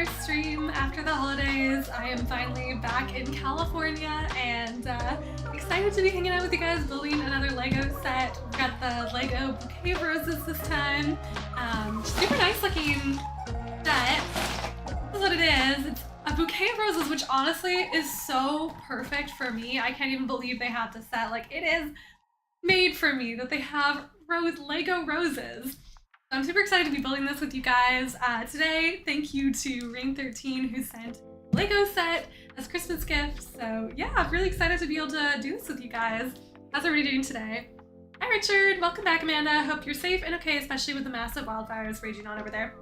first stream after the holidays. I am finally back in California and excited to be hanging out with you guys building another LEGO set. We've got the LEGO Bouquet of Roses this time. Super nice looking set. This is what it is. It's a bouquet of roses, which honestly is so perfect for me. I can't even believe they have this set. Like, it is made for me that they have LEGO roses. I'm super excited to be building this with you guys today. Thank you to Ring13 who sent a LEGO set as Christmas gift. So yeah, I'm really excited to be able to do this with you guys. How's everybody doing today? Hi Richard, welcome back Amanda. Hope you're safe and okay, especially with the massive wildfires raging on over there.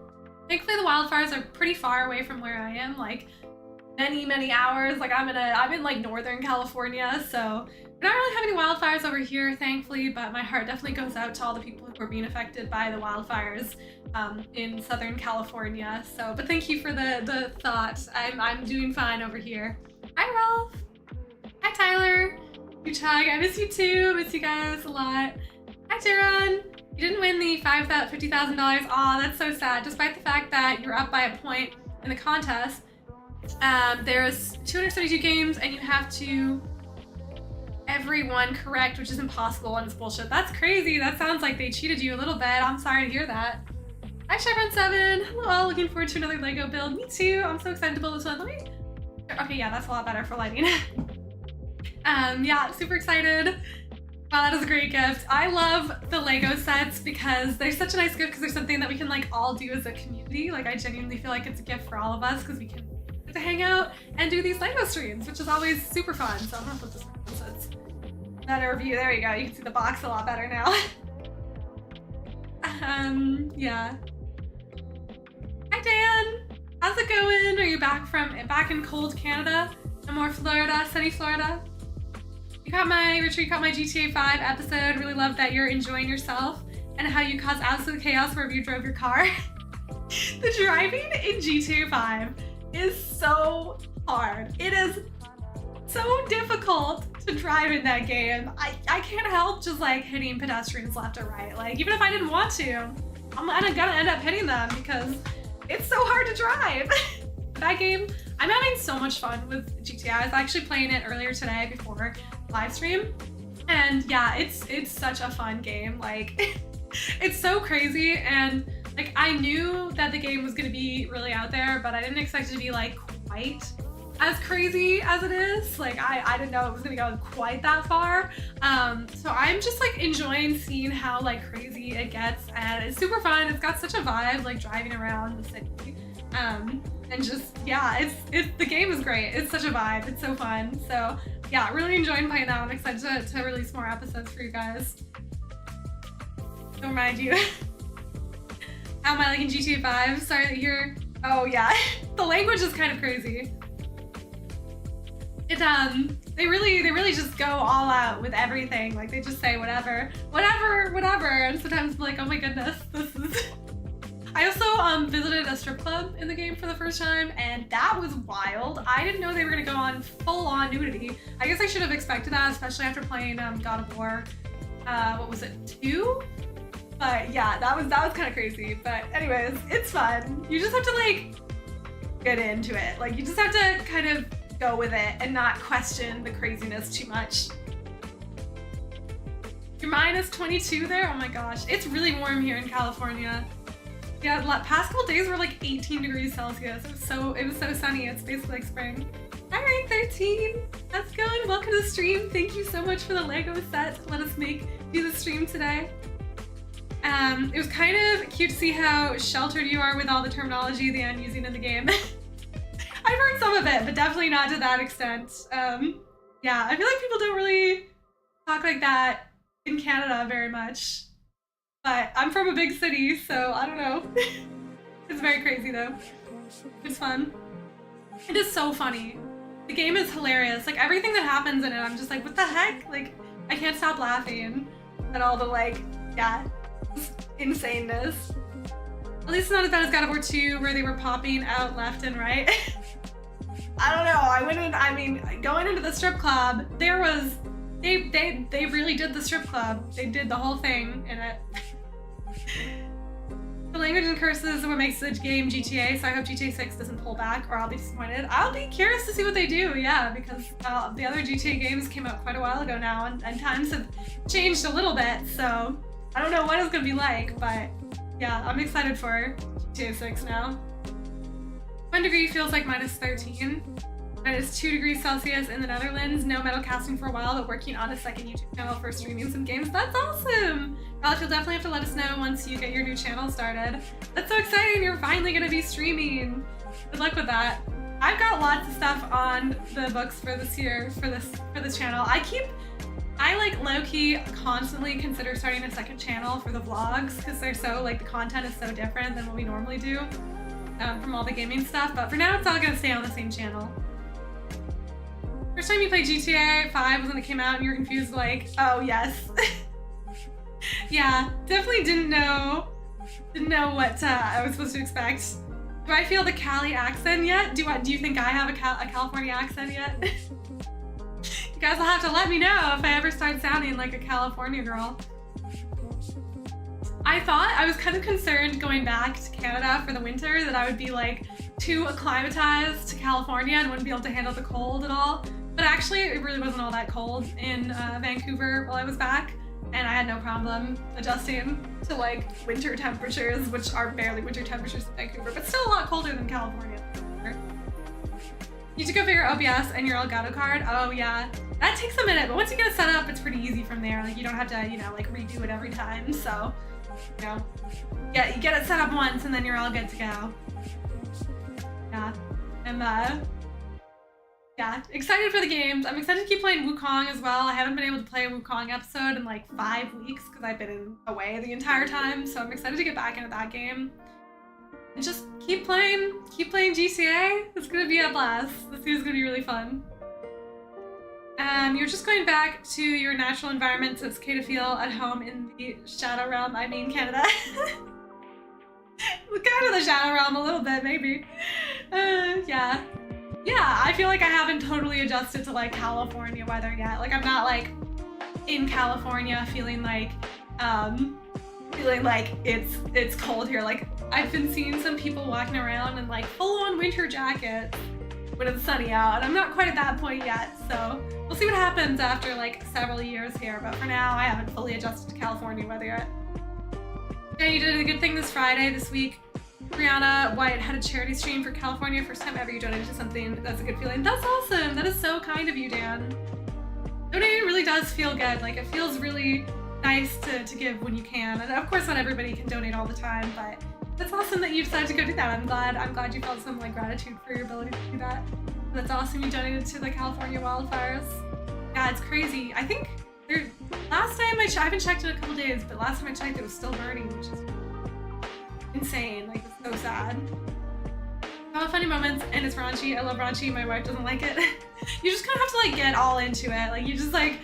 Thankfully the wildfires are pretty far away from where I am, like many hours. Like I'm in like Northern California, so we don't really have any wildfires over here, thankfully, but my heart definitely goes out to all the people who are being affected by the wildfires in Southern California. So, but thank you for the thought. I'm doing fine over here. Hi Ralph. Hi Tyler. You Chug, I miss you too. Miss you guys a lot. Hi Jaron. You didn't win the $50,000. Aw, that's so sad. Despite the fact that you're up by a point in the contest, there's 272 games and you have to everyone correct, which is impossible and it's bullshit. That's crazy. That sounds like they cheated you a little bit. I'm sorry to hear that. Hi Chevron7. Hello, looking forward to another LEGO build. Me too. I'm so excited to build this one. Let me... Okay, yeah, that's a lot better for lighting. Yeah, super excited. Wow, that is a great gift. I love the LEGO sets because they're such a nice gift because they're something that we can like all do as a community. Like I genuinely feel like it's a gift for all of us because we can get to hang out and do these LEGO streams, which is always super fun. So I'm gonna put this on so it's better view. There you go. You can see the box a lot better now. Yeah. Hi Dan. How's it going? Are you back in cold Canada? No more Florida, sunny Florida? Richard, you caught my GTA 5 episode. Really love that you're enjoying yourself and how you cause absolute chaos wherever you drove your car. The driving in GTA 5 is so hard. It is so difficult to drive in that game. I can't help just like hitting pedestrians left or right. Like even if I didn't want to, I'm gonna end up hitting them because it's so hard to drive. That game, I'm having so much fun with GTA. I was actually playing it earlier today before live stream, and yeah, it's such a fun game. Like it's so crazy, and like I knew that the game was gonna be really out there, but I didn't expect it to be like quite as crazy as it is. Like I didn't know it was gonna go quite that far. So I'm just like enjoying seeing how like crazy it gets, and it's super fun. It's got such a vibe like driving around the city. And just, yeah, the game is great. It's such a vibe. It's so fun. So yeah, really enjoying playing that. I'm excited to release more episodes for you guys. To remind you, how am I liking GTA 5? Sorry that you're, oh yeah, the language is kind of crazy. They really just go all out with everything. Like they just say whatever, and sometimes I'm like, oh my goodness, this is... I also visited a strip club in the game for the first time, and that was wild. I didn't know they were gonna go on full-on nudity. I guess I should have expected that, especially after playing God of War, what was it, 2? But yeah, that was kind of crazy. But anyways, it's fun. You just have to like get into it. Like you just have to kind of go with it and not question the craziness too much. You're minus 22 there? Oh my gosh, it's really warm here in California. Yeah, the past couple days were like 18 degrees Celsius. It was so sunny. It's basically like spring. Hi, Rain13. How's it going? Welcome to the stream. Thank you so much for the LEGO set to let us do the stream today. It was kind of cute to see how sheltered you are with all the terminology that I'm using in the game. I've heard some of it, but definitely not to that extent. Yeah, I feel like people don't really talk like that in Canada very much. But I'm from a big city, so I don't know. It's very crazy though. It's fun. It is so funny. The game is hilarious. Like everything that happens in it, I'm just like, what the heck? Like, I can't stop laughing at all the like, yeah, insaneness. At least it's not as bad as God of War 2, where they were popping out left and right. I don't know. Going into the strip club, there was, they really did the strip club. They did the whole thing in it. The language and curses is what makes the game GTA, so I hope GTA 6 doesn't pull back or I'll be disappointed. I'll be curious to see what they do, yeah, because the other GTA games came out quite a while ago now, and times have changed a little bit, so I don't know what it's gonna be like, but yeah, I'm excited for GTA 6 now. 1 degree feels like -13. And it's 2 degrees Celsius in the Netherlands. No metal casting for a while, but working on a second YouTube channel for streaming some games. That's awesome! Ralph, you'll definitely have to let us know once you get your new channel started. That's so exciting! You're finally gonna be streaming. Good luck with that. I've got lots of stuff on the books for this year for this channel. I like low-key constantly consider starting a second channel for the vlogs because they're so like the content is so different than what we normally do from all the gaming stuff. But for now, it's all gonna stay on the same channel. First time you played GTA 5 was when it came out and you were confused like, oh yes. Yeah, definitely didn't know what I was supposed to expect. Do I feel the Cali accent yet? Do you think I have a California accent yet? You guys will have to let me know if I ever start sounding like a California girl. I was kind of concerned going back to Canada for the winter that I would be like too acclimatized to California and wouldn't be able to handle the cold at all. But actually, it really wasn't all that cold in Vancouver while I was back, and I had no problem adjusting to like winter temperatures, which are barely winter temperatures in Vancouver, but still a lot colder than California. You need to go for your OBS and your Elgato card. Oh yeah, that takes a minute, but once you get it set up, it's pretty easy from there. Like you don't have to, like redo it every time. So, yeah, you get it set up once and then you're all good to go. Yeah, yeah, excited for the games. I'm excited to keep playing Wukong as well. I haven't been able to play a Wukong episode in like 5 weeks because I've been away the entire time. So I'm excited to get back into that game. And just keep playing GTA. It's gonna be a blast. This year's gonna be really fun. You're just going back to your natural environment, so it's okay to feel at home in the Shadow Realm. I mean Canada. Kind of the Shadow Realm a little bit, maybe. Yeah. Yeah, I feel like I haven't totally adjusted to like California weather yet. Like I'm not like in California feeling like it's cold here. Like I've been seeing some people walking around in like full-on winter jackets when it's sunny out, and I'm not quite at that point yet. So we'll see what happens after like several years here. But for now, I haven't fully adjusted to California weather yet. Yeah, you did a good thing this Friday, this week. Brianna White had a charity stream for California. First time ever you donated to something. That's a good feeling. That's awesome. That is so kind of you, Dan. Donating really does feel good. Like it feels really nice to give when you can. And of course not everybody can donate all the time, but that's awesome that you decided to go do that. I'm glad you felt some like gratitude for your ability to do that. That's awesome you donated to the California wildfires. Yeah, it's crazy. I think last time I haven't checked in a couple days, but last time I checked it was still burning, which is insane. Like it's so sad. I have funny moments and it's raunchy. I love raunchy. My wife doesn't like it. You just kind of have to like get all into it. Like you just like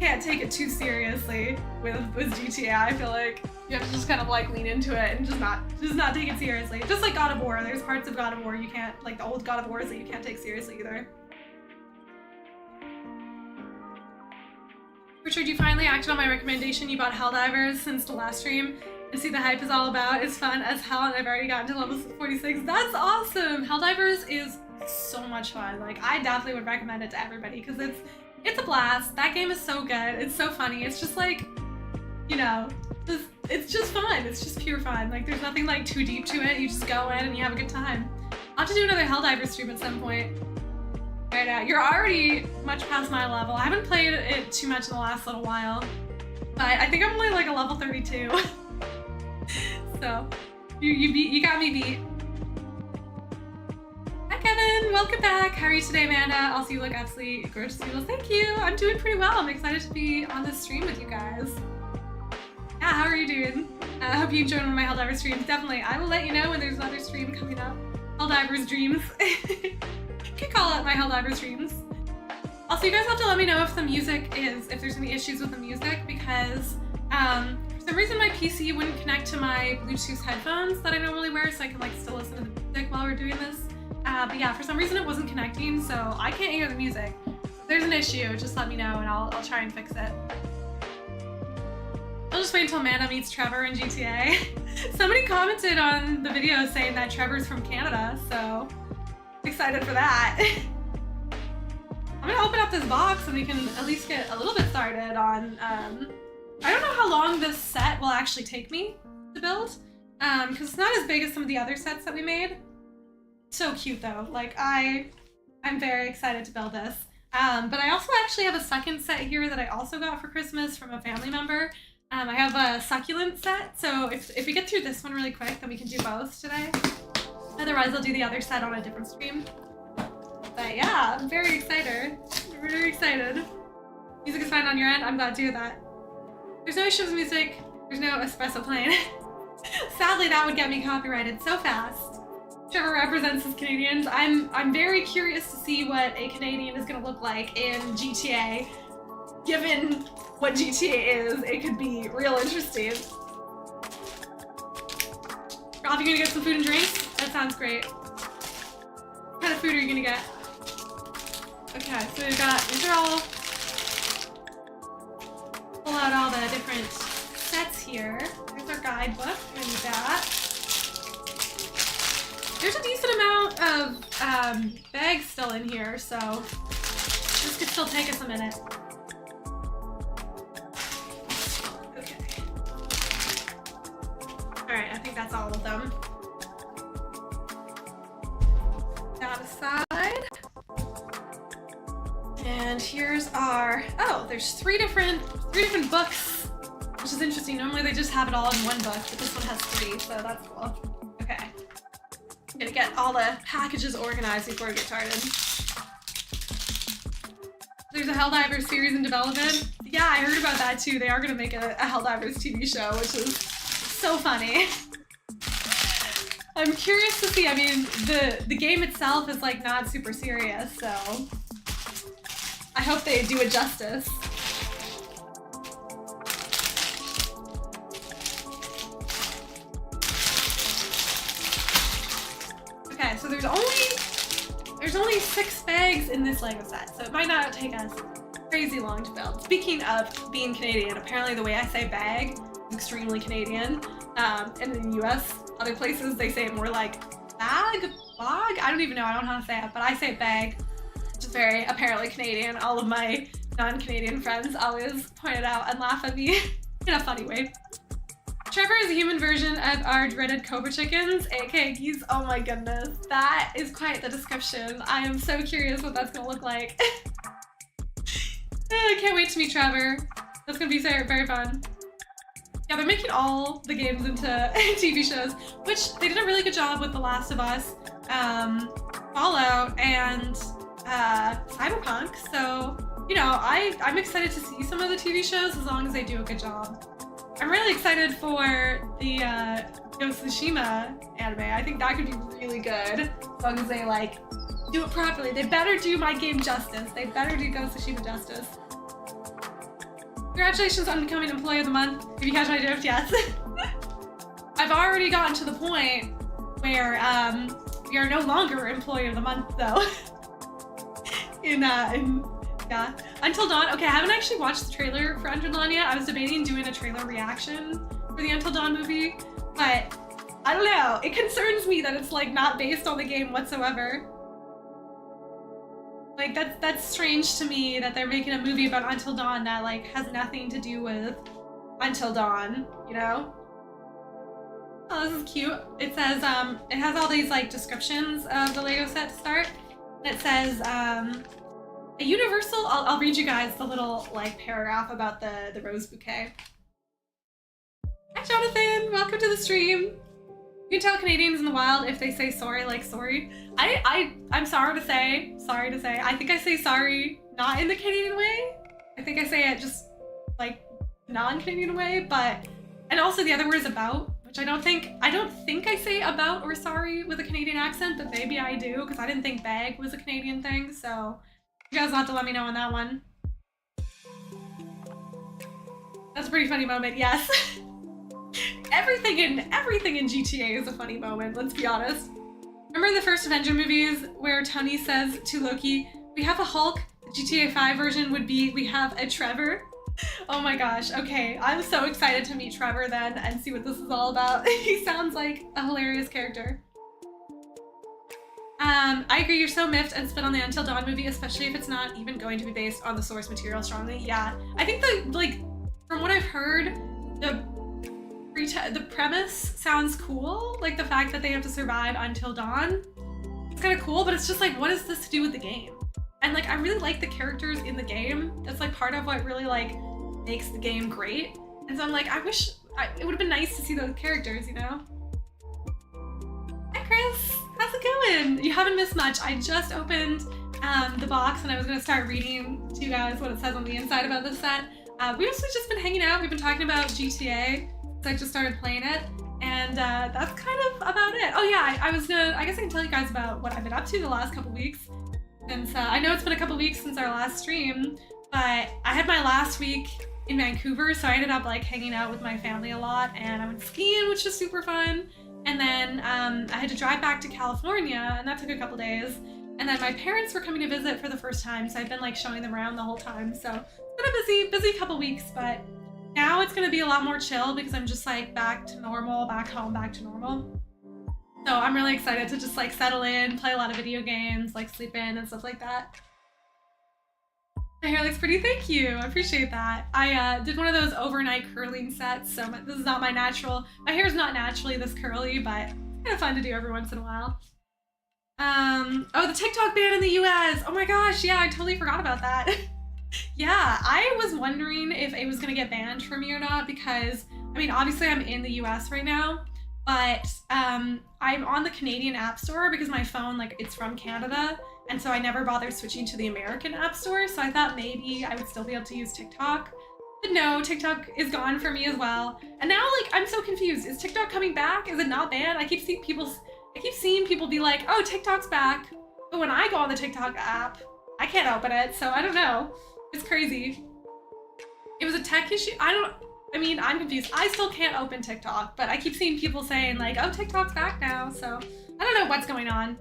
can't take it too seriously with GTA. I feel like you have to just kind of like lean into it and just not take it seriously. Just like God of War. There's parts of God of War you can't, like the old God of Wars that you can't take seriously either. Richard, you finally acted on my recommendation. You bought Helldivers since the last stream. To see the hype is all about. It's fun as hell, and I've already gotten to level 46. That's awesome! Helldivers is so much fun. Like, I definitely would recommend it to everybody because it's a blast. That game is so good. It's so funny. It's just like, it's just fun. It's just pure fun. Like, there's nothing like too deep to it. You just go in and you have a good time. I'll have to do another Helldivers stream at some point. Right now, you're already much past my level. I haven't played it too much in the last little while, but I think I'm only like a level 32. So, you got me beat. Hi Kevin, welcome back. How are you today, Amanda? Also, you look absolutely gorgeous. Well, thank you. I'm doing pretty well. I'm excited to be on this stream with you guys. Yeah, how are you doing? I hope you enjoyed one of my Helldivers streams. Definitely. I will let you know when there's another stream coming up. Helldivers dreams. You can call out my Helldivers streams. Also, you guys have to let me know if there's any issues with the music because for some reason my PC wouldn't connect to my Bluetooth headphones that I normally wear, so I can like still listen to the music while we're doing this. But yeah, for some reason it wasn't connecting, so I can't hear the music. If there's an issue, just let me know and I'll try and fix it. It'll just wait until Amanda meets Trevor in GTA. Somebody commented on the video saying that Trevor's from Canada, so excited for that. I'm gonna open up this box and we can at least get a little bit started on, I don't know how long this set will actually take me to build, because it's not as big as some of the other sets that we made. So cute though, like I'm very excited to build this. But I also actually have a second set here that I also got for Christmas from a family member. I have a succulent set, so if we get through this one really quick, then we can do both today. Otherwise, I'll do the other set on a different stream. But yeah, I'm very excited. I'm very excited. Music is fine on your end? I'm glad to hear that. There's no issues with music. There's no espresso playing. Sadly, that would get me copyrighted so fast. Trevor represents us Canadians. I'm very curious to see what a Canadian is gonna look like in GTA. Given what GTA is, it could be real interesting. Rob, you gonna get some food and drinks? That sounds great. What kind of food are you gonna get? Okay, so we've got, these are all, pull out all the different sets here. There's our guidebook, we need that. There's a decent amount of bags still in here, so this could still take us a minute. Okay. Alright, I think that's all of them. That aside. And here's our, oh, there's three different books, which is interesting. Normally they just have it all in one book, but this one has three, so that's cool. Okay. I'm gonna get all the packages organized before we get started. There's a Helldivers series in development. Yeah, I heard about that too. They are gonna make a Helldivers TV show, which is so funny. I'm curious to see. I mean, the game itself is like not super serious, so I hope they do it justice. Okay, so there's only 6 bags in this LEGO set, so it might not take us crazy long to build. Speaking of being Canadian, apparently the way I say bag is extremely Canadian. And in the US, other places they say it more like bag? Bog? I don't even know, I don't know how to say it, but I say bag, which is very apparently Canadian. All of my non-Canadian friends always point it out and laugh at me in a funny way. Trevor is a human version of our dreaded Cobra chickens, aka geese. Oh my goodness, that is quite the description. I am so curious what that's gonna look like. I can't wait to meet Trevor. That's gonna be very, very fun. Yeah, they're making all the games into TV shows, which they did a really good job with The Last of Us, Fallout, and Cyberpunk. So, you know, I'm excited to see some of the TV shows as long as they do a good job. I'm really excited for the Ghost of Tsushima anime. I think that could be really good as long as they like do it properly. They better do my game justice. They better do Ghost of Tsushima justice. Congratulations on becoming Employee of the Month. If you catch my drift, yes. I've already gotten to the point where we are no longer Employee of the Month though. Yeah. Until Dawn. Okay, I haven't actually watched the trailer for Until Dawn yet. I was debating doing a trailer reaction for the Until Dawn movie, but I don't know. It concerns me that it's like not based on the game whatsoever. Like that's strange to me that they're making a movie about Until Dawn that like has nothing to do with Until Dawn, you know? Oh, this is cute. It says it has all these like descriptions of the LEGO set to start. And it says a universal, I'll read you guys the little like paragraph about the rose bouquet. Hi Jonathan, welcome to the stream. You can tell Canadians in the wild if they say sorry like sorry. I'm sorry to say. I think I say sorry not in the Canadian way. I think I say it just like non-Canadian way, but, and also the other word is about, which I don't think I say about or sorry with a Canadian accent, but maybe I do because I didn't think bag was a Canadian thing, so you guys will have to let me know on that one. That's a pretty funny moment, yes. Everything in GTA is a funny moment, let's be honest. Remember the first Avenger movies where Tony says to Loki, we have a Hulk? The GTA 5 version would be, we have a Trevor? Oh my gosh, okay. I'm so excited to meet Trevor then and see what this is all about. He sounds like a hilarious character. I agree, you're so miffed and spit on the Until Dawn movie, especially if it's not even going to be based on the source material strongly. Yeah, I think from what I've heard, the premise sounds cool. Like the fact that they have to survive until dawn. It's kind of cool, but it's just like, what is this to do with the game? And like, I really like the characters in the game. That's like part of what really like makes the game great. And so I'm like, I wish it would have been nice to see those characters, you know? Hi Chris, how's it going? You haven't missed much. I just opened the box and I was gonna start reading to you guys what it says on the inside about this set. We've just been hanging out. We've been talking about GTA, so I just started playing it. And that's kind of about it. Oh yeah, I guess I can tell you guys about what I've been up to the last couple weeks. Since I know it's been a couple weeks since our last stream, but I had my last week in Vancouver, so I ended up like hanging out with my family a lot, and I went skiing, which was super fun. And then I had to drive back to California, and that took a couple days. And then my parents were coming to visit for the first time, so I've been like showing them around the whole time. So it's been a busy couple weeks, but now it's gonna be a lot more chill because I'm just like back to normal, back home, back to normal. So I'm really excited to just like settle in, play a lot of video games, like sleep in and stuff like that. My hair looks pretty, thank you. I appreciate that. I did one of those overnight curling sets, so this is not my hair is not naturally this curly, but it's kind of fun to do every once in a while. Oh, the TikTok ban in the US. Oh my gosh, yeah, I totally forgot about that. Yeah, I was wondering if it was gonna get banned for me or not because, I mean, obviously I'm in the US right now, but I'm on the Canadian App Store because my phone, like, it's from Canada, and so I never bothered switching to the American App Store, so I thought maybe I would still be able to use TikTok. But no, TikTok is gone for me as well. And now, like, I'm so confused. Is TikTok coming back? Is it not banned? I keep seeing people be like, oh, TikTok's back. But when I go on the TikTok app, I can't open it, so I don't know. It's crazy. It was a tech issue. I'm confused. I still can't open TikTok, but I keep seeing people saying like, oh, TikTok's back now. So I don't know what's going on.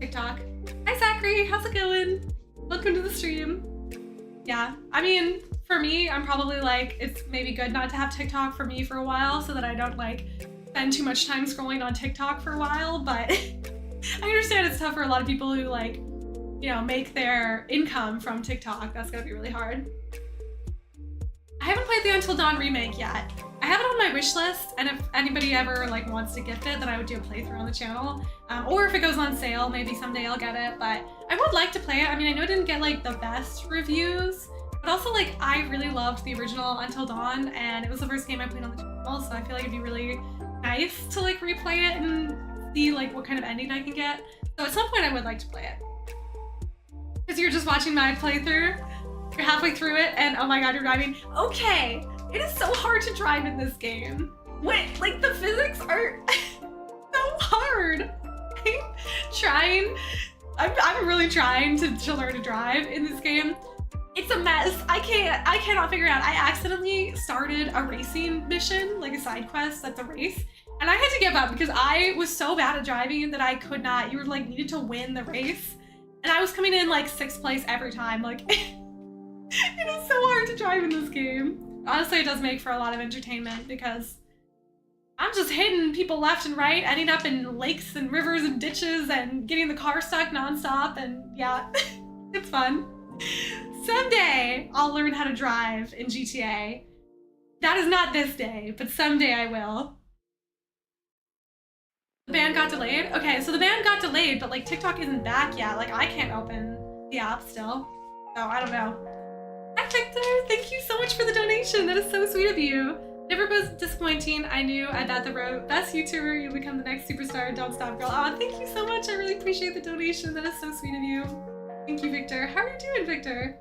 TikTok. Hi, Zachary. How's it going? Welcome to the stream. Yeah, I mean, for me, I'm probably like, it's maybe good not to have TikTok for me for a while so that I don't like spend too much time scrolling on TikTok for a while, but I understand it's tough for a lot of people who like, you know, make their income from TikTok. That's gonna be really hard. I haven't played the Until Dawn remake yet. I have it on my wish list, and if anybody ever like wants to gift it, then I would do a playthrough on the channel. Or if it goes on sale, maybe someday I'll get it, but I would like to play it. I mean, I know it didn't get like the best reviews, but also like I really loved the original Until Dawn, and it was the first game I played on the channel, so I feel like it'd be really nice to like replay it and see like what kind of ending I can get. So at some point I would like to play it. Because you're just watching my playthrough, you're halfway through it, and oh my god, you're driving. Okay, it is so hard to drive in this game. Wait, like the physics are so hard. I'm really trying to learn to drive in this game. It's a mess. I cannot figure it out. I accidentally started a racing mission, like a side quest that's a race, and I had to give up because I was so bad at driving that I could not. You were like needed to win the race, and I was coming in like 6th place every time. Like, it is so hard to drive in this game. Honestly, it does make for a lot of entertainment because I'm just hitting people left and right, ending up in lakes and rivers and ditches and getting the car stuck nonstop, and yeah, it's fun. Someday I'll learn how to drive in GTA. That is not this day, but someday I will. The ban got delayed? Okay, so the ban got delayed, but like TikTok isn't back yet. Like I can't open the app still. So I don't know. Hi Victor, thank you so much for the donation. That is so sweet of you. Never was disappointing. I knew I'd at the road. Best YouTuber, you'll become the next superstar. Don't stop, girl. Oh, thank you so much. I really appreciate the donation. That is so sweet of you. Thank you, Victor. How are you doing, Victor?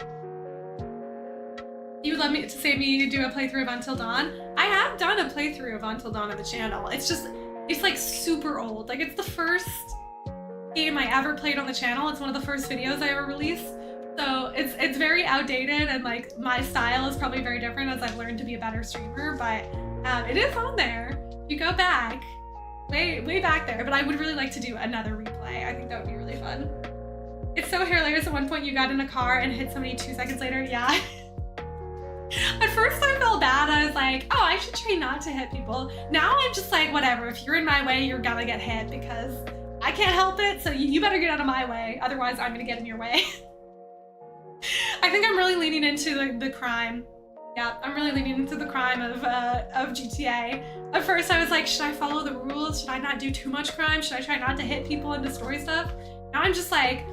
You would love me to say me do a playthrough of Until Dawn? I have done a playthrough of Until Dawn on the channel. It's just, it's like super old. Like it's the first game I ever played on the channel. It's one of the first videos I ever released. So it's very outdated, and like my style is probably very different as I've learned to be a better streamer, but it is on there. You go back, way back there, but I would really like to do another replay. I think that would be really fun. It's so hilarious at one point you got in a car and hit somebody 2 seconds later. Yeah. At first I felt bad. I was like, oh, I should try not to hit people. Now I'm just like, whatever. If you're in my way, you're gonna get hit because I can't help it. So you better get out of my way. Otherwise, I'm gonna get in your way. I think I'm really leaning into the crime. Yeah, I'm really leaning into the crime of GTA. At first I was like, should I follow the rules? Should I not do too much crime? Should I try not to hit people and destroy stuff? Now I'm just like,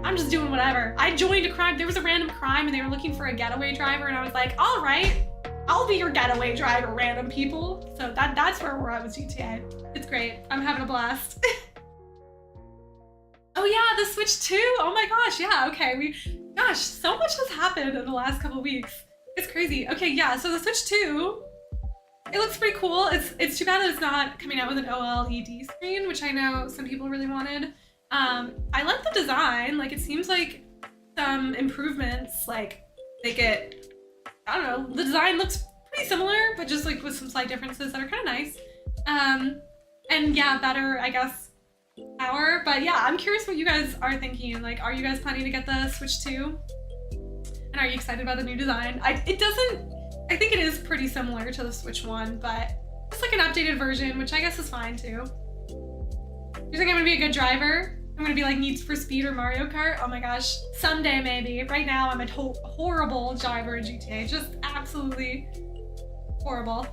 I'm just doing whatever. I joined a crime. There was a random crime and they were looking for a getaway driver and I was like, all right, I'll be your getaway driver, random people. So that's where we're at with GTA. It's great. I'm having a blast. Oh yeah, the Switch 2. Oh my gosh, yeah, okay. Gosh, so much has happened in the last couple weeks. It's crazy. Okay, yeah, so the Switch 2, it looks pretty cool. It's too bad that it's not coming out with an OLED screen, which I know some people really wanted. I like the design. Like, it seems like some improvements, like, make it, I don't know, the design looks pretty similar, but just like with some slight differences that are kind of nice. And yeah, better, I guess, power. But yeah, I'm curious what you guys are thinking. Like, are you guys planning to get the Switch 2? And are you excited about the new design? I think it is pretty similar to the Switch 1, but it's like an updated version, which I guess is fine too. You think I'm gonna be a good driver? I'm gonna be like Need for Speed or Mario Kart? Oh my gosh, someday maybe. Right now I'm a horrible driver in GTA, just absolutely horrible.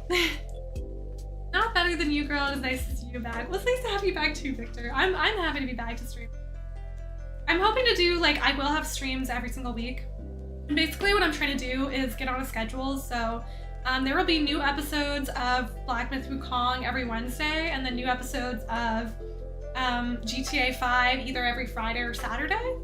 Not better than you, girl. It's nice to see you back. Well, it's nice to have you back too, Victor. I'm happy to be back to stream. I'm hoping to do, like, I will have streams every single week. And basically what I'm trying to do is get on a schedule. So there will be new episodes of Black Myth Wukong every Wednesday, and then new episodes of GTA 5 either every Friday or Saturday.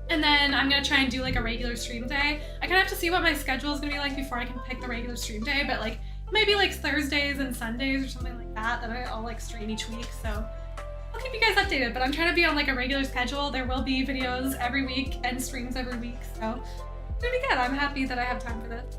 And then I'm gonna try and do like a regular stream day. I kind of have to see what my schedule is gonna be like before I can pick the regular stream day, but like maybe like Thursdays and Sundays or something like that I'll like stream each week. So I'll keep you guys updated, but I'm trying to be on like a regular schedule. There will be videos every week and streams every week, so it's gonna be good. I'm happy that I have time for this.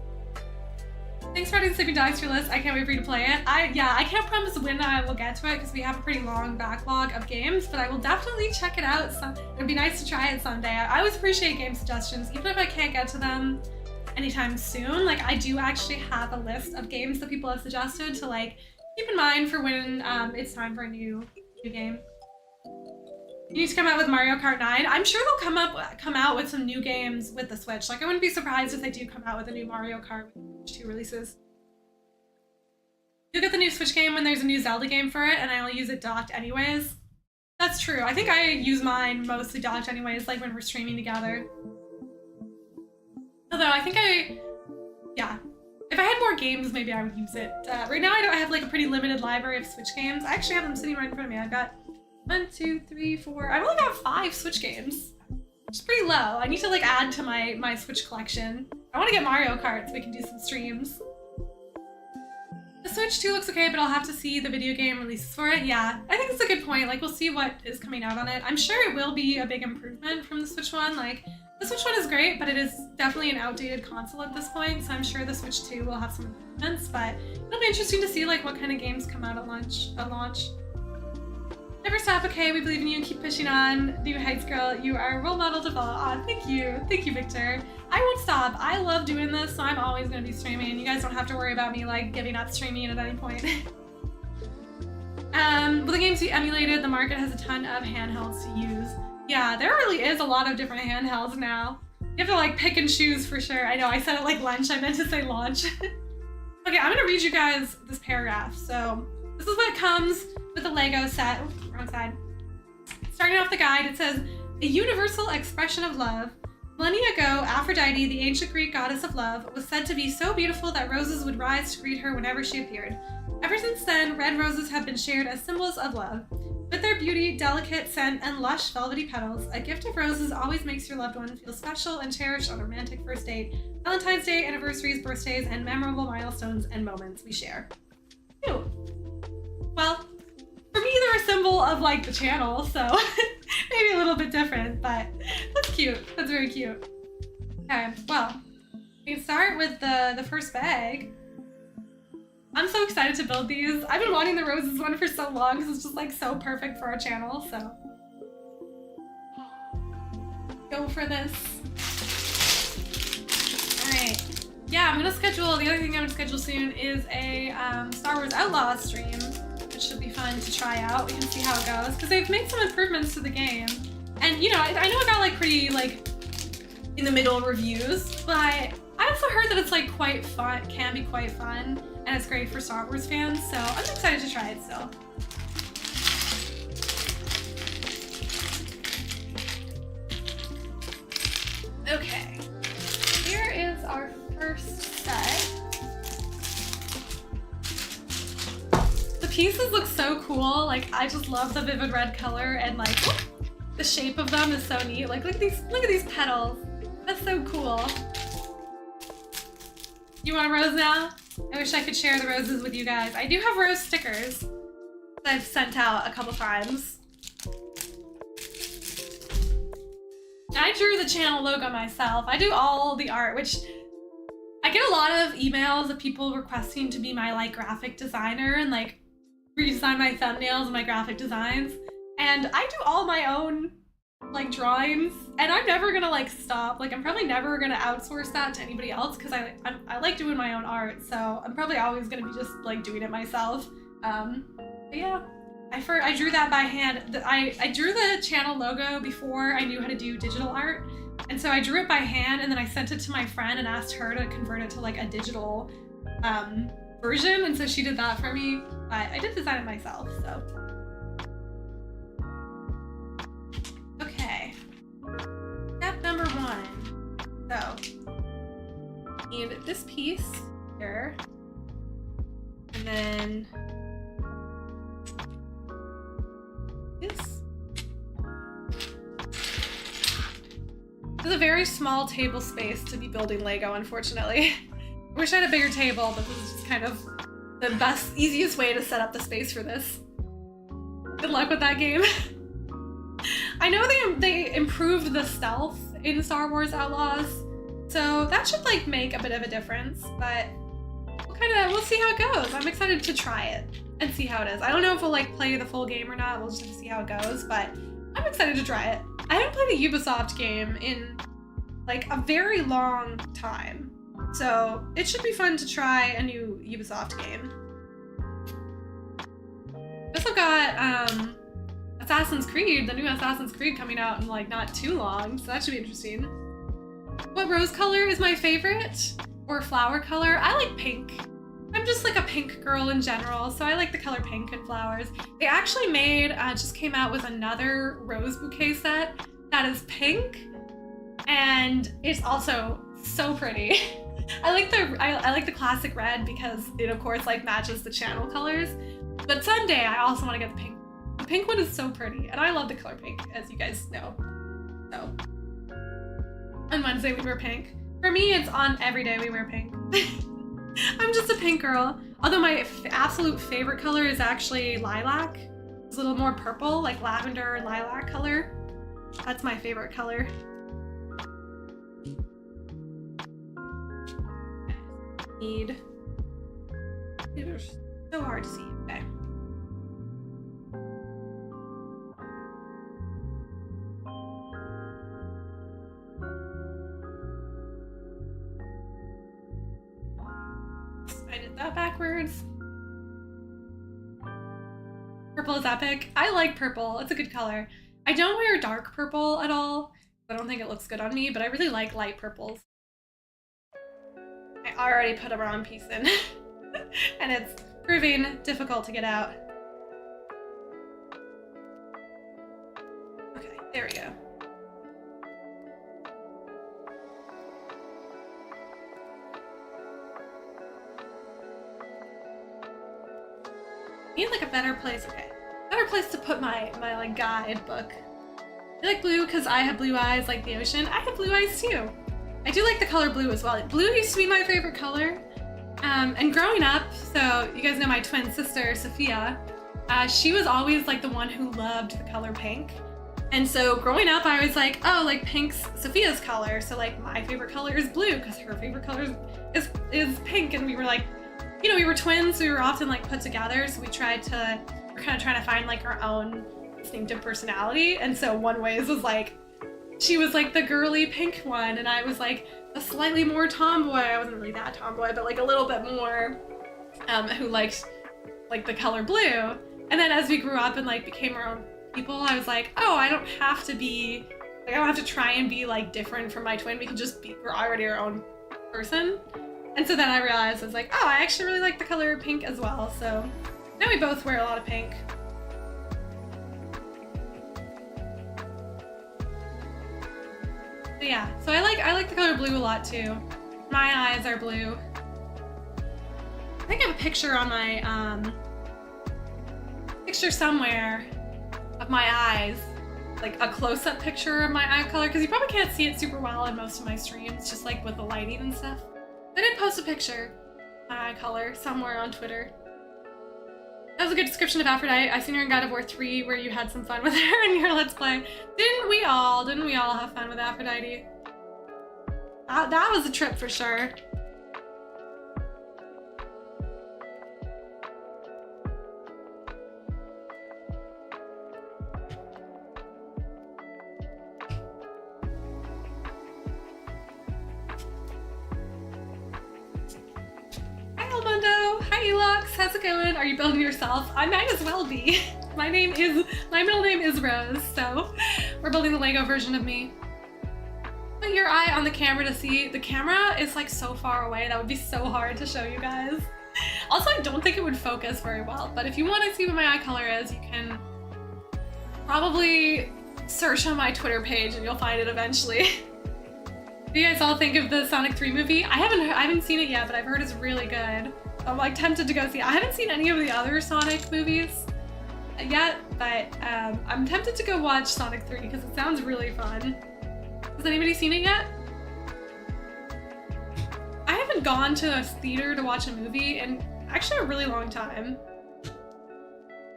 Thanks for adding Sleeping Dogs to your list. I can't wait for you to play it. I can't promise when I will get to it because we have a pretty long backlog of games, but I will definitely check it out. It'd be nice to try it someday. I always appreciate game suggestions, even if I can't get to them anytime soon. Like, I do actually have a list of games that people have suggested to like keep in mind for when it's time for a new game. You need to come out with Mario Kart 9. I'm sure they'll come out with some new games with the Switch. Like, I wouldn't be surprised if they do come out with a new Mario Kart with Switch 2 releases. You'll get the new Switch game when there's a new Zelda game for it, and I only use it docked anyways. That's true. I think I use mine mostly docked anyways, like when we're streaming together. Although I think yeah. If I had more games, maybe I would use it. Right now I have like a pretty limited library of Switch games. I actually have them sitting right in front of me. I've got 1, 2, 3, 4. I've only got 5 Switch games, which is pretty low. I need to like add to my Switch collection. I want to get Mario Kart so we can do some streams. The Switch 2 looks okay, but I'll have to see the video game releases for it. Yeah, I think it's a good point. Like, we'll see what is coming out on it. I'm sure it will be a big improvement from the Switch 1. Like, the Switch 1 is great, but it is definitely an outdated console at this point, so I'm sure the Switch 2 will have some improvements, but it'll be interesting to see like what kind of games come out at launch. Never stop, okay? We believe in you. Keep pushing on. New heights, girl. You are a role model to follow on. Thank you. Thank you, Victor. I won't stop. I love doing this, so I'm always going to be streaming. You guys don't have to worry about me, like, giving up streaming at any point. With the games we emulated, the market has a ton of handhelds to use. Yeah, there really is a lot of different handhelds now. You have to, like, pick and choose for sure. I know, I said it like lunch. I meant to say launch. Okay, I'm going to read you guys this paragraph. So, this is what comes with the LEGO set. Oops, wrong side. Starting off the guide, it says, a universal expression of love. Millennia ago, Aphrodite, the ancient Greek goddess of love, was said to be so beautiful that roses would rise to greet her whenever she appeared. Ever since then, red roses have been shared as symbols of love. With their beauty, delicate scent, and lush, velvety petals, a gift of roses always makes your loved one feel special and cherished on a romantic first date, Valentine's Day, anniversaries, birthdays, and memorable milestones and moments we share. Cute. Well, for me, they're a symbol of, like, the channel, so maybe a little bit different, but that's cute. That's very cute. Okay, well, we can start with the first bag. I'm so excited to build these. I've been wanting the roses one for so long because it's just, like, so perfect for our channel, so. Go for this. All right. Yeah, yeah, I'm gonna schedule, the other thing I'm gonna schedule soon is a Star Wars Outlaws stream, which should be fun to try out. We can see how it goes, because they've made some improvements to the game. And you know, I know it got like pretty like in the middle reviews, but I also heard that it's like quite fun, can be quite fun, and it's great for Star Wars fans, so I'm excited to try it still. Okay, here is our first set. The pieces look so cool, like I just love the vivid red color, and like the shape of them is so neat. Like look at these petals. That's so cool. You want a rose now? I wish I could share the roses with you guys. I do have rose stickers that I've sent out a couple times. I drew the channel logo myself. I do all the art, which I get a lot of emails of people requesting to be my like graphic designer and like redesign my thumbnails and my graphic designs. And I do all my own like drawings, and I'm never gonna like stop. Like I'm probably never gonna outsource that to anybody else because I like doing my own art, so I'm probably always gonna be just like doing it myself. But yeah, I drew that by hand. I drew the channel logo before I knew how to do digital art, and so I drew it by hand, and then I sent it to my friend and asked her to convert it to like a digital version, and so she did that for me. But I did design it myself, so. Okay, step number 1. So, need this piece here, and then this. This is a very small table space to be building Lego, unfortunately. I wish I had a bigger table, but this is just kind of the best, easiest way to set up the space for this. Good luck with that game. I know they improved the stealth in Star Wars Outlaws, so that should like make a bit of a difference, but we'll see how it goes. I'm excited to try it and see how it is. I don't know if we'll like play the full game or not. We'll just have to see how it goes, but I'm excited to try it. I haven't played a Ubisoft game in like a very long time, so it should be fun to try a new Ubisoft game. I also got Assassin's Creed, the new Assassin's Creed coming out in like not too long, so that should be interesting. What rose color is my favorite? Or flower color? I like pink. I'm just like a pink girl in general, so I like the color pink and flowers. They actually made, just came out with another rose bouquet set that is pink, and it's also so pretty. I like the classic red because it of course like matches the channel colors, but someday I also want to get the pink. The pink one is so pretty, and I love the color pink, as you guys know. So, on Wednesday we wear pink. For me, it's on every day we wear pink. I'm just a pink girl. Although my absolute favorite color is actually lilac. It's a little more purple, like lavender and lilac color. That's my favorite color. It's so hard to see. Okay. I did that backwards. Purple is epic. I like purple. It's a good color. I don't wear dark purple at all. I don't think it looks good on me, but I really like light purples. I already put a wrong piece in and it's proving difficult to get out. Okay, there we go. I need like a better place, okay. Better place to put my like guidebook. I like blue because I have blue eyes like the ocean. I have blue eyes too. I do like the color blue as well. Blue used to be my favorite color. And growing up, so you guys know my twin sister, Sophia, she was always like the one who loved the color pink. And so growing up, I was like, oh, like pink's Sophia's color. So like my favorite color is blue because her favorite color is pink. And we were like, you know, we were twins, so we were often like put together. So we're kind of trying to find like our own distinctive personality. And so one way was like she was like the girly pink one, and I was like a slightly more tomboy. I wasn't really that tomboy, but like a little bit more, who liked like the color blue. And then as we grew up and like became our own people, I was like, oh, I don't have to be, like, I don't have to try and be like different from my twin. We can just be, we're already our own person. And so then I realized, I was like, oh, I actually really like the color pink as well. So now we both wear a lot of pink. But yeah, so I like the color blue a lot too. My eyes are blue. I think I have a picture on my picture somewhere of my eyes, like a close-up picture of my eye color, because you probably can't see it super well in most of my streams, just like with the lighting and stuff. I did post a picture of my eye color somewhere on Twitter. That was a good description of Aphrodite. I seen her in God of War 3 where you had some fun with her in your Let's Play. Didn't we all have fun with Aphrodite? That was a trip for sure. Hi Elox, how's it going? Are you building yourself? I might as well be. My middle name is Rose, so we're building the Lego version of me. Put your eye on the camera to see. The camera is like so far away, that would be so hard to show you guys. Also, I don't think it would focus very well, but if you want to see what my eye color is, you can probably search on my Twitter page and you'll find it eventually. Do you guys all think of the Sonic 3 movie? I haven't seen it yet, but I've heard it's really good. I'm like tempted to go see it. I haven't seen any of the other Sonic movies yet, but I'm tempted to go watch Sonic 3 because it sounds really fun. Has anybody seen it yet? I haven't gone to a theater to watch a movie in actually a really long time.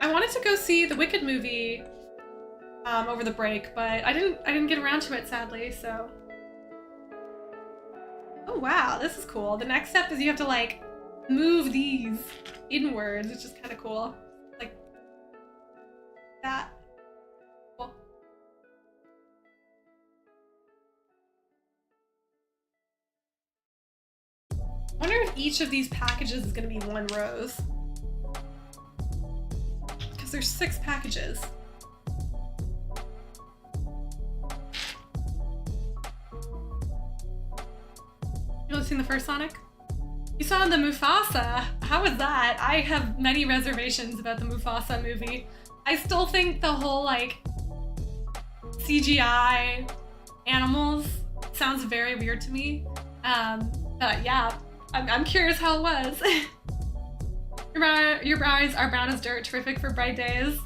I wanted to go see the Wicked movie over the break, but I didn't get around to it sadly, so. Oh wow, this is cool. The next step is you have to like move these inwards, which is kind of cool. Like that. Cool. I wonder if each of these packages is going to be one rose. Because there's 6 packages. You ever seen the first Sonic? You saw the Mufasa. How was that? I have many reservations about the Mufasa movie. I still think the whole like CGI animals sounds very weird to me. But yeah, I'm curious how it was. Your eyes are brown as dirt, terrific for bright days.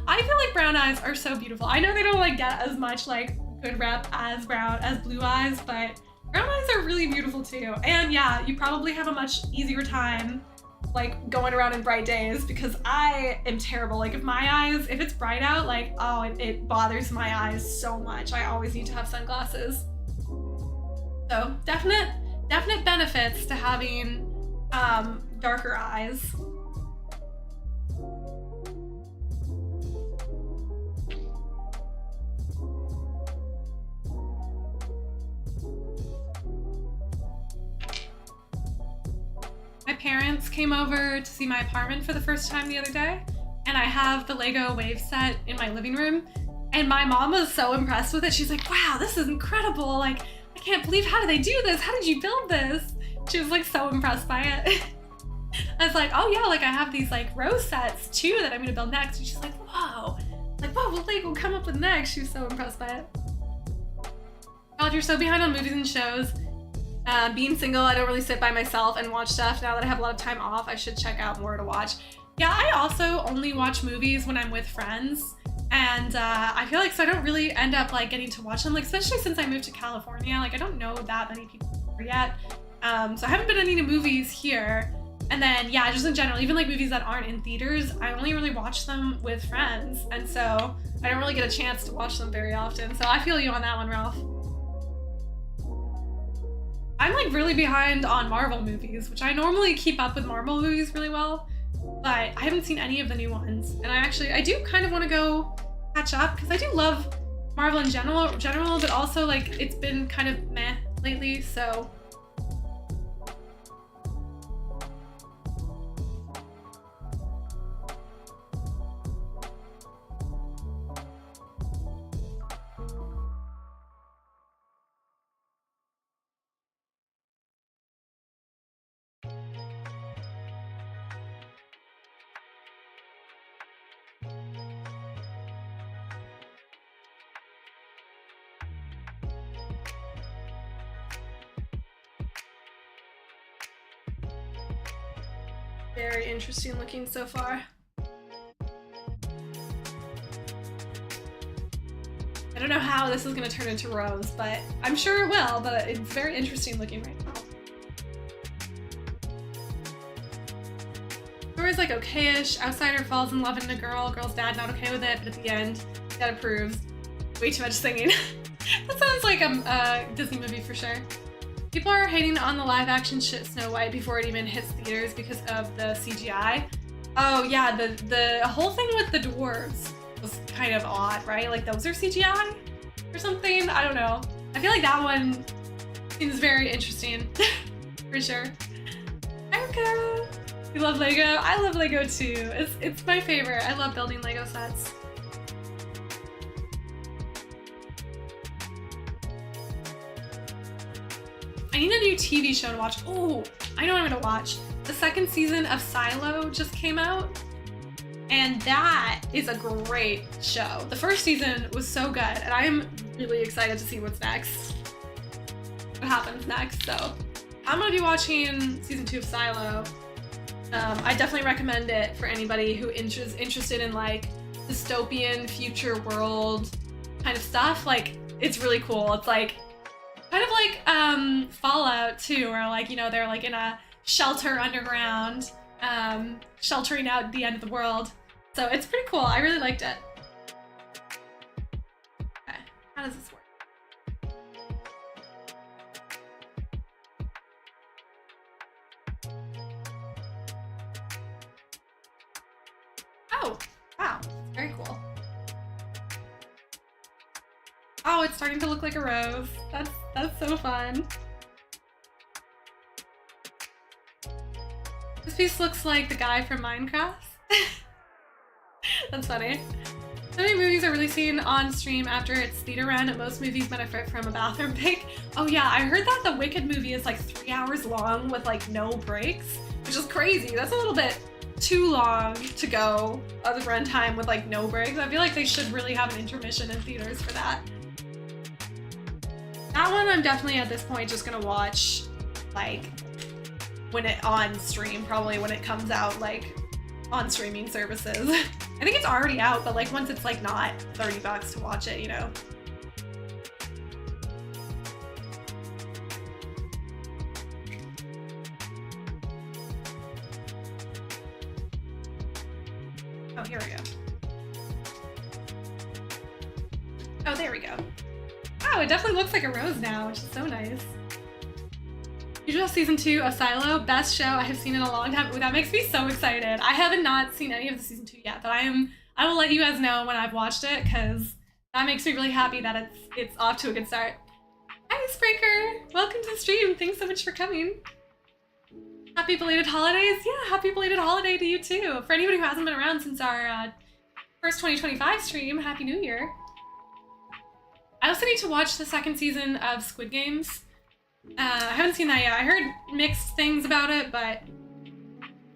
I feel like brown eyes are so beautiful. I know they don't like get as much like good rep as blue eyes, but brown eyes are really beautiful too. And yeah, you probably have a much easier time like going around in bright days because I am terrible. Like if it's bright out, like, oh, it bothers my eyes so much. I always need to have sunglasses. So definite benefits to having darker eyes. My parents came over to see my apartment for the first time the other day, and I have the Lego wave set in my living room, and my mom was so impressed with it. She's like, wow, this is incredible. Like, I can't believe, how did they do this? How did you build this? She was like so impressed by it. I was like, oh yeah, like I have these like rose sets too that I'm gonna build next. And she's like, whoa, like what will Lego come up with next? She was so impressed by it. God, you're so behind on movies and shows. Being single, I don't really sit by myself and watch stuff. Now that I have a lot of time off, I should check out more to watch. Yeah, I also only watch movies when I'm with friends. And I feel like, so I don't really end up like getting to watch them, like especially since I moved to California, like I don't know that many people here yet. So I haven't been to any movies here. And then yeah, just in general, even like movies that aren't in theaters, I only really watch them with friends. And so I don't really get a chance to watch them very often. So I feel you on that one, Ralph. I'm like really behind on Marvel movies, which I normally keep up with Marvel movies really well, but I haven't seen any of the new ones. And I do kind of want to go catch up because I do love Marvel in general, but also like it's been kind of meh lately, so. Very interesting looking so far. I don't know how this is gonna turn into Rose, but I'm sure it will, but it's very interesting looking right now. Story's like okay-ish. Outsider falls in love with a girl. Girl's dad not okay with it, but at the end, that approves. Way too much singing. That sounds like a Disney movie for sure. People are hating on the live-action shit Snow White before it even hits theaters because of the CGI. Oh yeah, the whole thing with the dwarves was kind of odd, right? Like those are CGI or something? I don't know. I feel like that one seems very interesting for sure. Okay. You love Lego? I love Lego too. It's my favorite. I love building Lego sets. I need a new TV show to watch. Oh, I know what I'm gonna watch. The second season of Silo just came out, and that is a great show. The first season was so good, and I am really excited to see what's next. What happens next, so. I'm gonna be watching season 2 of Silo. I definitely recommend it for anybody who is interested in like dystopian future world kind of stuff. Like, it's really cool. It's like, kind of like Fallout too, where like, you know, they're like in a shelter underground, sheltering out the end of the world. So it's pretty cool. I really liked it. Okay, how does this work? Oh, wow, very cool. Oh, it's starting to look like a rose. That's so fun. This piece looks like the guy from Minecraft. That's funny. So many movies are releasing on stream after its theater run. Most movies benefit from a bathroom break. Oh yeah, I heard that the Wicked movie is like 3 hours long with like no breaks, which is crazy. That's a little bit too long to go of the runtime with like no breaks. I feel like they should really have an intermission in theaters for that. That one I'm definitely at this point just gonna watch like when it on stream, probably when it comes out like on streaming services. I think it's already out, but like once it's like not $30 to watch it, you know. Oh, here we go. Oh, there we go. Wow, it definitely looks like a rose now, which is so nice. Usual season 2 of Silo, best show I have seen in a long time. Ooh, that makes me so excited. I haven't not seen any of the season 2 yet, but I will let you guys know when I've watched it, because that makes me really happy that it's off to a good start. Hi, Spraker! Welcome to the stream. Thanks so much for coming. Happy belated holidays. Yeah, happy belated holiday to you too. For anybody who hasn't been around since our first 2025 stream, Happy New Year. I also need to watch the second season of Squid Games. I haven't seen that yet. I heard mixed things about it, but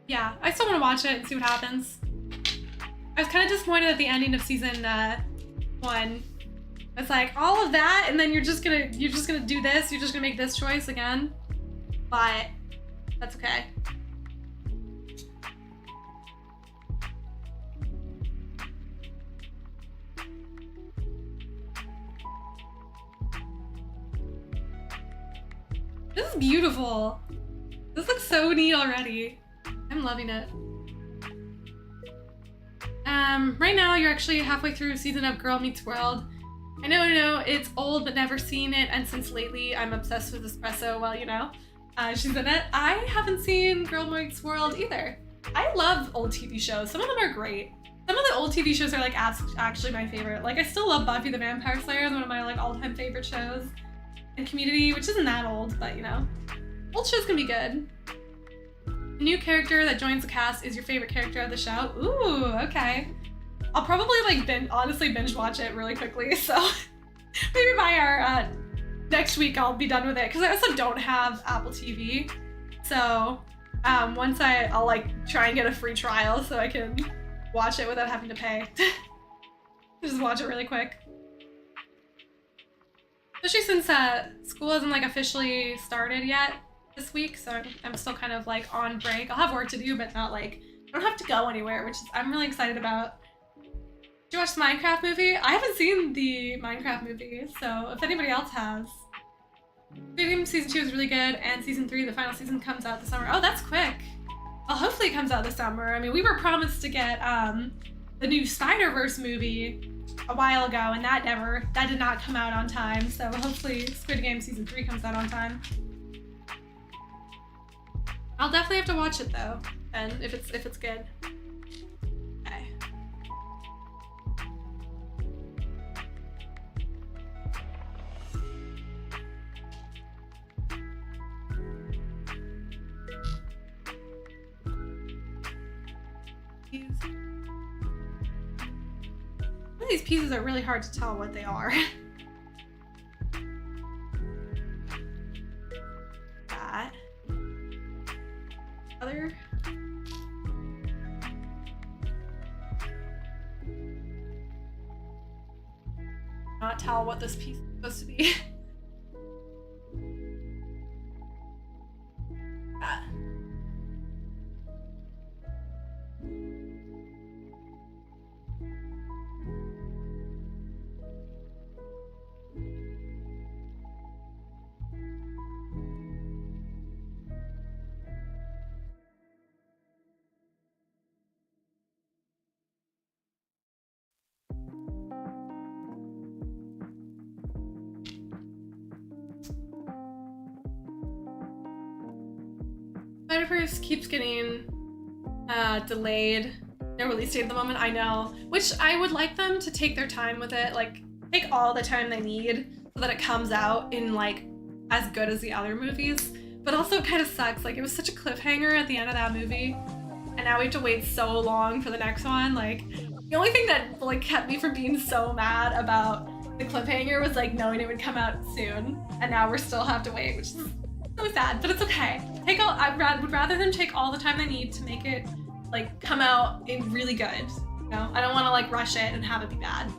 yeah, I still want to watch it and see what happens. I was kind of disappointed at the ending of season 1. It's like all of that, and then you're just gonna do this. You're just gonna make this choice again, but that's okay. This is beautiful. This looks so neat already. I'm loving it. Right now you're actually halfway through season of Girl Meets World. I know it's old but never seen it, and since lately I'm obsessed with espresso, well, you know, she's in it. I haven't seen Girl Meets World either. I love old TV shows. Some of them are great. Some of the old TV shows are like actually my favorite. Like I still love Buffy the Vampire Slayer, one of my like all-time favorite shows. And Community, which isn't that old, but you know, old shows can be good. A new character that joins the cast is your favorite character of the show. Ooh, okay. I'll probably like honestly binge watch it really quickly, so maybe by our next week I'll be done with it, because I also don't have Apple TV. So once I'll like try and get a free trial so I can watch it without having to pay. Just watch it really quick. Especially since school hasn't like officially started yet this week, so I'm still kind of like on break. I'll have work to do, but not like, I don't have to go anywhere, which is, I'm really excited about. Did you watch the Minecraft movie? I haven't seen the Minecraft movie, so if anybody else has. Squid Game Season 2 is really good, and Season 3, the final season, comes out this summer. Oh, that's quick. Well, hopefully it comes out this summer. I mean, we were promised to get the new Spider-Verse movie a while ago, and that did not come out on time, so hopefully Squid Game Season 3 comes out on time. I'll definitely have to watch it though, and if it's good. Okay. Some of these pieces are really hard to tell what they are. That. Other. Not tell what this piece is supposed to be. That. Spider-Verse keeps getting delayed. No release date at the moment, I know. Which I would like them to take their time with it, like take all the time they need so that it comes out in like as good as the other movies. But also it kind of sucks, like it was such a cliffhanger at the end of that movie, and now we have to wait so long for the next one. Like the only thing that like kept me from being so mad about the cliffhanger was like knowing it would come out soon, and now we're still have to wait, which is so sad, but it's okay. I would rather them take all the time they need to make it like come out in really good. You know, I don't want to like rush it and have it be bad.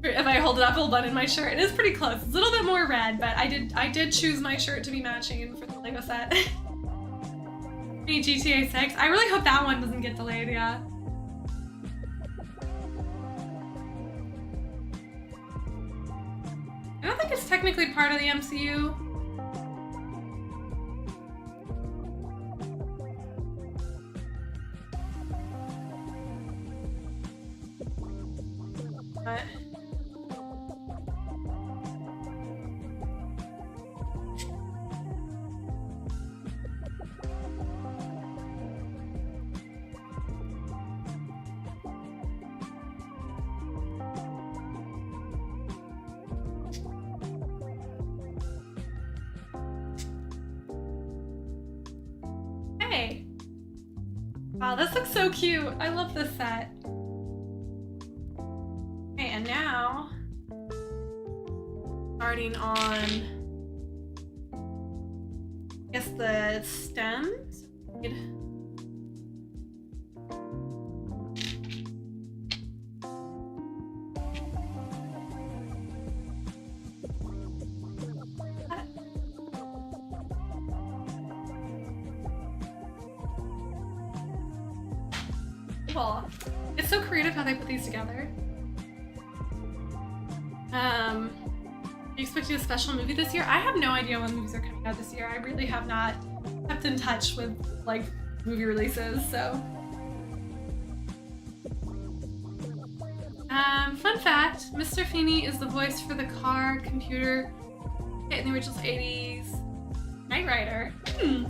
If I hold it up, it'll blend in my shirt. It is pretty close. It's a little bit more red, but I did choose my shirt to be matching for the LEGO set. GTA 6. I really hope that one doesn't get delayed, yeah. I don't think it's technically part of the MCU. But hey. Wow, this looks so cute. I love this set. Okay, and now starting on, I guess, the stems. Cool. It's so creative how they put these together. Are you expecting a special movie this year? I have no idea when movies are coming out this year. I really have not kept in touch with like movie releases, so. Fun fact, Mr. Feeney is the voice for the car computer hit in the original 80s Knight Rider.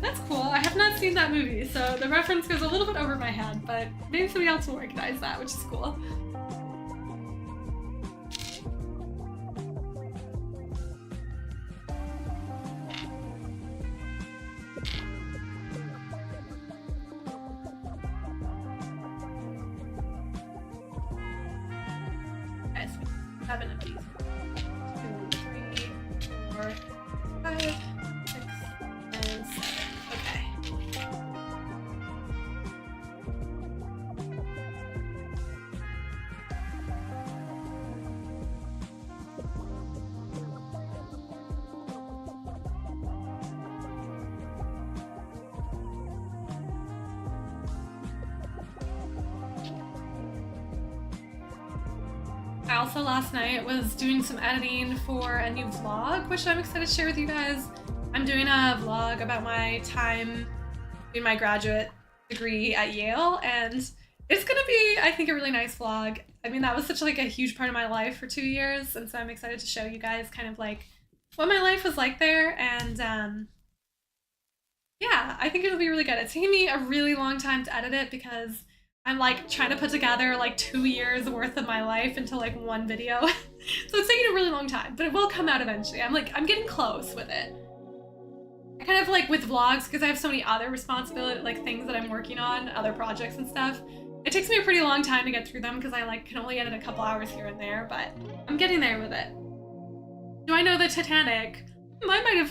That's cool. I have not seen that movie, so the reference goes a little bit over my head, but maybe somebody else will recognize that, which is cool. Okay, so 7 of these. 2, 3, 4, 5, 6, and 7. Okay. I also last night was doing some editing for a new vlog, which I'm excited to share with you guys. I'm doing a vlog about my time doing my graduate degree at Yale, and it's gonna be, I think, a really nice vlog. I mean, that was such like a huge part of my life for 2 years, and so I'm excited to show you guys kind of like what my life was like there, and yeah, I think it'll be really good. It's taking me a really long time to edit it because I'm like trying to put together like 2 years worth of my life into like one video. So it's taking a really long time, but it will come out eventually. I'm getting close with it. I kind of like with vlogs, because I have so many other responsibilities, like things that I'm working on, other projects and stuff. It takes me a pretty long time to get through them because I like can only edit a couple hours here and there, but I'm getting there with it. Do I know the Titanic? I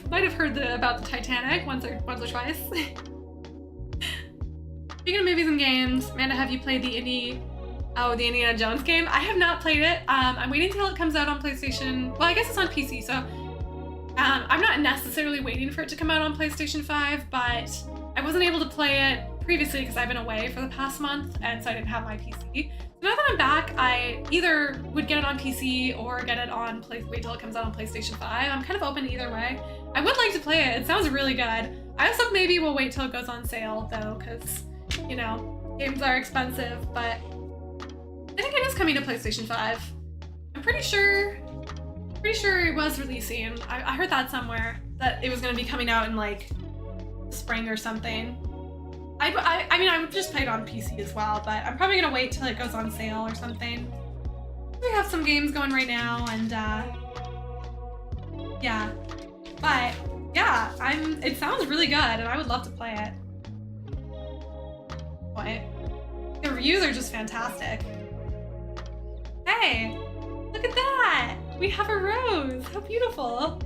might have heard about the Titanic once or twice. Speaking of movies and games, Amanda, have you played the Indiana Jones game? I have not played it. I'm waiting until it comes out on PlayStation. Well, I guess it's on PC, so I'm not necessarily waiting for it to come out on PlayStation 5, but I wasn't able to play it previously because I've been away for the past month, and so I didn't have my PC. So now that I'm back, I either would get it on PC or get it on wait till it comes out on PlayStation 5. I'm kind of open either way. I would like to play it. It sounds really good. I also maybe will wait till it goes on sale though, because you know, games are expensive, but I think it is coming to PlayStation 5. I'm pretty sure it was releasing. I heard that somewhere, that it was going to be coming out in like spring or something. I mean, I would just play it on PC as well, but I'm probably going to wait till it goes on sale or something. We have some games going right now, and yeah. But yeah, it sounds really good, and I would love to play it. The reviews are just fantastic. Hey, look at that! We have a rose! How beautiful!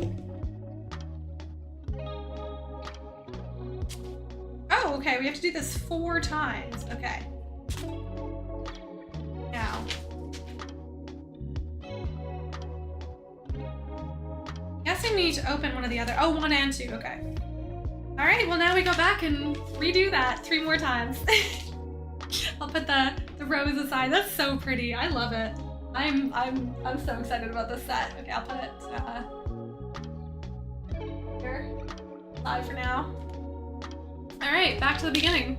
Oh, okay, we have to do this 4 times. Okay. Now. Guessing we need to open one of the other. Oh, 1 and 2, okay. Alright, well now we go back and redo that 3 more times. I'll put the rose aside. That's so pretty. I love it. I'm so excited about this set. Okay, I'll put it here. Aside for now. Alright, back to the beginning.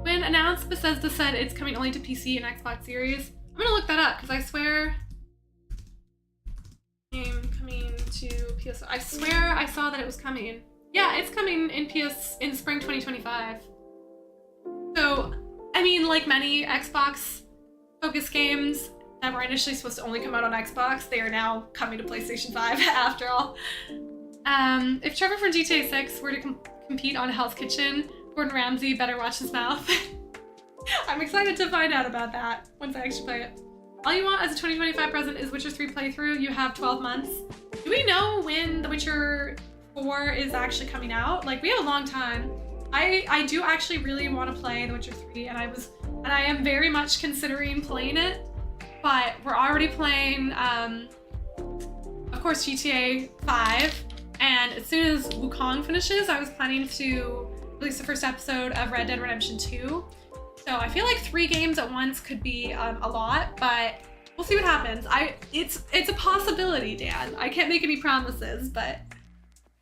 When announced, Bethesda said it's coming only to PC and Xbox Series. I'm gonna look that up because I swear game coming to PS. I swear I saw that it was coming. Yeah, it's coming in in spring 2025. So, I mean, like many Xbox focused games that were initially supposed to only come out on Xbox, they are now coming to PlayStation 5 after all. If Trevor from GTA 6 were to compete on Hell's Kitchen, Gordon Ramsay better watch his mouth. I'm excited to find out about that once I actually play it. All you want as a 2025 present is Witcher 3 playthrough. You have 12 months. Do we know when The Witcher 4 is actually coming out? Like, we have a long time. I do actually really want to play The Witcher 3, and I am very much considering playing it, but we're already playing, of course, GTA 5, and as soon as Wukong finishes, I was planning to release the first episode of Red Dead Redemption 2. So I feel like 3 games at once could be a lot, but we'll see what happens. It's a possibility, Dan. I can't make any promises, but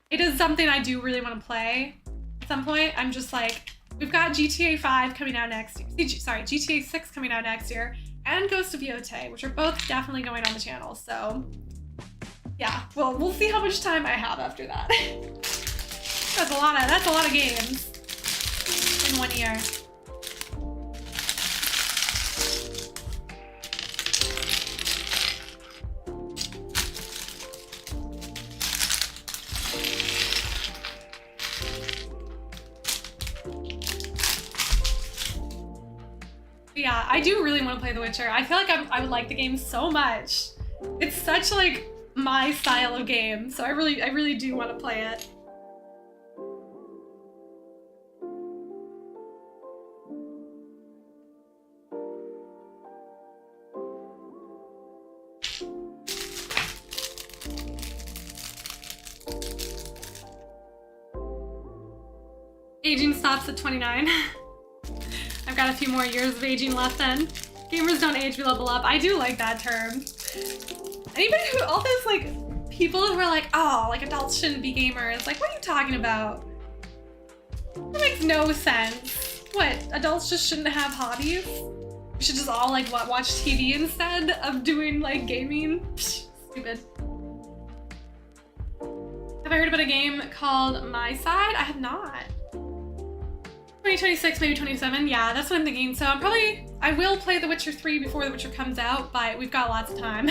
it is something I do really want to play at some point. I'm just like, we've got GTA 5 coming out next year. Sorry, GTA 6 coming out next year, and Ghost of Yotei, which are both definitely going on the channel. So yeah, well, we'll see how much time I have after that. That's a lot of games in 1 year. Yeah, I do really want to play The Witcher. I feel like I would like the game so much. It's such like my style of game, so I really do want to play it. Aging stops at 29. I've got a few more years of aging left then. Gamers don't age, we level up. I do like that term. Anybody who, all those like people who are like, oh, like adults shouldn't be gamers. Like, what are you talking about? That makes no sense. What, adults just shouldn't have hobbies? We should just all like watch TV instead of doing like gaming? Psh, stupid. Have I heard about a game called My Side? I have not. 2026, maybe 27. Yeah, that's what I'm thinking. So I will play The Witcher 3 before The Witcher comes out, but we've got lots of time,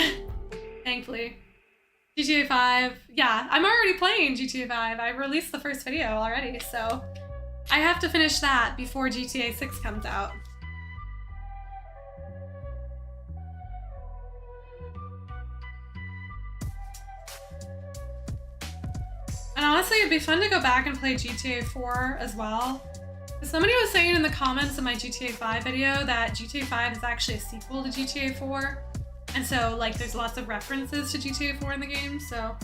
thankfully. GTA 5. Yeah, I'm already playing GTA 5. I released the first video already, so I have to finish that before GTA 6 comes out. And honestly, it'd be fun to go back and play GTA 4 as well. Somebody was saying in the comments of my GTA 5 video that GTA 5 is actually a sequel to GTA 4. And so, like, there's lots of references to GTA 4 in the game, so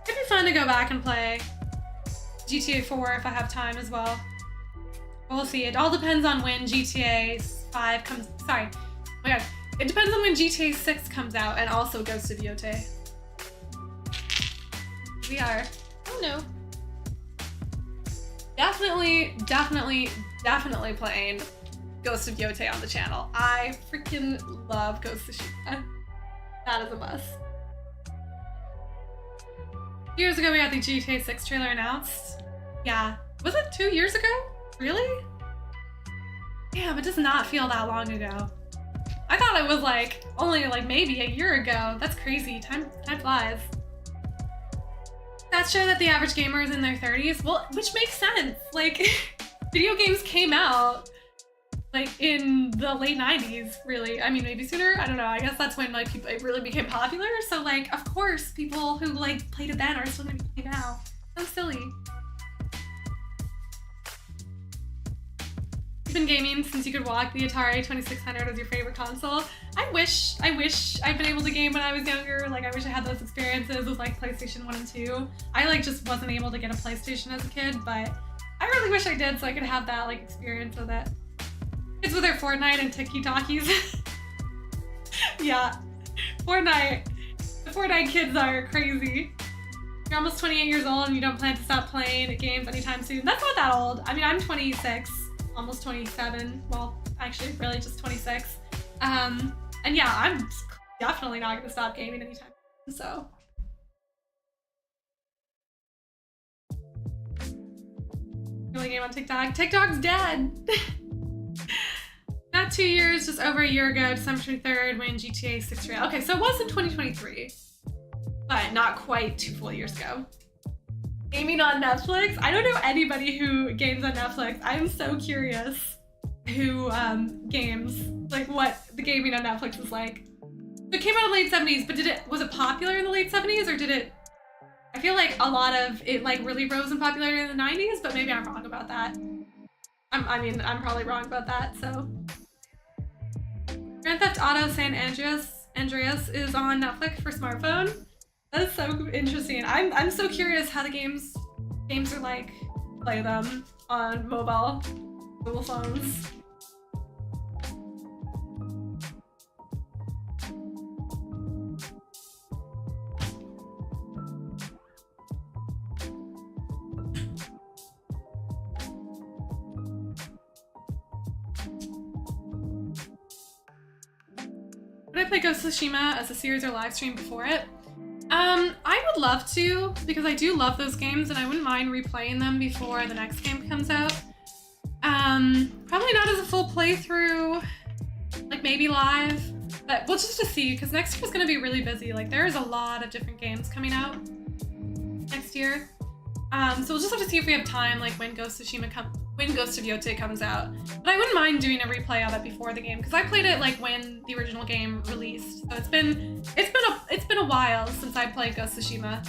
it'd be fun to go back and play GTA 4 if I have time as well. We'll see. It all depends on when GTA 5 comes... Sorry. Oh my god. It depends on when GTA 6 comes out and also Ghost of Yotei. We are... Oh no. Definitely playing Ghost of Yotei on the channel. I freaking love Ghost of Tsushima. That is a must. Years ago we got the GTA 6 trailer announced. Yeah. Was it 2 years ago? Really? Damn, it does not feel that long ago. I thought it was like only like maybe a year ago. That's crazy. Time flies. Stats show that the average gamer is in their 30s. Well, which makes sense. Like, video games came out like in the late 90s, really. I mean, maybe sooner. I don't know. I guess that's when like it really became popular. So like, of course, people who like played it then are still gonna be playing now. So silly. You've been gaming since you could walk. The Atari 2600 was your favorite console. I wish I'd been able to game when I was younger. Like, I wish I had those experiences with like PlayStation 1 and 2. I like just wasn't able to get a PlayStation as a kid, but I really wish I did so I could have that like experience with it. Kids with their Fortnite and TikTokies. Yeah, Fortnite. The Fortnite kids are crazy. You're almost 28 years old and you don't plan to stop playing games anytime soon. That's not that old. I mean, I'm 26, almost 27. Well, actually, really just 26. And yeah, I'm definitely not gonna stop gaming anytime soon, so. The only game on TikTok. TikTok's dead! Not 2 years, just over a year ago, December 23rd, when GTA 6 ran. Okay, so it was in 2023, but not quite 2 full years ago. Gaming on Netflix? I don't know anybody who games on Netflix. I'm so curious who games, like what the gaming on Netflix is like. It came out in the late 70s, but was it popular in the late 70s or did it, I feel like a lot of it like really rose in popularity in the 90s, but maybe I'm wrong about that. I mean, I'm probably wrong about that, so. Grand Theft Auto San Andreas is on Netflix for smartphone. That is so interesting. I'm so curious how the games are like, play them on mobile phones. Would I play Ghost of Tsushima as a series or live stream before it? I would love to, because I do love those games and I wouldn't mind replaying them before the next game comes out. Probably not as a full playthrough, like maybe live, but we'll just to see, because next year's gonna be really busy. Like there's a lot of different games coming out next year. So we'll just have to see if we have time, like when Ghost of Yotei comes out. But I wouldn't mind doing a replay of it before the game, because I played it like when the original game released. So it's been a while since I played Ghost of Tsushima.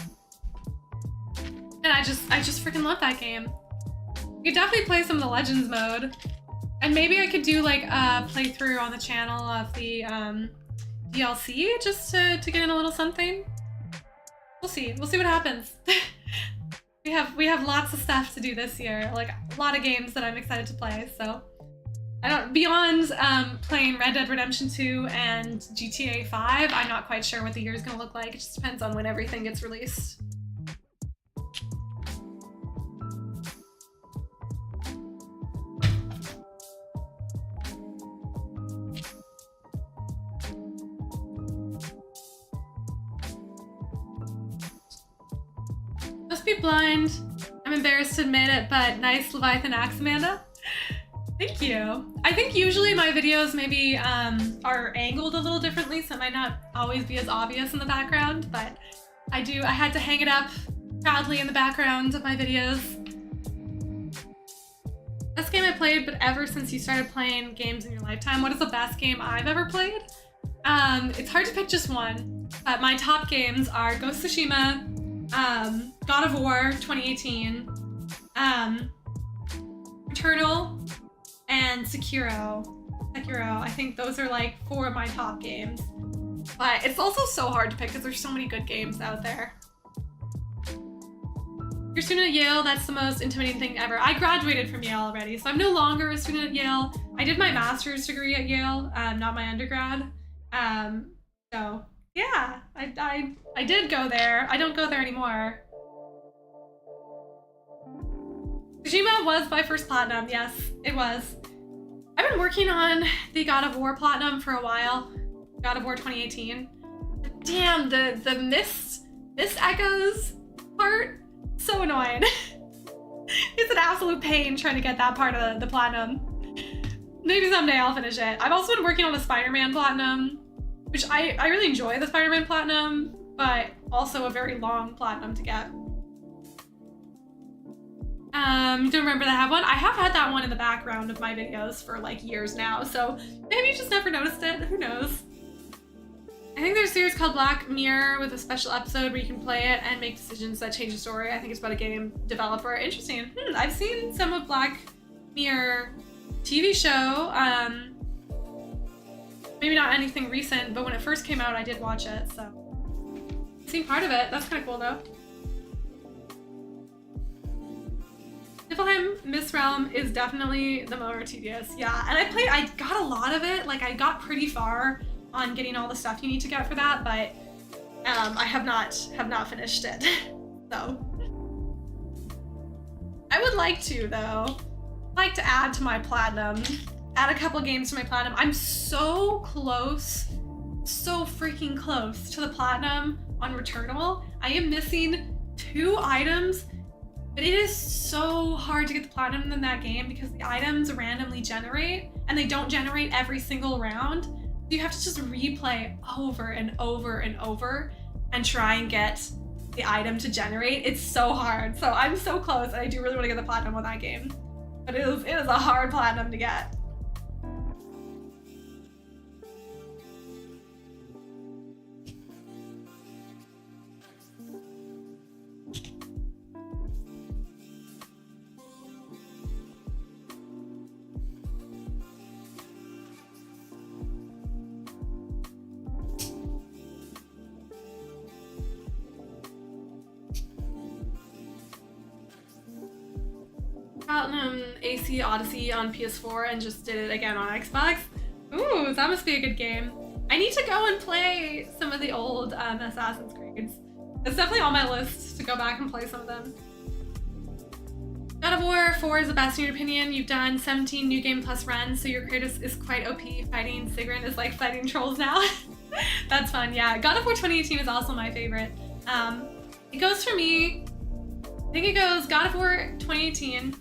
And I just freaking love that game. You could definitely play some of the Legends mode. And maybe I could do like a playthrough on the channel of the DLC just to get in a little something. We'll see what happens. We have lots of stuff to do this year, like a lot of games that I'm excited to play. So beyond playing Red Dead Redemption 2 and GTA 5, I'm not quite sure what the year is gonna look like. It just depends on when everything gets released. Must be blind. I'm embarrassed to admit it, but nice Leviathan axe, Amanda. Thank you. I think usually my videos maybe are angled a little differently, so it might not always be as obvious in the background, but I had to hang it up proudly in the background of my videos. Best game I played, but ever since you started playing games in your lifetime, what is the best game I've ever played? It's hard to pick just one, but my top games are Ghost of Tsushima, God of War 2018, Returnal, and Sekiro. I think those are like 4 of my top games. But it's also so hard to pick because there's so many good games out there. You're a student at Yale, that's the most intimidating thing ever. I graduated from Yale already, so I'm no longer a student at Yale. I did my master's degree at Yale, not my undergrad. So yeah, I did go there. I don't go there anymore. Tsushima was my first platinum, yes, it was. I've been working on the God of War platinum for a while. God of War 2018. Damn, the Mist Echoes part, so annoying. It's an absolute pain trying to get that part of the platinum. Maybe someday I'll finish it. I've also been working on the Spider-Man platinum, which I really enjoy the Spider-Man platinum, but also a very long platinum to get. Don't remember that I have one. I have had that one in the background of my videos for like years now, so maybe you just never noticed it. Who knows? I think there's a series called Black Mirror with a special episode where you can play it and make decisions that change the story. I think it's about a game developer. Interesting. I've seen some of Black Mirror TV show. Maybe not anything recent, but when it first came out, I did watch it, so. I've seen part of it. That's kind of cool, though. Niflheim Mist Realm is definitely the more tedious, yeah. And I got a lot of it. Like, I got pretty far on getting all the stuff you need to get for that, but I have not finished it. So. I would like to, though. I'd like to add to my platinum. Add a couple games to my platinum. I'm so close, so freaking close to the platinum on Returnal. I am missing 2 items, but it is so hard to get the platinum in that game because the items randomly generate and they don't generate every single round. So you have to just replay over and over and over and try and get the item to generate. It's so hard. So I'm so close and I do really want to get the platinum on that game. But it is a hard platinum to get. Platinum AC Odyssey on PS4 and just did it again on Xbox. Ooh, that must be a good game. I need to go and play some of the old Assassin's Creeds. It's definitely on my list to go back and play some of them. God of War 4 is the best in your opinion. You've done 17 new game plus runs, so your Kratos is quite OP. Fighting Sigrun is like fighting trolls now. That's fun, yeah. God of War 2018 is also my favorite. It goes for me, I think it goes God of War 2018,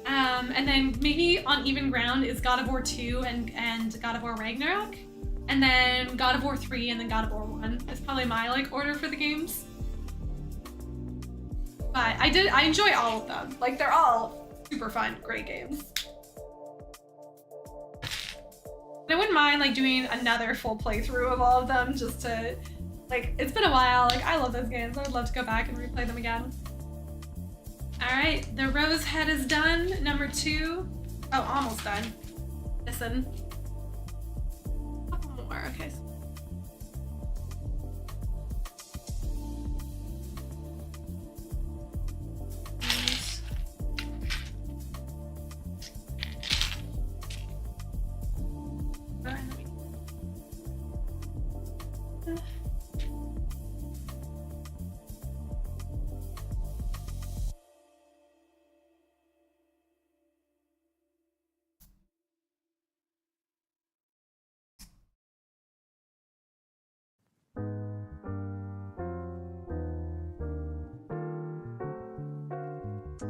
and then maybe on even ground is God of War 2 and God of War Ragnarok, and then God of War 3 and then God of War 1 is probably my like order for the games. But I enjoy all of them. Like they're all super fun, great games. And I wouldn't mind like doing another full playthrough of all of them just to, like, it's been a while. Like I love those games. I would love to go back and replay them again. All right, the rose head is done. Number 2. Oh, almost done. Listen. A couple more, okay.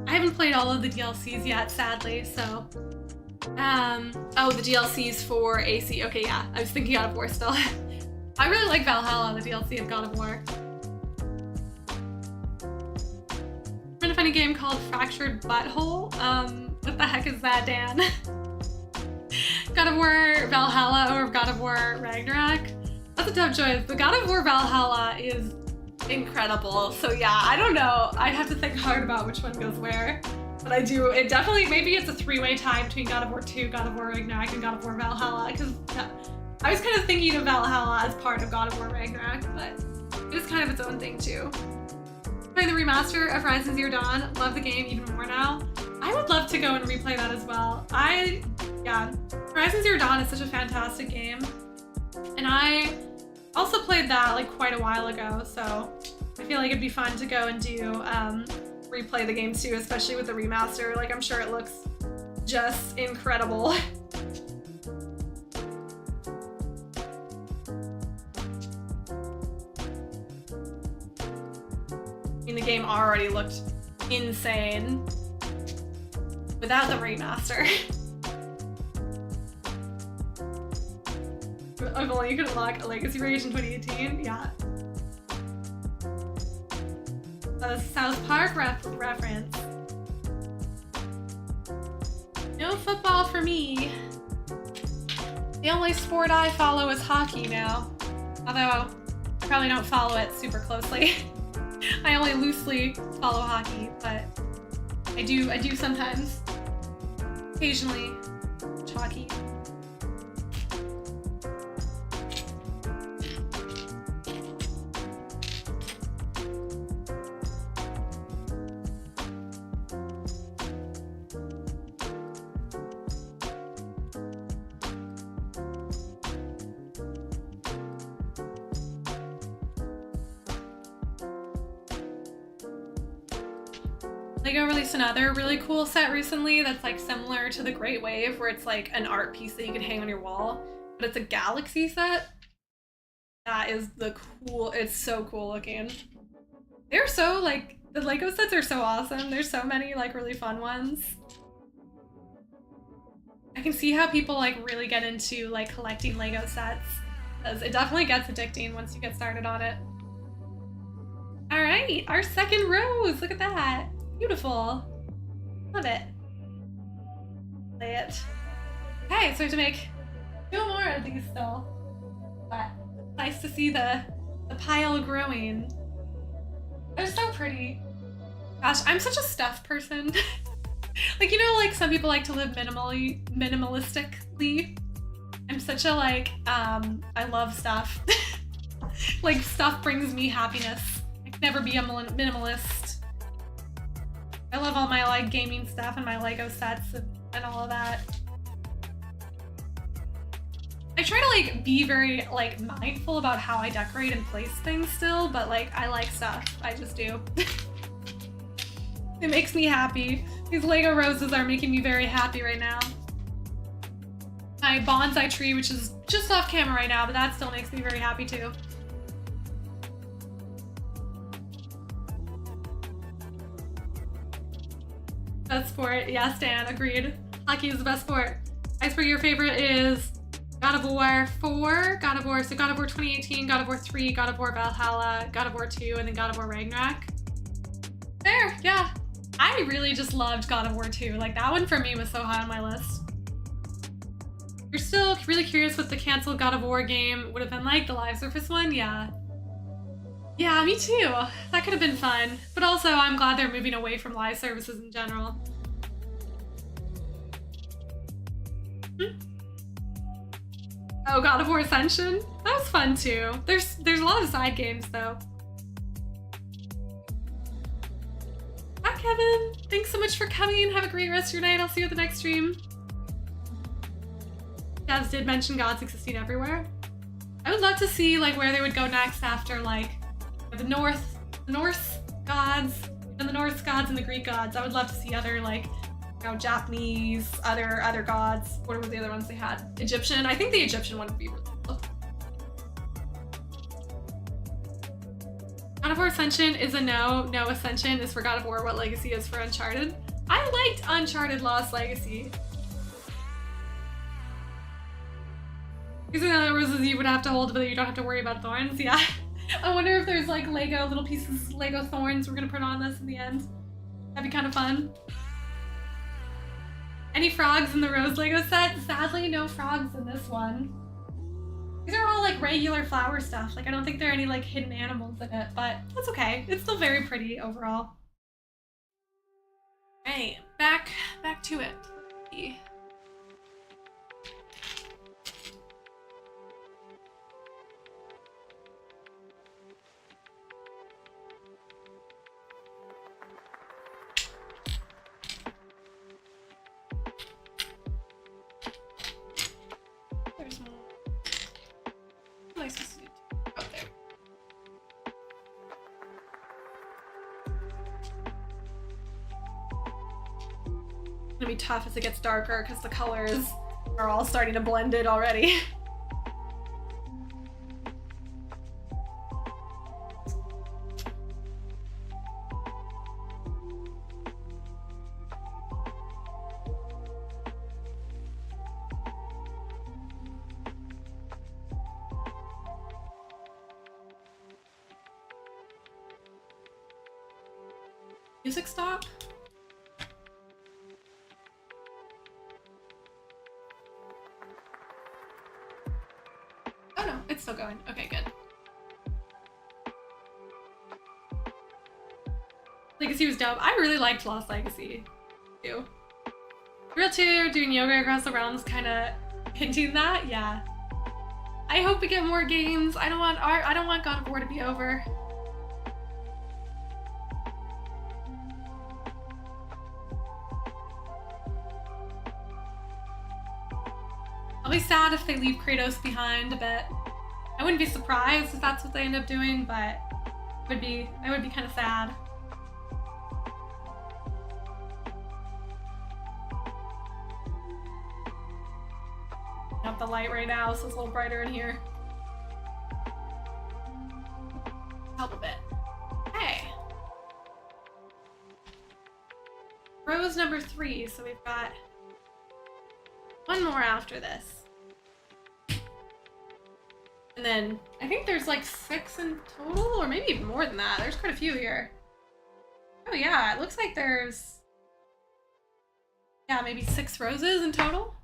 I haven't played all of the DLCs yet, sadly, so. Oh, the DLCs for AC. Okay, yeah, I was thinking God of War still. I really like Valhalla, the DLC of God of War. I'm trying to find a game called Fractured Butthole. What the heck is that, Dan? God of War Valhalla or God of War Ragnarok? That's a tough choice, but God of War Valhalla is incredible. So yeah, I don't know. I'd have to think hard about which one goes where. But I do, it definitely, maybe it's a 3-way tie between God of War 2, God of War Ragnarok, and God of War Valhalla, because I was kind of thinking of Valhalla as part of God of War Ragnarok, but it is kind of its own thing too. Playing the remaster of Horizon Zero Dawn, love the game even more now. I would love to go and replay that as well. Yeah, Horizon Zero Dawn is such a fantastic game, and I also played that like quite a while ago, so I feel like it'd be fun to go and do replay the games too, especially with the remaster. Like I'm sure it looks just incredible. I mean, the game already looked insane without the remaster. If only you could unlock a Legacy Rage in 2018, yeah. A South Park reference. No football for me. The only sport I follow is hockey now. Although I probably don't follow it super closely. I only loosely follow hockey, but I do sometimes, occasionally watch hockey. LEGO released another really cool set recently that's like similar to the Great Wave, where it's like an art piece that you can hang on your wall, but it's a galaxy set. That is it's so cool looking. They're so like, the LEGO sets are so awesome. There's so many like really fun ones. I can see how people like really get into like collecting LEGO sets, because it definitely gets addicting once you get started on it. All right, our second rose, look at that. Beautiful. Love it. Play it. Okay, so we have to make 2 more of these still. But nice to see the pile growing. They're so pretty. Gosh, I'm such a stuff person. Like, you know, like some people like to live minimalistically. I'm such a like, I love stuff. Like stuff brings me happiness. I can never be a minimalist. I love all my like gaming stuff and my LEGO sets and all of that. I try to like be very like mindful about how I decorate and place things still, but like I like stuff. I just do. It makes me happy. These LEGO roses are making me very happy right now. My bonsai tree, which is just off camera right now, but that still makes me very happy too. Best sport. Yeah, Stan, agreed. Hockey is the best sport. Iceberg, your favorite is God of War 4, God of War, so God of War 2018, God of War 3, God of War Valhalla, God of War 2, and then God of War Ragnarok. Fair, yeah. I really just loved God of War 2. Like, that one for me was so high on my list. You're still really curious what the canceled God of War game would have been like, the live service one? Yeah. Yeah, me too. That could have been fun. But also, I'm glad they're moving away from live services in general. Oh, God of War Ascension? That was fun too. There's a lot of side games though. Hi Kevin! Thanks so much for coming. Have a great rest of your night. I'll see you at the next stream. Devs did mention gods existing everywhere. I would love to see like where they would go next after like the Norse gods, and the Norse gods and the Greek gods. I would love to see other like, you know, Japanese, other gods. What were the other ones they had? Egyptian. I think the Egyptian one would be really cool. God of War Ascension is a no. No, Ascension is for God of War. What Legacy is for Uncharted. I liked Uncharted Lost Legacy. These are the other roses you would have to hold, but you don't have to worry about thorns. Yeah. I wonder if there's like Lego little pieces, Lego thorns we're gonna put on this in the end. That'd be kind of fun. Any frogs in the Rose Lego set? Sadly, no frogs in this one. These are all like regular flower stuff. Like I don't think there are any like hidden animals in it, but that's okay. It's still very pretty overall. Right, back to it. Let's see. There's more. What am I supposed to do? Oh, there. It's gonna be tough as it gets darker because the colors are all starting to blend in already. Music stop? Oh no, it's still going. Okay, good. Legacy was dope. I really liked Lost Legacy too. Real 2 doing yoga across the realms kind of hinting that, yeah. I hope we get more games. I don't want God of War to be over. I'll be sad if they leave Kratos behind a bit. I wouldn't be surprised if that's what they end up doing, but I would be kind of sad. Up the light right now, so it's a little brighter in here. Help a bit. Hey. Rose number 3, so we've got one more after this. And then I think there's like 6 in total, or maybe even more than that. There's quite a few here. Oh yeah, it looks like there's, yeah, maybe 6 roses in total.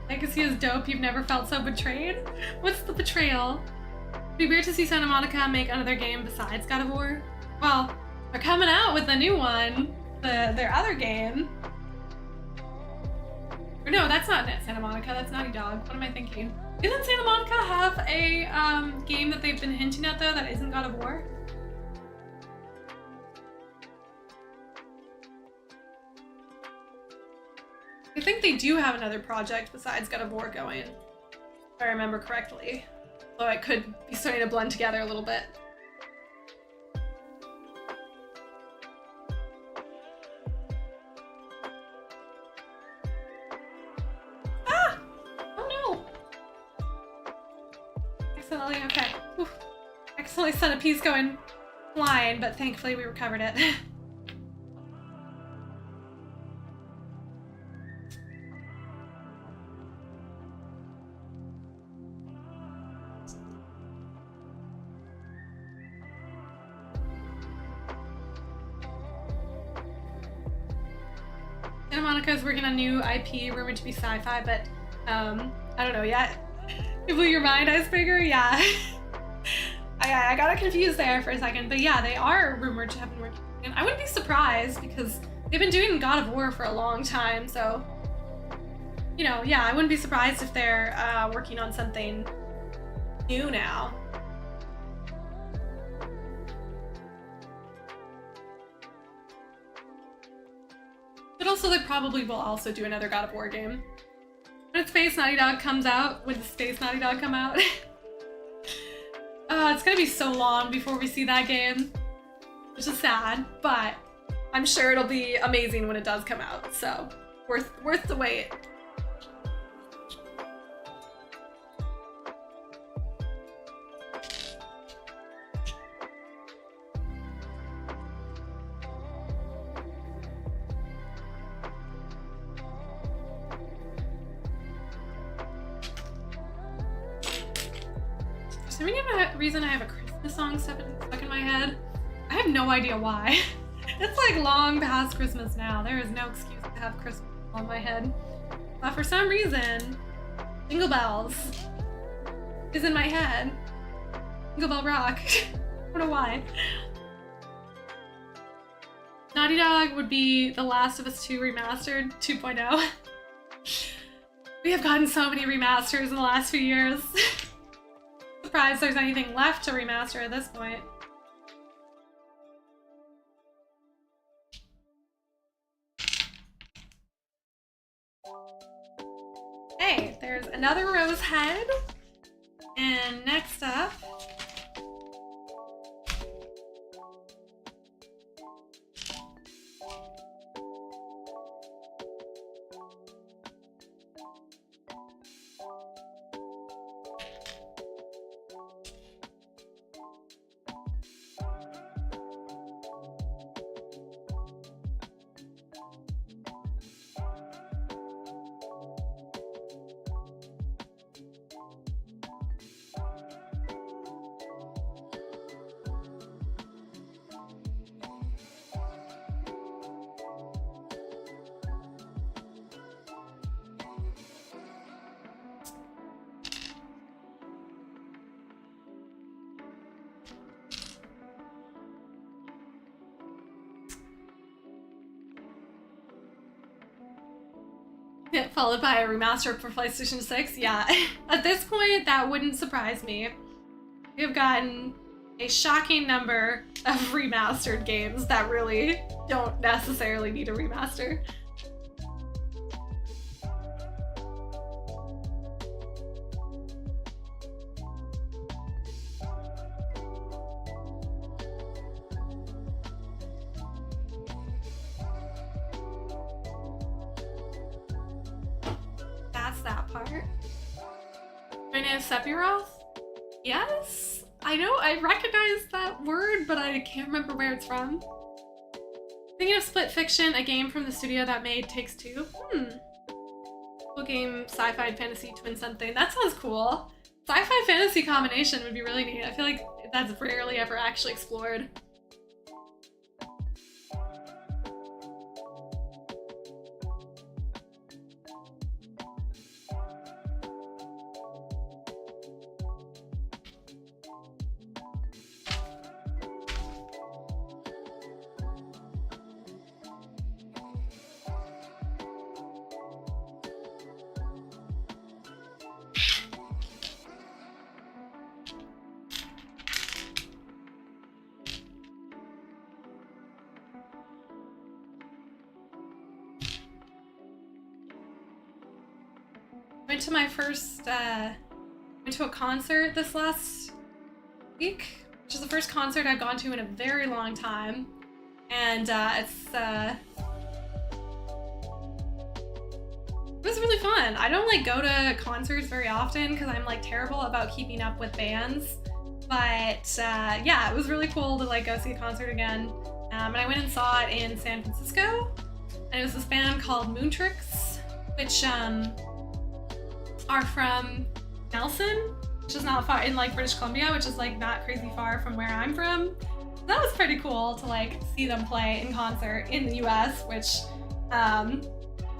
Legacy is dope. You've never felt so betrayed? What's the betrayal? It'd be weird to see Santa Monica make another game besides God of War. Well, they're coming out with a new one, their other game. Or no, that's not Santa Monica, that's Naughty Dog. What am I thinking? Doesn't Santa Monica have a game that they've been hinting at though that isn't God of War? I think they do have another project besides God of War going. if I remember correctly. So it could be starting to blend together a little bit. Ah! Oh no! Accidentally, okay. Whew. Accidentally sent a piece going flying, but thankfully we recovered it. Santa Monica's working on new IP rumored to be sci-fi, but I don't know yet. It blew your mind, Icebreaker? Yeah. I got confused there for a second, but yeah, they are rumored to have been working. And I wouldn't be surprised because they've been doing God of War for a long time, so you know, yeah, I wouldn't be surprised if they're working on something new now. But also, they probably will also do another God of War game. When Space Naughty Dog comes out, when does Space Naughty Dog come out? It's gonna be so long before we see that game, which is sad, but I'm sure it'll be amazing when it does come out, so worth the wait. For some reason I have a Christmas song stuck in my head. I have no idea why. It's like long past Christmas now. There is no excuse to have Christmas on my head. But for some reason, Jingle Bells is in my head. Jingle Bell Rock. I don't know why. Naughty Dog would be The Last of Us 2 Remastered 2.0. We have gotten so many remasters in the last few years. Surprised there's anything left to remaster at this point. Hey, there's another rose head. And next up, followed by a remaster for PlayStation 6. Yeah, at this point, that wouldn't surprise me. We've gotten a shocking number of remastered games that really don't necessarily need a remaster. That part. Sephiroth? Yes? I know, I recognize that word, but I can't remember where it's from. Thinking of Split Fiction, a game from the studio that made Takes Two. Cool game, sci-fi and fantasy twin something. That sounds cool. Sci-fi fantasy combination would be really neat. I feel like that's rarely ever actually explored. Went to my first went to a concert this last week, which is the first concert I've gone to in a very long time. And it was really fun. I don't like go to concerts very often because I'm like terrible about keeping up with bands. But yeah, it was really cool to like go see a concert again. And I went and saw it in San Francisco. And it was this band called Moontrix, which are from Nelson, which is not far in like British Columbia, which is like not crazy far from where I'm from. So that was pretty cool to like see them play in concert in the US, which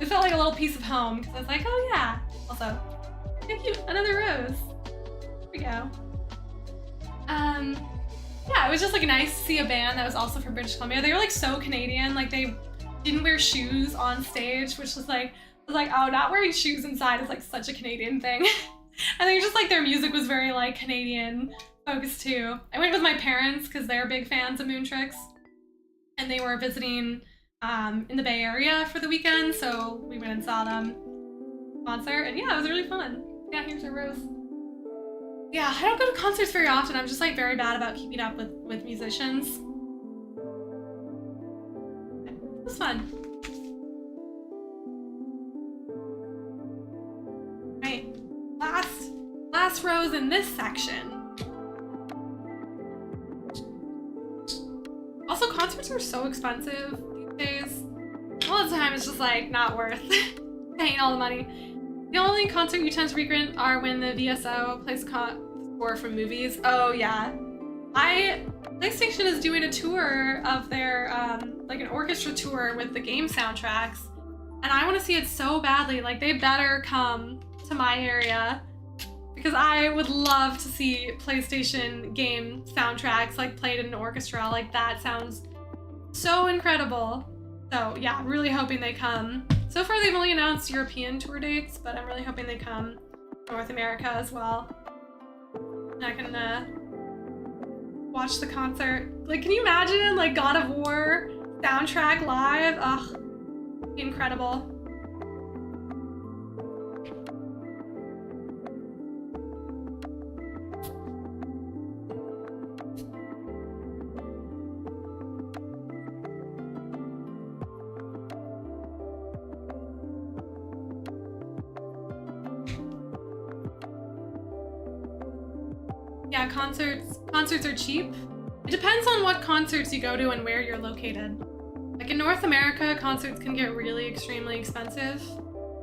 it felt like a little piece of home because I was like, oh yeah. Also, thank you, another rose. Here we go. Yeah, it was just like nice to see a band that was also from British Columbia. They were like so Canadian, like they didn't wear shoes on stage, which was like, I was like, oh, not wearing shoes inside is like such a Canadian thing. I think just like their music was very like Canadian focused too. I went with my parents because they're big fans of Moontrix, and they were visiting in the Bay Area for the weekend, so we went and saw them concert, and yeah, it was really fun. Yeah, here's a rose. Yeah, I don't go to concerts very often. I'm just like very bad about keeping up with musicians. It was fun. Right, last rose in this section. Also, concerts are so expensive these days. All the time it's just like not worth paying all the money. The only concert you tend to frequent are when the VSO plays score from movies. Oh yeah. PlayStation is doing a tour of their, like an orchestra tour with the game soundtracks. And I want to see it so badly. Like they better come to my area because I would love to see PlayStation game soundtracks like played in an orchestra. Like that sounds so incredible. So yeah, I'm really hoping they come. So far they've only announced European tour dates, but I'm really hoping they come to North America as well. And I can watch the concert. Like, can you imagine like God of War soundtrack live? Ugh, incredible. Yeah, concerts are cheap. It depends on what concerts you go to and where you're located. Like in North America, concerts can get really extremely expensive.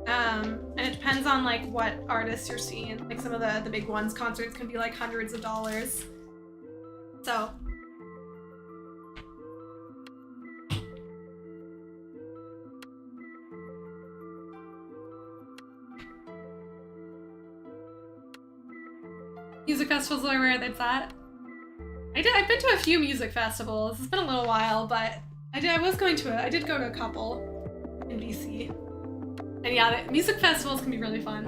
And it depends on like what artists you're seeing. Like some of the big ones, concerts can be like hundreds of dollars. So. Music festivals are where that's at. I've been to a few music festivals. It's been a little while, but I did go to a couple in BC. And yeah, the music festivals can be really fun.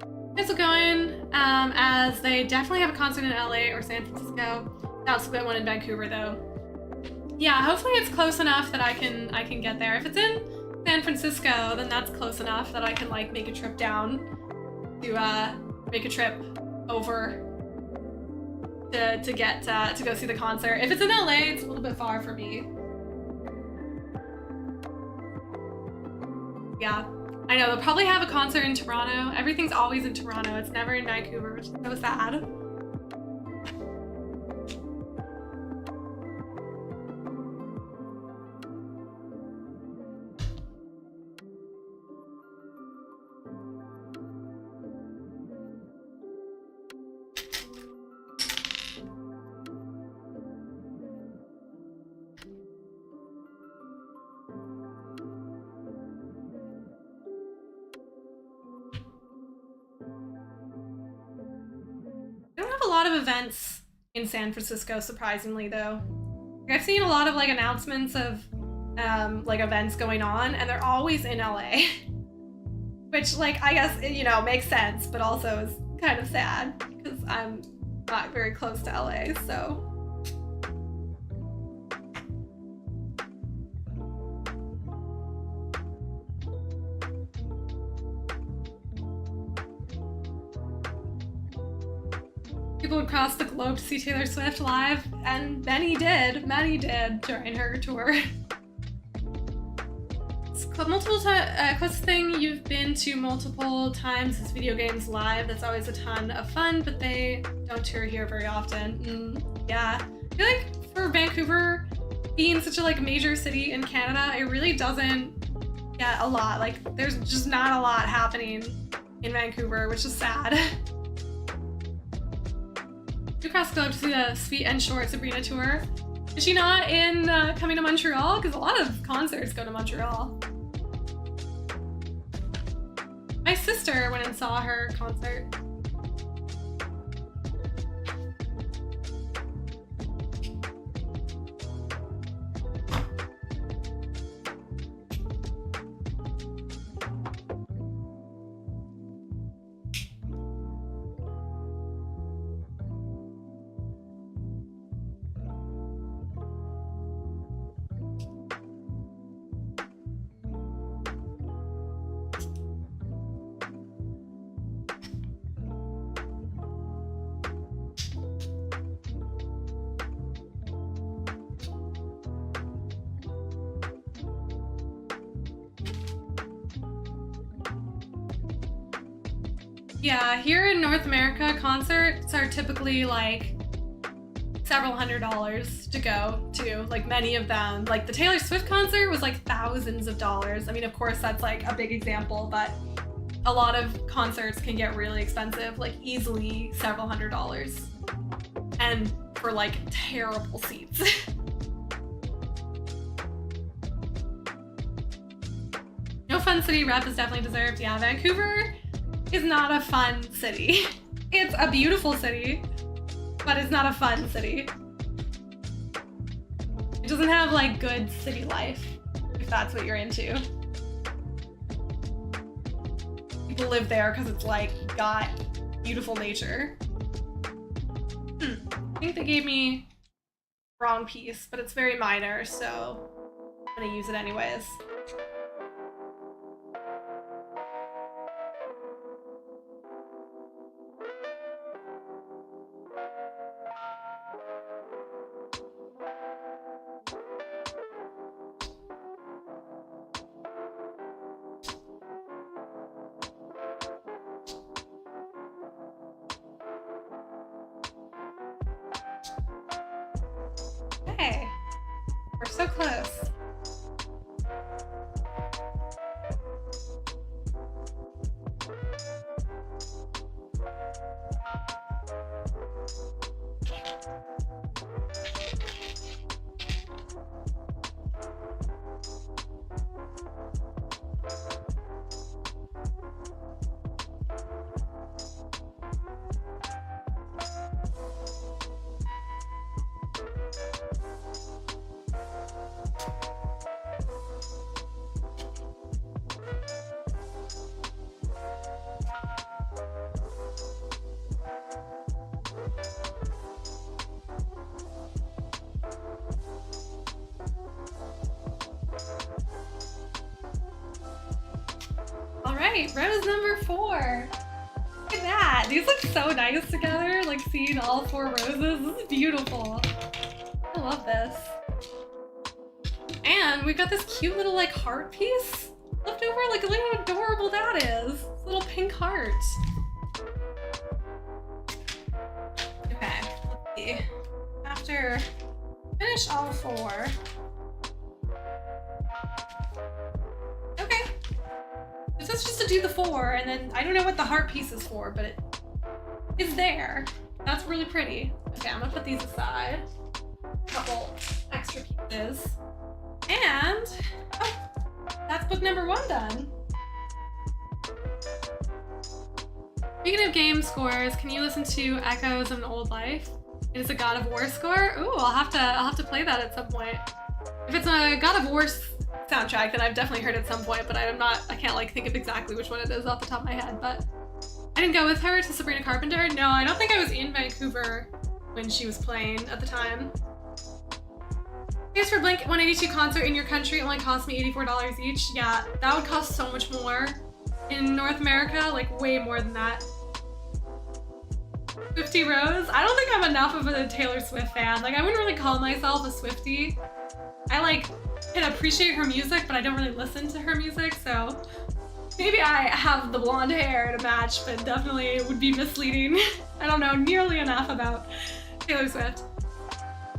I'm also going, as they definitely have a concert in LA or San Francisco. They also got one in Vancouver though. Yeah, hopefully it's close enough that I can get there. If it's in San Francisco, then that's close enough that I can like make a trip down to make a trip over to go see the concert. If it's in LA, it's a little bit far for me. Yeah, I know, they'll probably have a concert in Toronto. Everything's always in Toronto. It's never in Vancouver, which is so sad. A lot of events in San Francisco, surprisingly though. I've seen a lot of like announcements of like events going on, and they're always in LA. Which like I guess you know makes sense, but also is kind of sad because I'm not very close to LA, so. people would cross the globe to see Taylor Swift live, and many did during her tour. Closest thing you've been to multiple times is video games live. That's always a ton of fun, but they don't tour here very often. Yeah, I feel like for Vancouver being such a like major city in Canada, it really doesn't get a lot. Like there's just not a lot happening in Vancouver, which is sad. You cross the globe to see the Sweet and Short Sabrina tour. Is she not in coming to Montreal? Because a lot of concerts go to Montreal. My sister went and saw her concert. Yeah, here in North America, concerts are typically like several $100s to go to, like many of them. Like the Taylor Swift concert was like thousands of dollars. I mean, of course, that's like a big example, but a lot of concerts can get really expensive, like easily several $100s. And for like terrible seats. No fun city rep is definitely deserved. Yeah, Vancouver is not a fun city. It's a beautiful city, but it's not a fun city. It doesn't have like good city life, if that's what you're into. People live there because it's like got beautiful nature. I think they gave me wrong piece, but it's very minor, so I'm gonna use it anyways. Okay, we're so close. Alright, rose number 4. Look at that. These look so nice together, like seeing all 4 roses. This is beautiful. I love this. And we've got this cute little like heart piece left over. Like, look how adorable that is. This little pink heart. Okay, let's see. After finish all 4. Okay. This is just to do the 4, and then I don't know what the heart piece is for, but it is there. That's really pretty. Okay, I'm gonna put these aside. A couple extra pieces. And, oh, that's book number 1 done. Speaking of game scores, can you listen to Echoes of an Old Life? It is a God of War score. Ooh, I'll have to play that at some point. If it's a God of War soundtrack, then I've definitely heard it at some point, but I can't like think of exactly which one it is off the top of my head. But I didn't go with her to Sabrina Carpenter. No, I don't think I was in Vancouver when she was playing at the time. Tickets for Blink 182 concert in your country only cost me $84 each. Yeah, that would cost so much more in North America, like way more than that. Swiftie Rose. I don't think I'm enough of a Taylor Swift fan. Like, I wouldn't really call myself a Swiftie. I like can appreciate her music, but I don't really listen to her music, so maybe I have the blonde hair to match, but definitely would be misleading. I don't know nearly enough about Taylor Swift.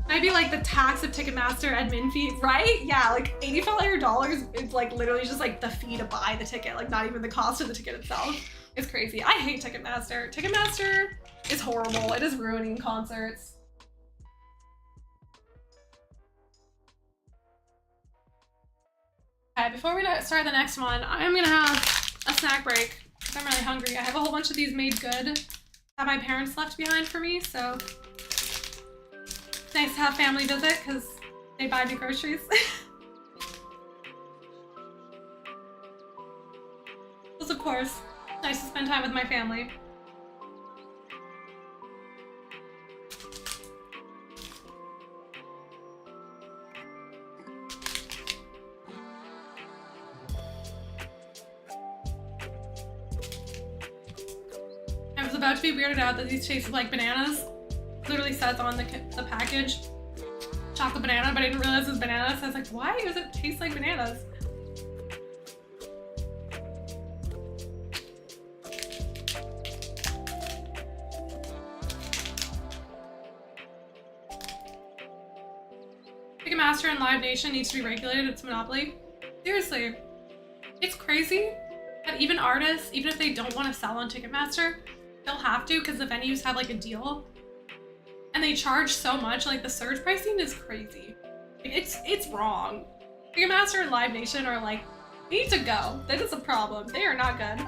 Maybe like the tax of Ticketmaster admin fee, right? Yeah, like $85 is like literally just like the fee to buy the ticket, like not even the cost of the ticket itself. It's crazy. I hate Ticketmaster. Ticketmaster is horrible. It is ruining concerts. Okay, before we start the next one, I'm gonna have a snack break because I'm really hungry. I have a whole bunch of these made good that my parents left behind for me, so it's nice to have family visit because they buy me groceries. Because of course, it's nice to spend time with my family. I was about to be weirded out that these taste like bananas. It literally says on the package, chocolate banana, but I didn't realize it was banana, so I was like, why does it taste like bananas? Ticketmaster and Live Nation needs to be regulated. It's a monopoly. Seriously, it's crazy that even artists, even if they don't want to sell on Ticketmaster, they'll have to because the venues have like a deal, and they charge so much. Like the surge pricing is crazy. It's wrong. Ticketmaster and Live Nation are like, need to go. That is a problem. They are not good.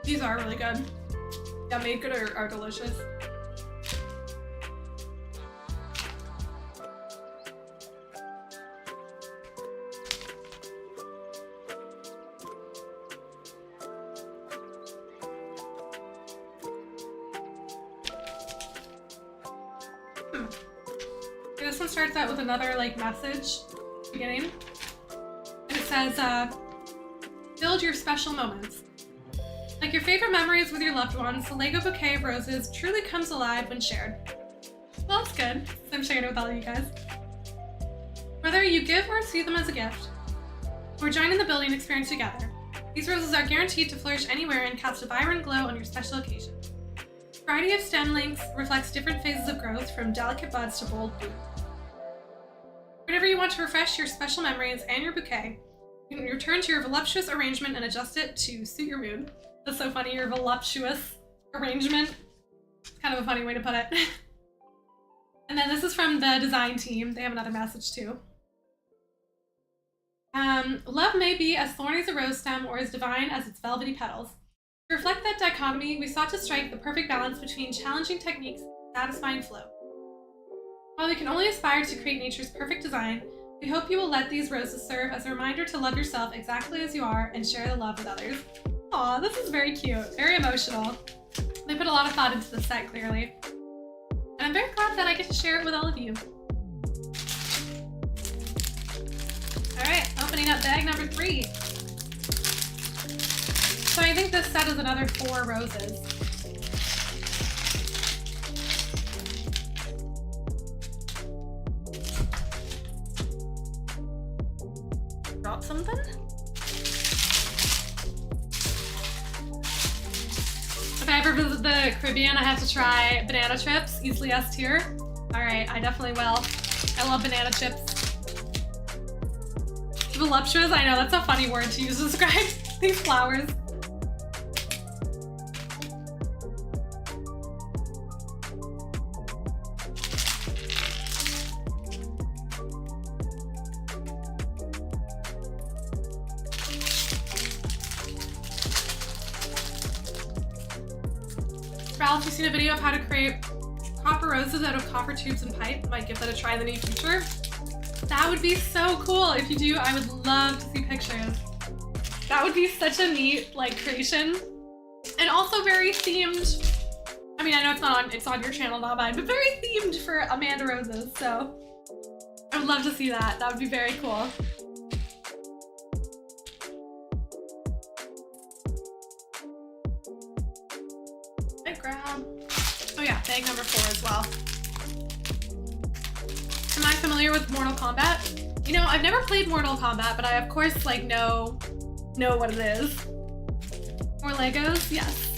These are really good. Yeah, made good are delicious. This one starts out with another like message beginning, and it says, build your special moments. Like your favorite memories with your loved ones, the LEGO Bouquet of Roses truly comes alive when shared. Well, that's good, since I'm sharing it with all of you guys. Whether you give or see them as a gift, or join in the building experience together, these roses are guaranteed to flourish anywhere and cast a vibrant glow on your special occasion. The variety of stem lengths reflects different phases of growth, from delicate buds to bold bloom. Whenever you want to refresh your special memories and your bouquet, you can return to your voluptuous arrangement and adjust it to suit your mood. That's so funny, your voluptuous arrangement. It's kind of a funny way to put it. And then this is from the design team. They have another message too. Love may be as thorny as a rose stem or as divine as its velvety petals. To reflect that dichotomy, we sought to strike the perfect balance between challenging techniques and satisfying flow. While we can only aspire to create nature's perfect design, we hope you will let these roses serve as a reminder to love yourself exactly as you are and share the love with others. Aw, this is very cute, very emotional. They put a lot of thought into the set, clearly. And I'm very glad that I get to share it with all of you. All right, opening up bag number 3. So I think this set is another 4 roses. Drop something? If I ever visit the Caribbean, I have to try banana chips, easily S tier. All right, I definitely will. I love banana chips. Voluptuous, I know, that's a funny word to use to describe these flowers. Ralph, you've seen a video of how to create copper roses out of copper tubes and pipe. Might give that a try in the near future. That would be so cool. If you do, I would love to see pictures. That would be such a neat like creation, and also very themed. I mean, I know it's on your channel, not mine, but very themed for Amanda Roses, so I would love to see that. That would be very cool. I grab, oh yeah, bag number 4 as well. Am I familiar with Mortal Kombat? You know, I've never played Mortal Kombat, but I of course like know what it is. More Legos? Yes.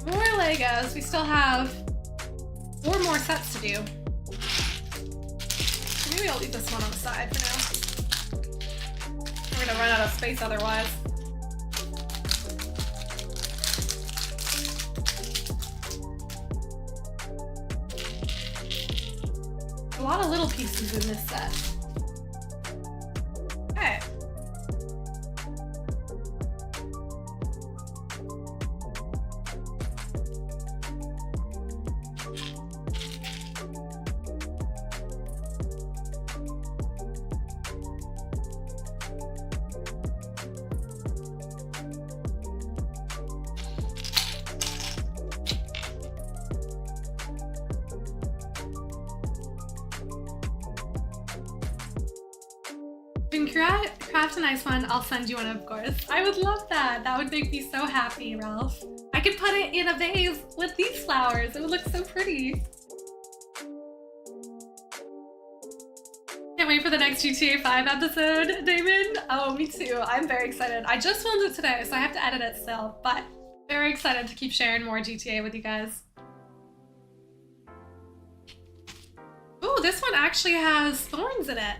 More Legos. We still have 4 more sets to do. Maybe I'll leave this one on the side for now. We're gonna run out of space otherwise. A lot of little pieces in this set. Okay. If you can craft a nice one, I'll send you one, of course. I would love that. That would make me so happy, Ralph. I could put it in a vase with these flowers. It would look so pretty. Can't wait for the next GTA 5 episode, Damon. Oh, me too. I'm very excited. I just filmed it today, so I have to edit it still, but very excited to keep sharing more GTA with you guys. Ooh, this one actually has thorns in it.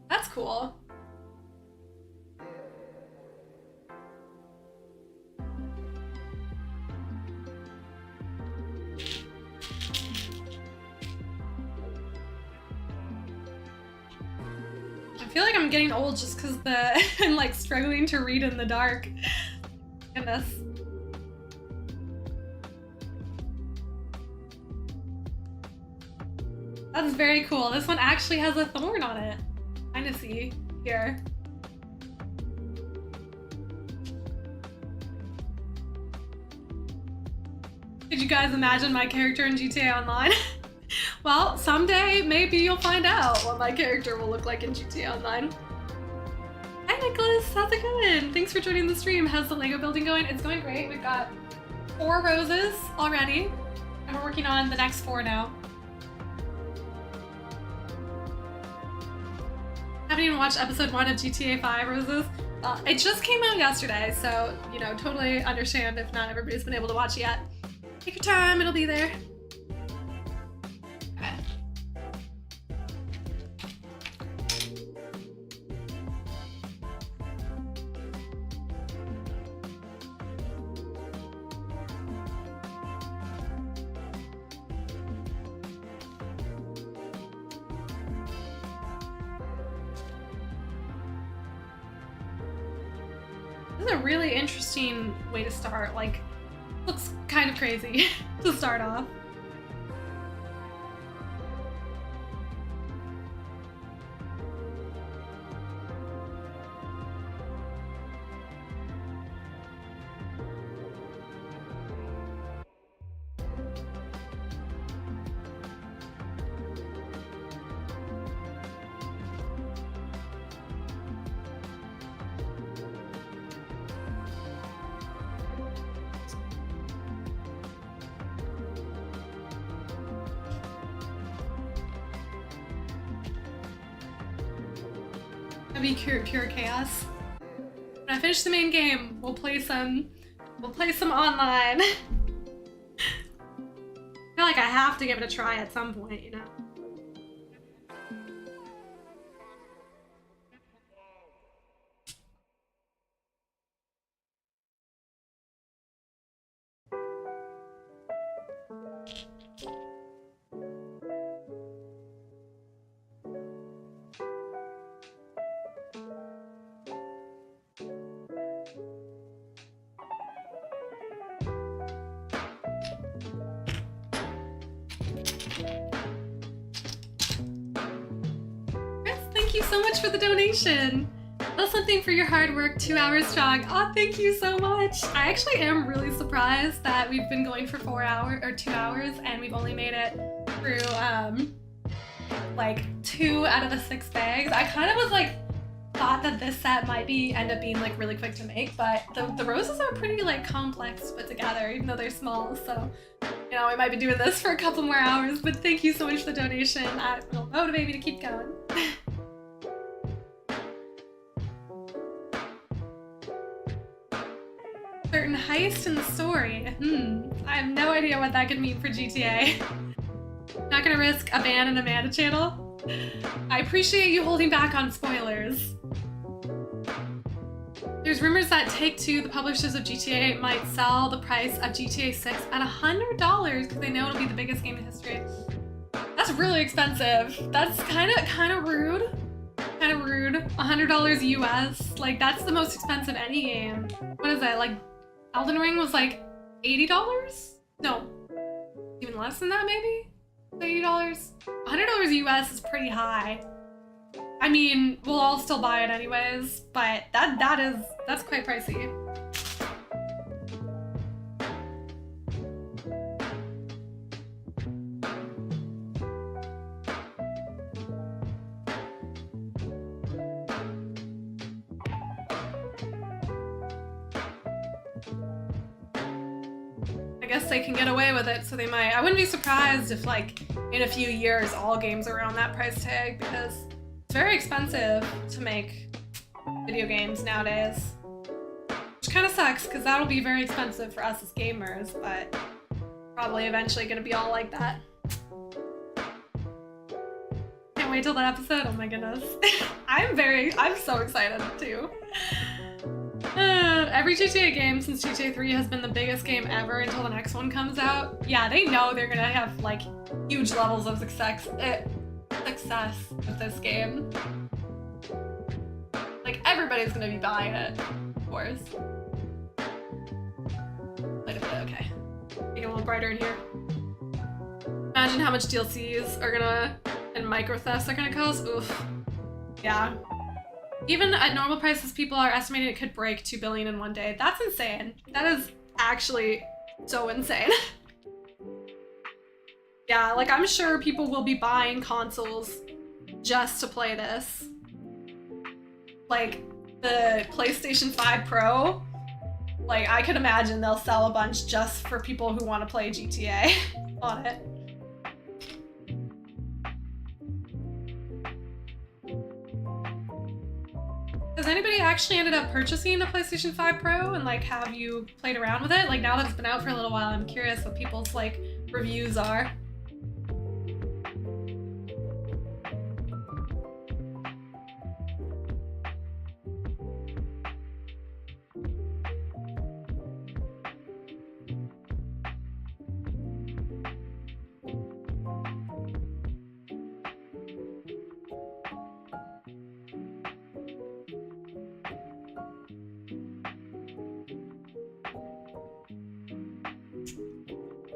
That's cool. I feel like I'm getting old just because I'm like struggling to read in the dark. Goodness. That's very cool. This one actually has a thorn on it. Kind of see here. Did you guys imagine my character in GTA Online? Well, someday maybe you'll find out what my character will look like in GTA Online. Hi Nicholas, how's it going? Thanks for joining the stream. How's the Lego building going? It's going great. We've got 4 roses already, and we're working on the next 4 now. Haven't even watched episode 1 of GTA 5 Roses. It just came out yesterday, so, you know, totally understand if not everybody's been able to watch it yet. Take your time, it'll be there. Okay. This is a really interesting way to start. Like, looks kind of crazy to start off. That'd be pure chaos. When I finish the main game, we'll play some online. I feel like I have to give it a try at some point, you know? Thank you so much for the donation. That's something for your hard work, 2 hours strong. Oh, thank you so much. I actually am really surprised that we've been going for 4 hours or 2 hours and we've only made it through like 2 out of the 6 bags. I kind of was like, thought that this set might end up being like really quick to make, but the roses are pretty like complex to put together, even though they're small. So, you know, we might be doing this for a couple more hours, but thank you so much for the donation. That will motivate me to keep going. Certain heist in the story. I have no idea what that could mean for GTA. Not gonna risk a ban in Amanda channel. I appreciate you holding back on spoilers. There's rumors that Take-Two, the publishers of GTA, might sell the price of GTA 6 at $100 because they know it'll be the biggest game in history. That's really expensive. That's kind of rude. Kind of rude. $100 US. Like, that's the most expensive any game. What is that? Like, Elden Ring was like $80? No, even less than that maybe? $80? $100 US is pretty high. I mean, we'll all still buy it anyways, but that's quite pricey. I guess they can get away with it, so they might. I wouldn't be surprised if, like, in a few years, all games are around that price tag, because it's very expensive to make video games nowadays. Which kind of sucks, because that'll be very expensive for us as gamers, but probably eventually gonna be all like that. Can't wait till that episode, oh my goodness. I'm so excited too. Every GTA game since GTA 3 has been the biggest game ever until the next one comes out. Yeah, they know they're gonna have like huge levels of success with this game. Like, everybody's gonna be buying it, of course. Wait a minute, okay. Make it a little brighter in here. Imagine how much DLCs are gonna, and micro thefts are gonna cost. Oof. Yeah. Even at normal prices, people are estimating it could break 2 billion in one day. That's insane. That is actually so insane. Yeah, like, I'm sure people will be buying consoles just to play this. Like, the PlayStation 5 Pro, like, I could imagine they'll sell a bunch just for people who want to play GTA on it. Has anybody actually ended up purchasing a PlayStation 5 Pro, and like, have you played around with it? Like, now that it's been out for a little while, I'm curious what people's like reviews are.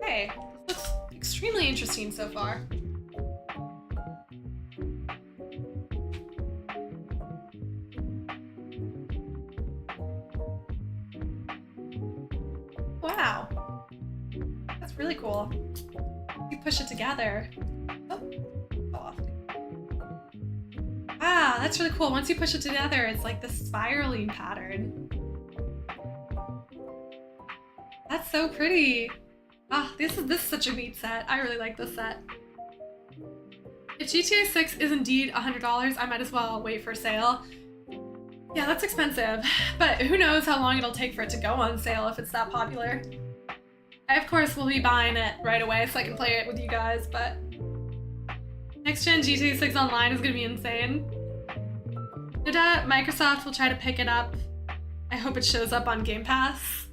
Okay, this looks extremely interesting so far. Wow, that's really cool. You push it together. Oh, off. Wow, that's really cool. Once you push it together, it's like this spiraling pattern. That's so pretty. Ah, this is such a neat set. I really like this set. If GTA 6 is indeed $100, I might as well wait for sale. Yeah, that's expensive, but who knows how long it'll take for it to go on sale if it's that popular. I, of course, will be buying it right away so I can play it with you guys, but next gen GTA 6 Online is gonna be insane. No doubt Microsoft will try to pick it up. I hope it shows up on Game Pass.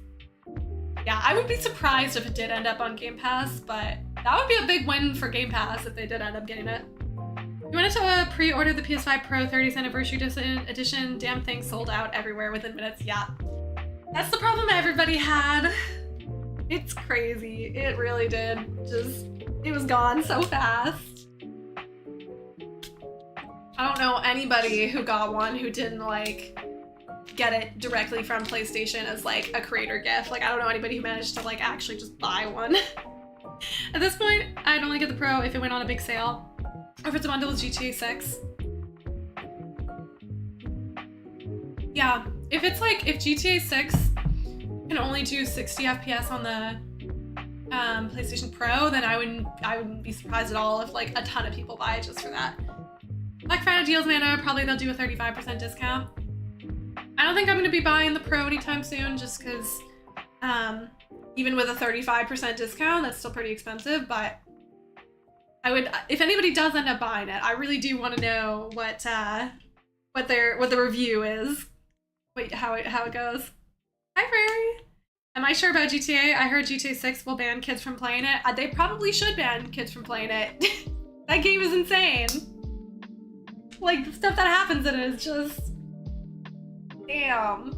Yeah, I would be surprised if it did end up on Game Pass, but that would be a big win for Game Pass if they did end up getting it. You wanted to pre-order the PS5 Pro 30th Anniversary Edition. Damn thing sold out everywhere within minutes. Yeah, that's the problem everybody had. It's crazy. It really did. It was gone so fast. I don't know anybody who got one who didn't like get it directly from PlayStation as like a creator gift. Like I don't know anybody who managed to like actually just buy one. At this point, I'd only get the Pro if it went on a big sale, or if it's a bundle with GTA 6. Yeah, if it's like, if GTA 6 can only do 60 FPS on the PlayStation Pro, then I wouldn't be surprised at all if like a ton of people buy it just for that. Black Friday deals, Amanda, probably they'll do a 35% discount. I don't think I'm gonna be buying the Pro anytime soon, just because even with a 35% discount, that's still pretty expensive, but I would, if anybody does end up buying it, I really do want to know what the review is. Wait, how it goes. Hi, Prairie. Am I sure about GTA? I heard GTA 6 will ban kids from playing it. They probably should ban kids from playing it. That game is insane. Like, the stuff that happens in it is just... Damn.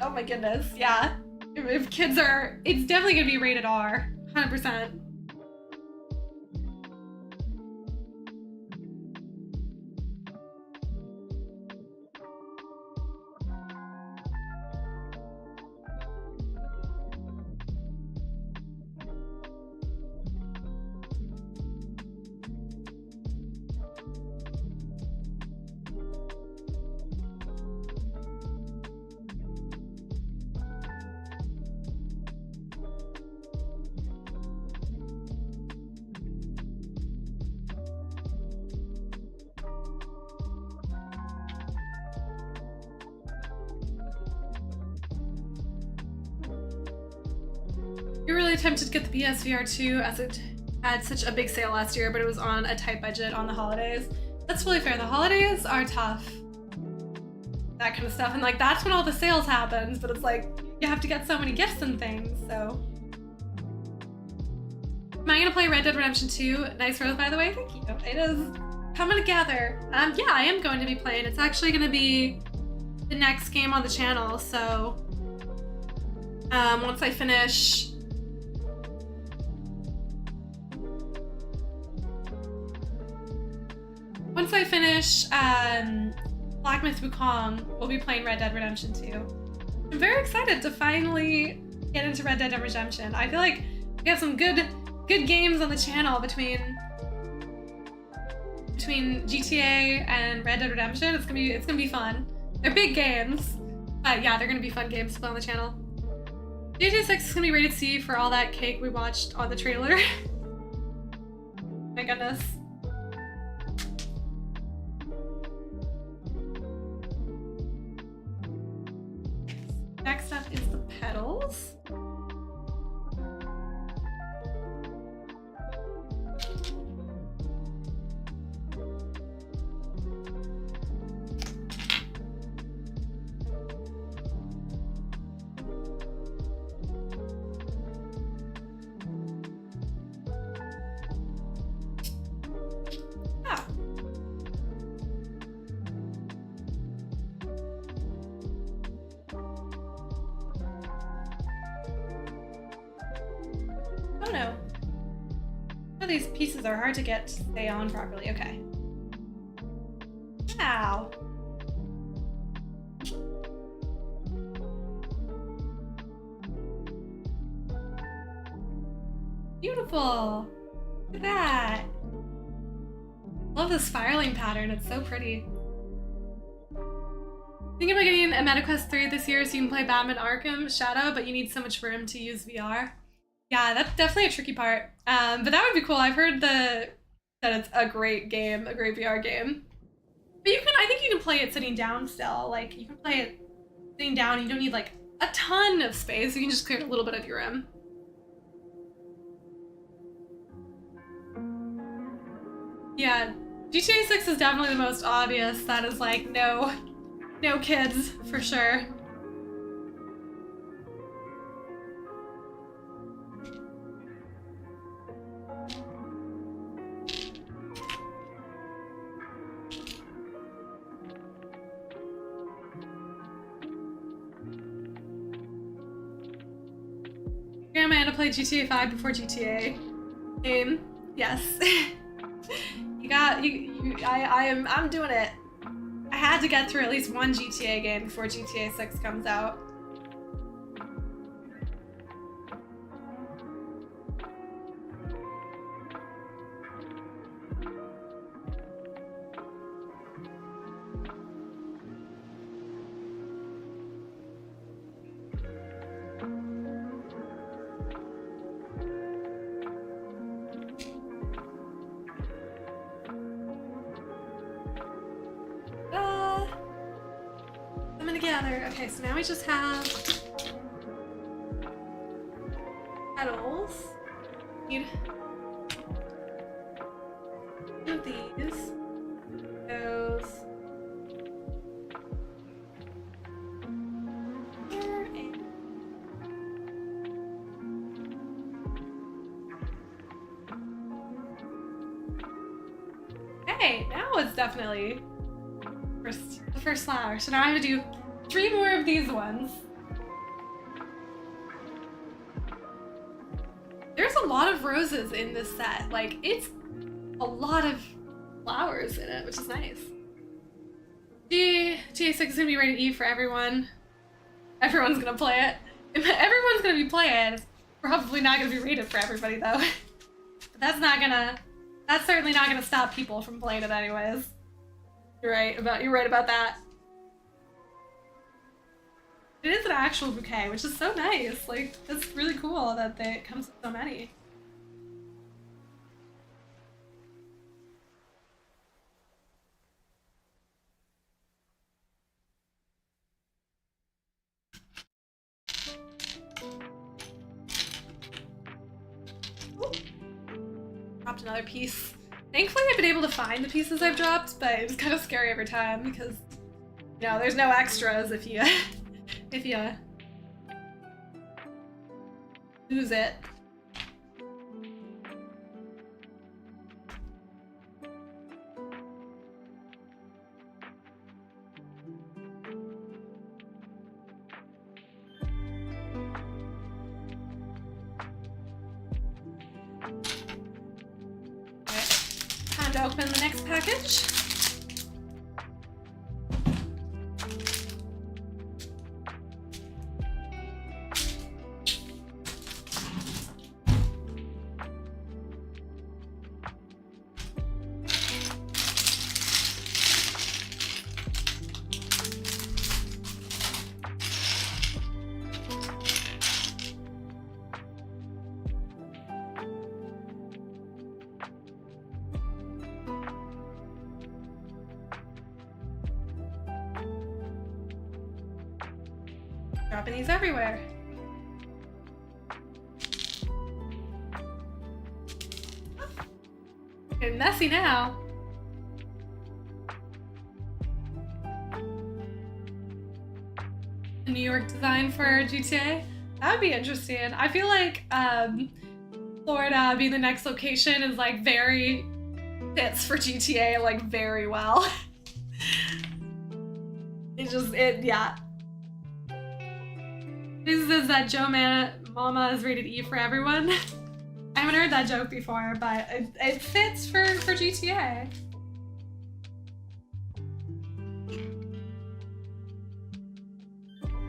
Oh my goodness, yeah. If kids are... It's definitely gonna be rated R. 100%. You're really tempted to get the PSVR 2 as it had such a big sale last year, but it was on a tight budget on the holidays. That's really fair. The holidays are tough. That kind of stuff. And like, that's when all the sales happens, but it's like, you have to get so many gifts and things, so. Am I gonna play Red Dead Redemption 2? Nice rose, by the way. Thank you. It is coming together. Yeah, I am going to be playing. It's actually gonna be the next game on the channel, so once I finish Black Myth Wukong, we'll be playing Red Dead Redemption 2. I'm very excited to finally get into Red Dead Redemption. I feel like we have some good games on the channel between GTA and Red Dead Redemption. It's gonna be fun. They're big games, but yeah, they're gonna be fun games to play on the channel. GTA 6 is gonna be rated C for all that cake we watched on the trailer. My goodness. Next up is the petals. Oh no. Oh, these pieces are hard to get to stay on properly. Okay. Ow. Beautiful. Look at that. Love the spiraling pattern. It's so pretty. Thinking about getting a MetaQuest 3 this year so you can play Batman Arkham Shadow, but you need so much room to use VR. Yeah, that's definitely a tricky part. But that would be cool. I've heard that it's a great game, a great VR game. But I think you can play it sitting down still. Like, you can play it sitting down. You don't need like a ton of space. You can just clear a little bit of your room. Yeah, GTA 6 is definitely the most obvious. That is like, no kids, for sure. Grandma had to play GTA 5 before GTA came. Yes. I'm doing it. I had to get through at least one GTA game before GTA 6 comes out. Coming together. Okay, so now we just have petals. Need two of these. Those. Here and okay, now it's definitely the first flower. So now I'm gonna do 3 more of these ones. There's a lot of roses in this set. Like, it's a lot of flowers in it, which is nice. GTA6 is gonna be rated E for everyone. Everyone's gonna play it. Everyone's gonna be playing. It's probably not gonna be rated for everybody though. But that's certainly not gonna stop people from playing it anyways. You're right about that. It is an actual bouquet, which is so nice. Like, that's really cool that it comes with so many. Ooh. Dropped another piece. Thankfully, I've been able to find the pieces I've dropped, but it's kind of scary every time because, you know, there's no extras if you if you lose it. Time to open the next package. Dropping these everywhere. Getting messy now. A New York design for GTA? That would be interesting. I feel like Florida being the next location is like very fits for GTA like very well. Yeah. This says that Joe Mama is rated E for everyone. I haven't heard that joke before, but it fits for GTA.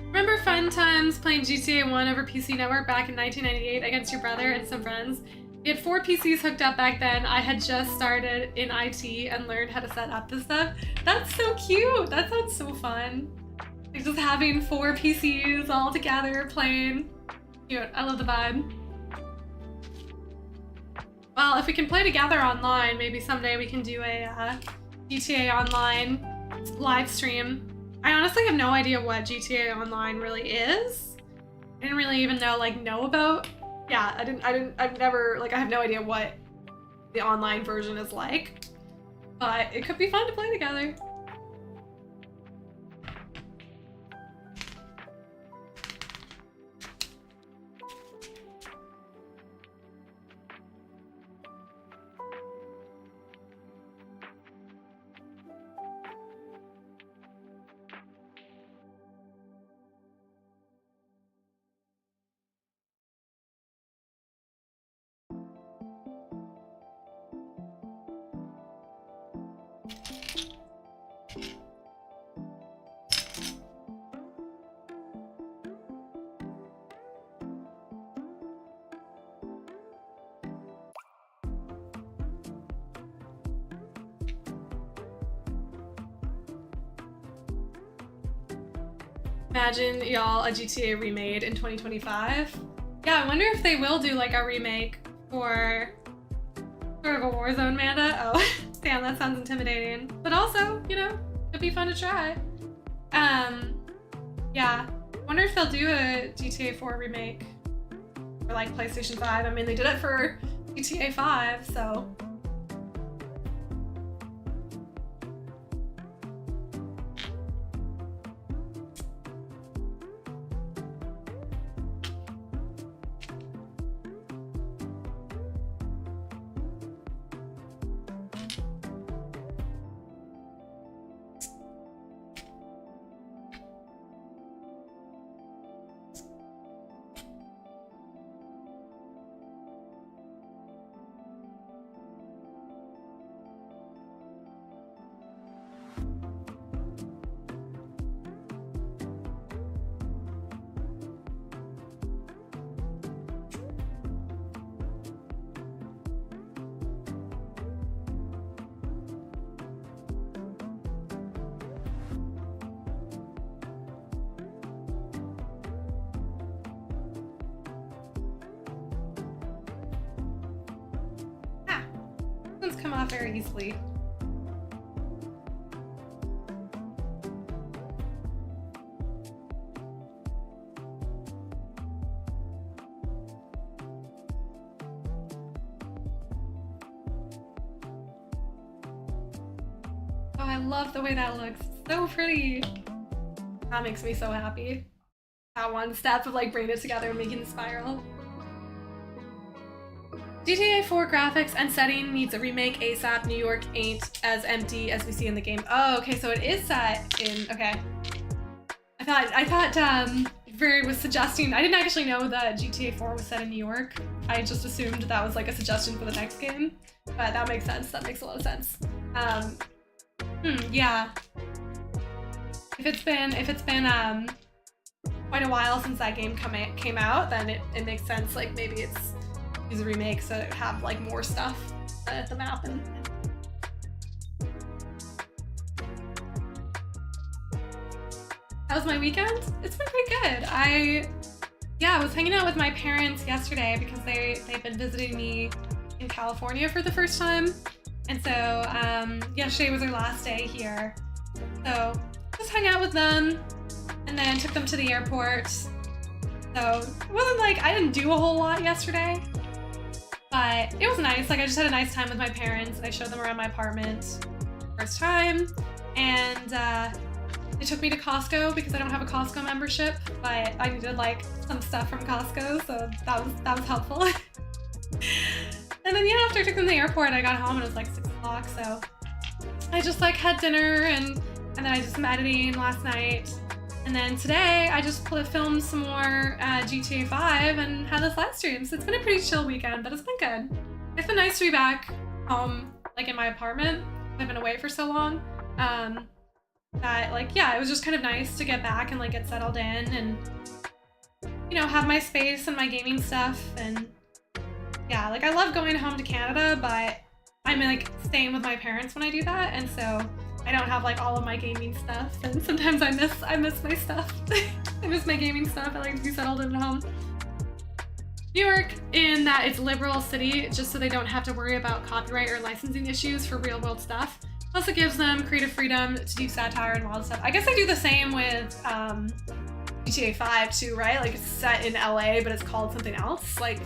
Remember fun times playing GTA 1 over PC Network back in 1998 against your brother and some friends? We had 4 PCs hooked up back then. I had just started in IT and learned how to set up this stuff. That's so cute. That sounds so fun. Like just having 4 PCs all together playing. Cute. I love the vibe. Well, if we can play together online, maybe someday we can do a GTA Online live stream. I honestly have no idea what GTA Online really is. I didn't really even know about. Yeah, I've never, I have no idea what the online version is like. But it could be fun to play together. Imagine y'all a GTA remade in 2025. Yeah, I wonder if they will do like a remake for sort of a Warzone meta. Oh, damn, that sounds intimidating. But also, you know, it'd be fun to try. Yeah, I wonder if they'll do a GTA 4 remake for like PlayStation 5. I mean, they did it for GTA 5, so. Come off very easily. Oh, I love the way that looks. So pretty. That makes me so happy. That one step of like bringing it together and making the spiral. GTA 4 graphics and setting needs a remake ASAP. New York ain't as empty as we see in the game. Oh, okay, so it is set in, okay. I thought Very was suggesting, I didn't actually know that GTA 4 was set in New York. I just assumed that was like a suggestion for the next game, but that makes sense. That makes a lot of sense. Yeah. If it's been quite a while since that game came out, then it makes sense. Like maybe it's use a remake so it have like more stuff at the map and. How was my weekend? It's been pretty good. I was hanging out with my parents yesterday because they've been visiting me in California for the first time, and so yesterday was our last day here. So just hung out with them, and then took them to the airport. So it wasn't like I didn't do a whole lot yesterday, but it was nice. Like I just had a nice time with my parents. I showed them around my apartment first time, and they took me to Costco because I don't have a Costco membership, but I needed like some stuff from Costco, so that was helpful. And then after I took them to the airport, I got home and it was like 6 o'clock, so I just like had dinner and then I just some editing last night. And then today I just filmed some more GTA 5 and had this live stream. So it's been a pretty chill weekend, but it's been good. It's been nice to be back home, like in my apartment. I've been away for so long. That like, yeah, it was just kind of nice to get back and like get settled in and, have my space and my gaming stuff. And yeah, like I love going home to Canada, but I'm like staying with my parents when I do that. And so I don't have like all of my gaming stuff, and sometimes I miss my stuff. I miss my gaming stuff. I like to be settled in at home. New York, in that it's a liberal city, just so they don't have to worry about copyright or licensing issues for real world stuff. Plus it gives them creative freedom to do satire and wild stuff. I guess I do the same with GTA 5 too, right? Like it's set in LA, but it's called something else. Like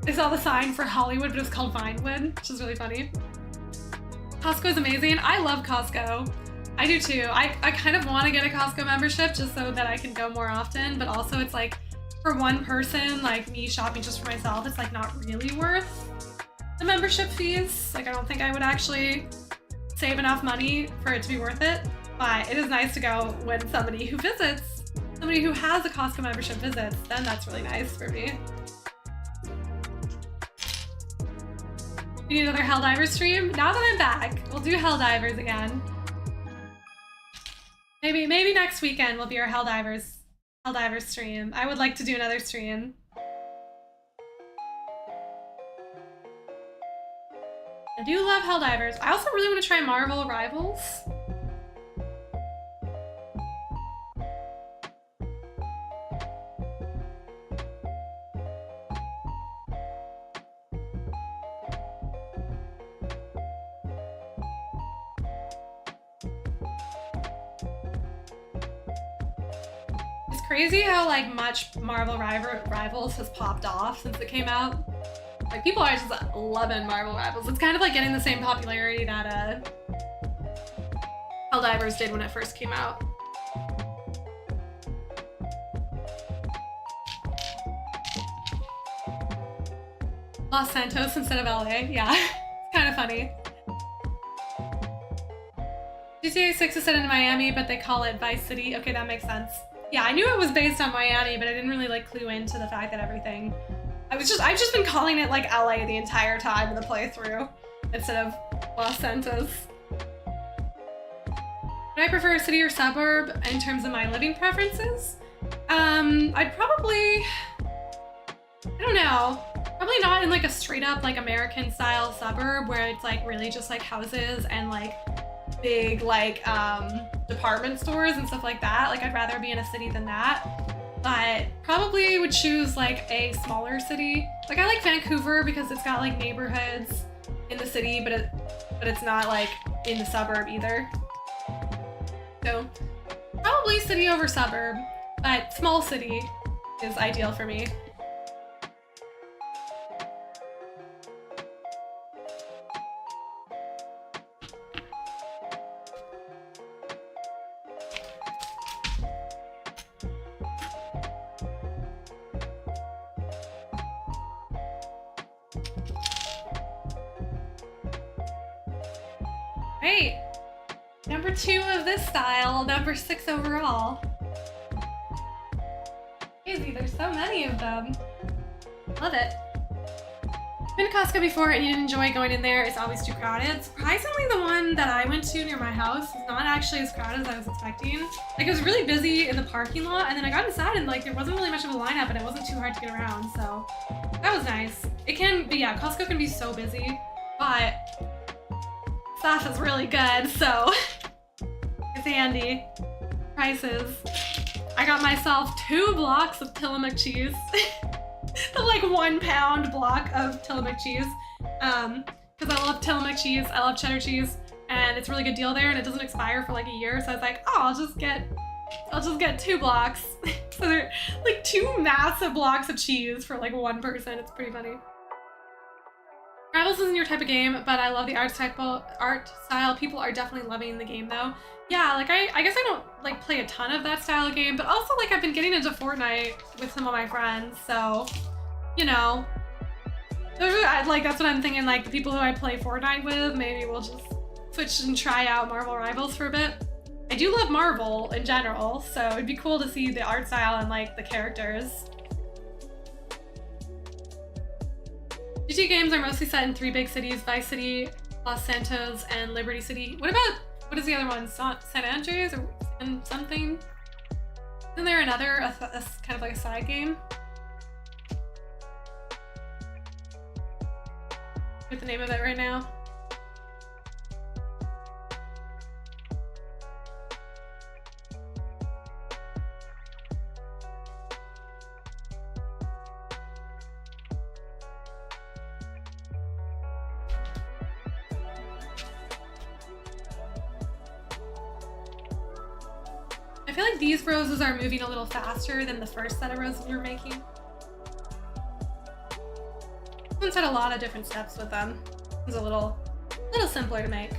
I saw the sign for Hollywood, but it's called Vinewood, which is really funny. Costco is amazing. I love Costco. I do too. I kind of want to get a Costco membership just so that I can go more often, but also it's like for one person, like me shopping just for myself, it's like not really worth the membership fees. Like I don't think I would actually save enough money for it to be worth it, but it is nice to go when somebody who has a Costco membership visits, then that's really nice for me. We need another Helldivers stream? Now that I'm back, we'll do Helldivers again. Maybe next weekend will be our Helldivers stream. I would like to do another stream. I do love Helldivers. I also really want to try Marvel Rivals. crazy how like much Marvel Rivals has popped off since it came out. Like people are just loving Marvel Rivals. It's kind of like getting the same popularity that Helldivers did when it first came out. Los Santos instead of LA, yeah. It's kind of funny. GTA 6 is set in Miami, but they call it Vice City. Okay, that makes sense. Yeah, I knew it was based on Miami, but I didn't really like clue into the fact that everything... I've just been calling it like LA the entire time in the playthrough, instead of Los Santos. Would I prefer a city or suburb in terms of my living preferences? I'd probably... I don't know. Probably not in like a straight up like American style suburb where it's like really just like houses and like big like department stores and stuff like that. Like I'd rather be in a city than that. But probably would choose like a smaller city. Like I like Vancouver because it's got like neighborhoods in the city, but it's not like in the suburb either. So probably city over suburb, but small city is ideal for me. Great! Number 2 of this style, number 6 overall. Crazy, there's so many of them. Love it. Been to Costco before and you didn't enjoy going in there, it's always too crowded. Surprisingly, the one that I went to near my house is not actually as crowded as I was expecting. Like it was really busy in the parking lot and then I got inside and like there wasn't really much of a lineup and it wasn't too hard to get around, so that was nice. It can be, yeah, Costco can be so busy, but stuff is really good, so it's handy. Prices. I got myself 2 blocks of Tillamook cheese. The like 1 pound block of Tillamook cheese. Because I love Tillamook cheese, I love cheddar cheese, and it's a really good deal there and it doesn't expire for like a year, so I was like, oh, I'll just get 2 blocks. So they're like 2 massive blocks of cheese for like 1 person. It's pretty funny. Rivals isn't your type of game, but I love the art style. People are definitely loving the game though. Yeah, like I guess I don't like play a ton of that style of game, but also like I've been getting into Fortnite with some of my friends, so you know, like that's what I'm thinking. Like the people who I play Fortnite with, maybe we'll just switch and try out Marvel Rivals for a bit. I do love Marvel in general, so it'd be cool to see the art style and like the characters. GTA games are mostly set in 3 big cities: Vice City, Los Santos, and Liberty City. What is the other one? San Andreas or something? Isn't there another, a kind of like a side game? What's the name of it right now? I feel like these roses are moving a little faster than the first set of roses we were making. This one's had a lot of different steps with them. It's a little simpler to make.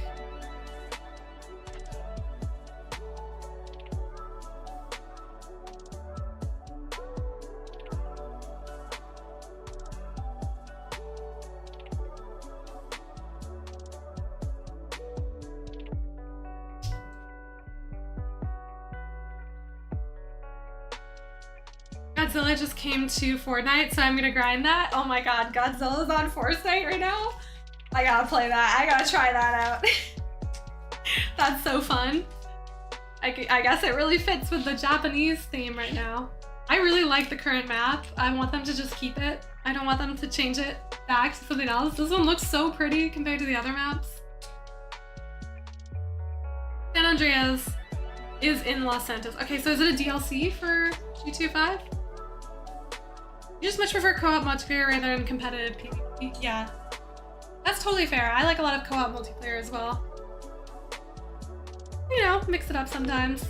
Godzilla just came to Fortnite, so I'm gonna grind that. Oh my god, Godzilla's on Fortnite right now? I gotta play that. I gotta try that out. That's so fun. I guess it really fits with the Japanese theme right now. I really like the current map. I want them to just keep it. I don't want them to change it back to something else. This one looks so pretty compared to the other maps. San Andreas is in Los Santos. Okay, so is it a DLC for GTA 5? You just much prefer co-op multiplayer rather than competitive PvP. Yeah, that's totally fair. I like a lot of co-op multiplayer as well. You know, mix it up sometimes.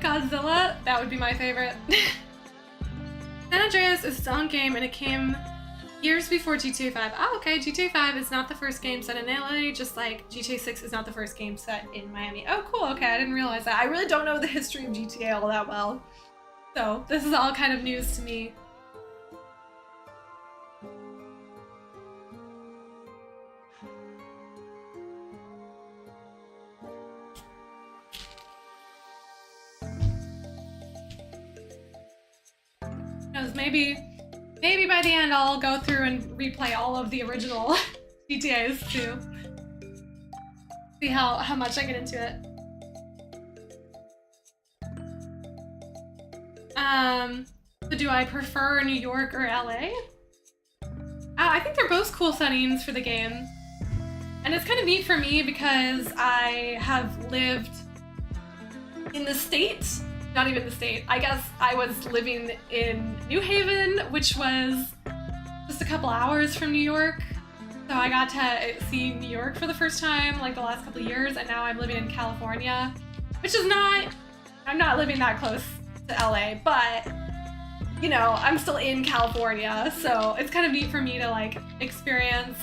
Godzilla, that would be my favorite. San Andreas is its own game and it came years before GTA 5. Oh, okay, GTA 5 is not the first game set in LA, just like GTA 6 is not the first game set in Miami. Oh, cool, okay, I didn't realize that. I really don't know the history of GTA all that well. So this is all kind of news to me. Maybe by the end I'll go through and replay all of the original GTAs too. See how much I get into it. So do I prefer New York or LA? I think they're both cool settings for the game. And it's kind of neat for me because I have lived in the States. Not even the state. I guess I was living in New Haven, which was just a couple hours from New York. So I got to see New York for the first time like the last couple of years, and now I'm living in California, which is I'm not living that close to LA, but you know, I'm still in California, so it's kind of neat for me to like experience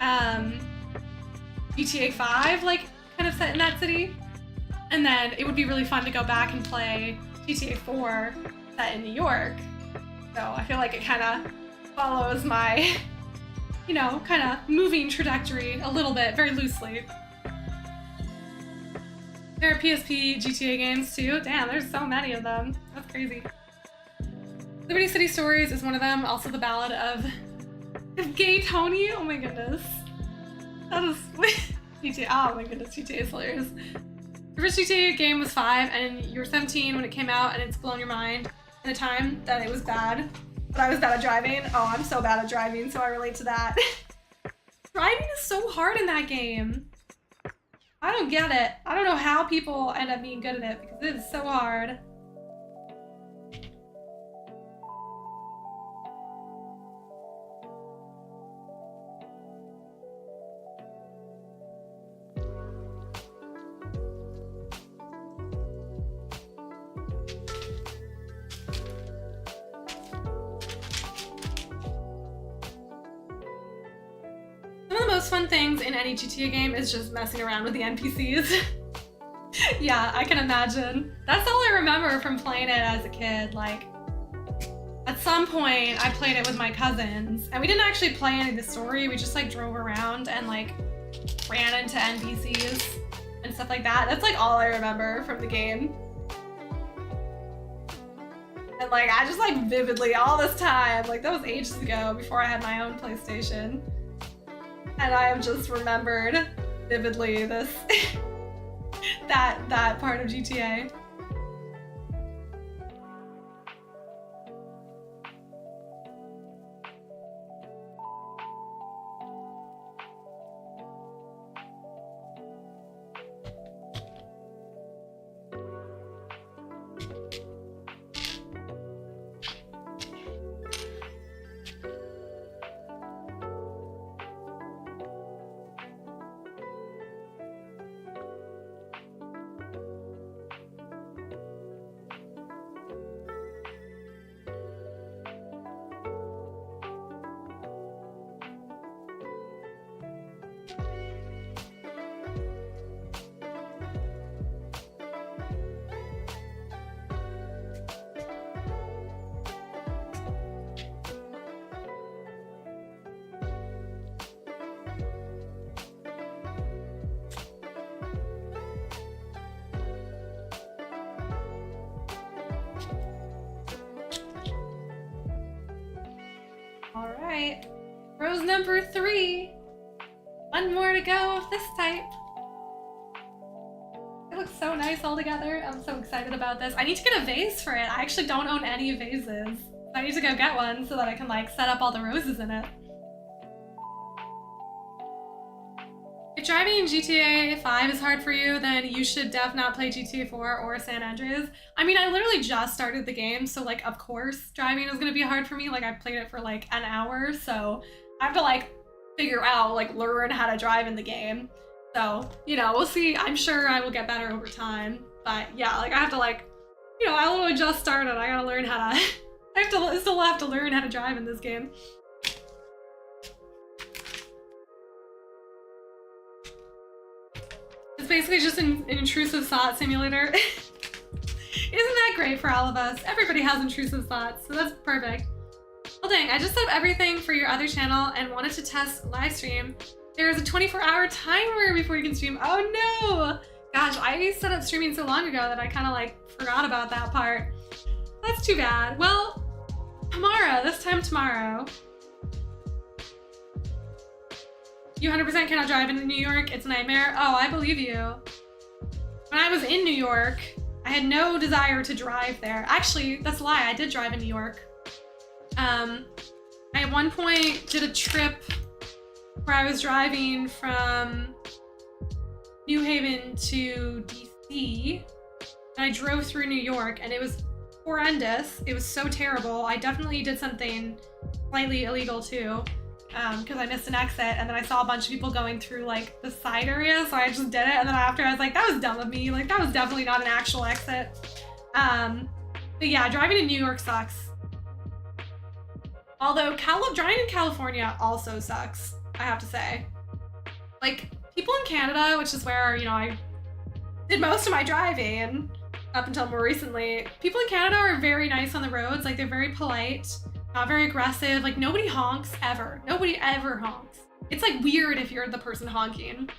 GTA 5 like kind of set in that city. And then it would be really fun to go back and play GTA 4 set in New York. So I feel like it kind of follows my, you know, kind of moving trajectory a little bit, very loosely. There are PSP GTA games too. Damn, there's so many of them. That's crazy. Liberty City Stories is one of them. Also the Ballad of Gay Tony. Oh my goodness. That is GTA. Oh my goodness, GTA is hilarious. The first GTA game was 5 and you were 17 when it came out and it's blown your mind in the time that it was bad. But I was bad at driving. Oh, I'm so bad at driving, so I relate to that. Driving is so hard in that game. I don't get it. I don't know how people end up being good at it because it is so hard. Fun things in any GTA game is just messing around with the NPCs. Yeah, I can imagine. That's all I remember from playing it as a kid. Like, at some point I played it with my cousins and we didn't actually play any of the story. We just like drove around and like ran into NPCs and stuff like that. That's like all I remember from the game. And like, I just like vividly all this time, like that was ages ago before I had my own PlayStation. And I have just remembered vividly this, that part of GTA. Alright, rose number 3. One more to go of this type. It looks so nice all together. I'm so excited about this. I need to get a vase for it. I actually don't own any vases. I need to go get one so that I can like set up all the roses in it. If driving in GTA 5 is hard for you, then you should definitely not play GTA 4 or San Andreas. I mean, I literally just started the game, so like, of course, driving is gonna be hard for me. Like, I've played it for like an hour, so I have to like figure out, like learn how to drive in the game. So, you know, we'll see. I'm sure I will get better over time. But yeah, like I have to like, you know, although I just started, I gotta learn how to, still have to learn how to drive in this game. It's basically just an intrusive thought simulator. Isn't that great for all of us? Everybody has intrusive thoughts, so that's perfect. Well dang, I just set up everything for your other channel and wanted to test Livestream. There's a 24-hour timer before you can stream. Oh no! Gosh, I set up streaming so long ago that I kind of like forgot about that part. That's too bad. Well, tomorrow, this time tomorrow. You 100% cannot drive in New York. It's a nightmare. Oh, I believe you. When I was in New York, I had no desire to drive there. Actually, that's a lie. I did drive in New York. I at one point did a trip where I was driving from New Haven to DC, and I drove through New York, and it was horrendous. It was so terrible. I definitely did something slightly illegal too, because I missed an exit, and then I saw a bunch of people going through like the side area, so I just did it, and then after I was like, that was dumb of me. Like that was definitely not an actual exit. But yeah, driving in New York sucks. Although driving in California also sucks, I have to say. Like, people in Canada, which is where, you know, I did most of my driving up until more recently, people in Canada are very nice on the roads. Like, they're very polite, not very aggressive. Like, nobody honks ever. Nobody ever honks. It's like weird if you're the person honking.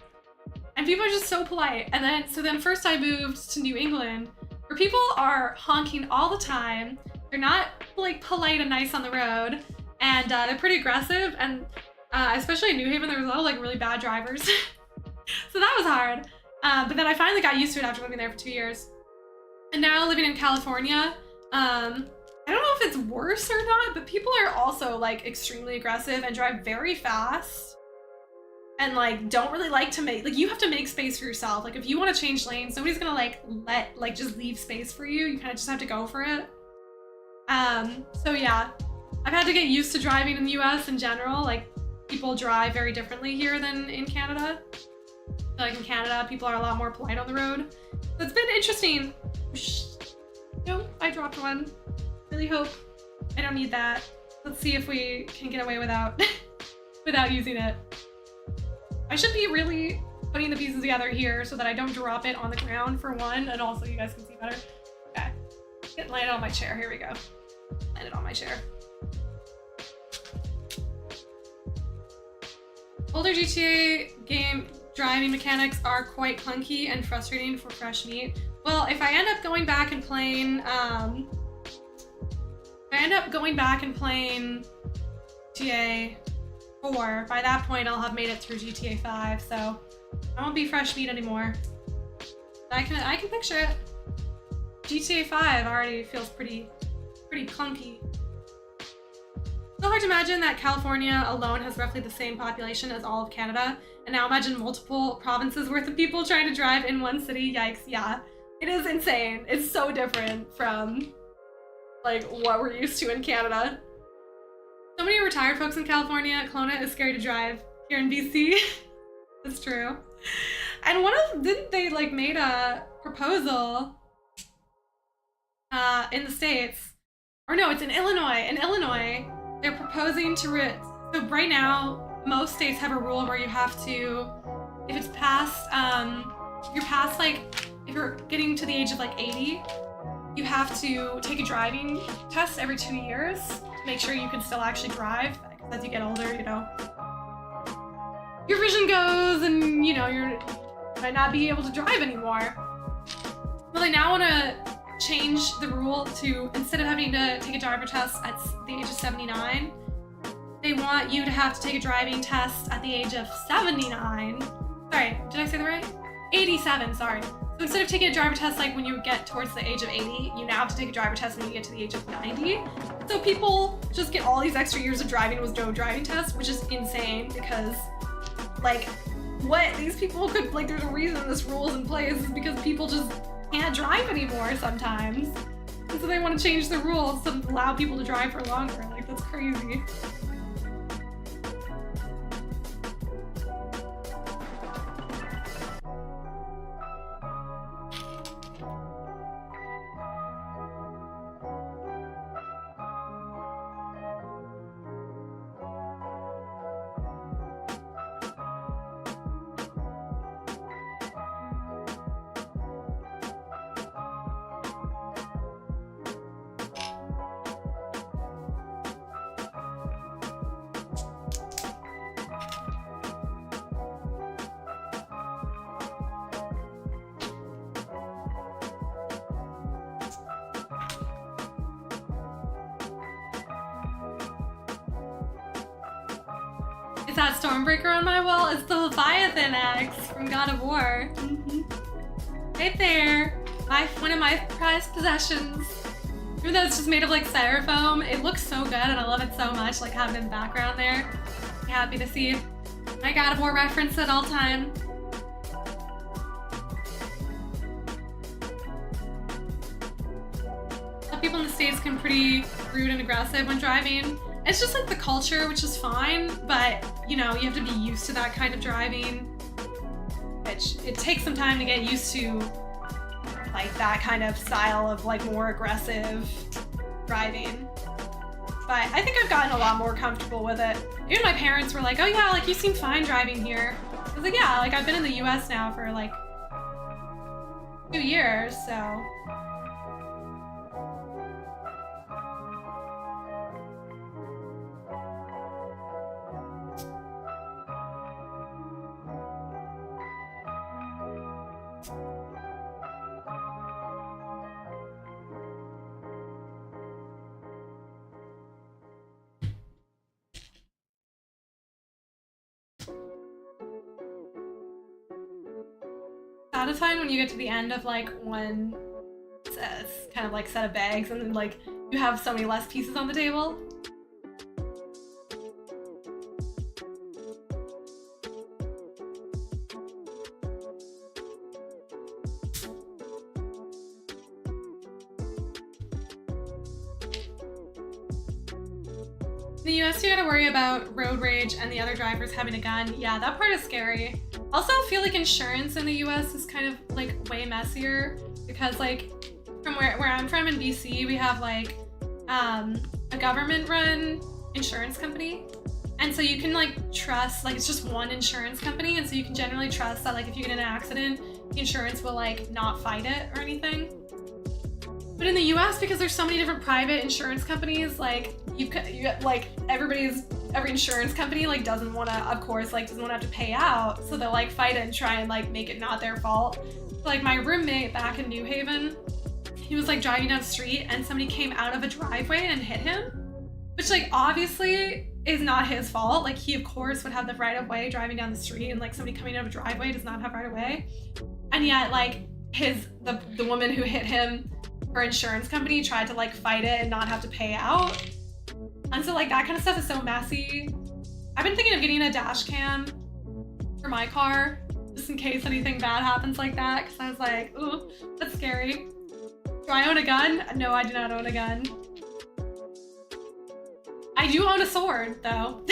And people are just so polite. And then, so then first I moved to New England, where people are honking all the time. They're not like polite and nice on the road, and they're pretty aggressive, and especially in New Haven, there was a lot of like really bad drivers. So that was hard. But then I finally got used to it after living there for 2 years. And now living in California, I don't know if it's worse or not, but people are also like extremely aggressive and drive very fast. And like don't really like to make, like you have to make space for yourself. Like if you want to change lanes, nobody's gonna like just leave space for you. You kind of just have to go for it. So yeah, I've had to get used to driving in the US in general. Like people drive very differently here than in Canada. Like in Canada, people are a lot more polite on the road. So it's been interesting. Nope, I dropped one. Really hope I don't need that. Let's see if we can get away without without using it. I should be really putting the pieces together here so that I don't drop it on the ground for one, and also you guys can see better. Okay, get landed on my chair. Here we go. Landed on my chair. Older GTA game driving mechanics are quite clunky and frustrating for fresh meat. Well, if I end up going back and playing, GTA 4, by that point I'll have made it through GTA 5, so I won't be fresh meat anymore. But I can picture it. GTA 5 already feels pretty clunky. So hard to imagine that California alone has roughly the same population as all of Canada, and now imagine multiple provinces worth of people trying to drive in one city. Yikes, yeah. It is insane. It's so different from like what we're used to in Canada. So many retired folks in California. Kelowna is scary to drive here in BC. That's true. And didn't they like made a proposal in the States, or no, it's in Illinois. In Illinois, they're proposing to so right now, most states have a rule where you have to, if it's past, if you're getting to the age of like 80, you have to take a driving test every 2 years to make sure you can still actually drive. Because as you get older, you know, your vision goes and, you know, you might not be able to drive anymore. Well, they now want to change the rule to, instead of having to take a driver test at the age of 79, they want you to have to take a driving test at the age of 79. Sorry, did I say that right? 87, sorry. So instead of taking a driver test like when you get towards the age of 80, you now have to take a driver test when you get to the age of 90. So people just get all these extra years of driving with no driving test, which is insane because like what these people could, like there's a reason this rule is in place is because people just can't drive anymore sometimes. And so they want to change the rules to allow people to drive for longer. Like that's crazy. Is that Stormbreaker on my wall? It's the Leviathan axe from God of War. Right there. One of my prized possessions. Even though it's just made of like styrofoam, it looks so good and I love it so much, like having it in the background there. I'm happy to see my God of War reference at all time. People in the States can be pretty rude and aggressive when driving. It's just like the culture, which is fine, but you know, you have to be used to that kind of driving. Which it takes some time to get used to like that kind of style of like more aggressive driving. But I think I've gotten a lot more comfortable with it. Even my parents were like, oh yeah, like you seem fine driving here. I was like, yeah, like I've been in the US now for like 2 years, so. Satisfying when you get to the end of like one kind of like set of bags and then like you have so many less pieces on the table. In the US, you gotta worry about road rage and the other drivers having a gun. Yeah, that part is scary. Also, I feel like insurance in the US is kind of like way messier because like from where I'm from in BC, we have like a government-run insurance company. And so you can like trust, like it's just one insurance company. And so you can generally trust that like if you get in an accident, the insurance will like not fight it or anything. But in the US, because there's so many different private insurance companies, like you like every insurance company like doesn't want to, of course, like doesn't want to have to pay out, so they'll like fight it and try and like make it not their fault. So, like my roommate back in New Haven, he was like driving down the street and somebody came out of a driveway and hit him, which like obviously is not his fault. Like he of course would have the right of way driving down the street, and like somebody coming out of a driveway does not have right of way. And yet like the woman who hit him, her insurance company tried to like fight it and not have to pay out. And so like that kind of stuff is so messy. I've been thinking of getting a dash cam for my car just in case anything bad happens like that, because I was like, ooh, that's scary. Do I own a gun? No, I do not own a gun. I do own a sword though.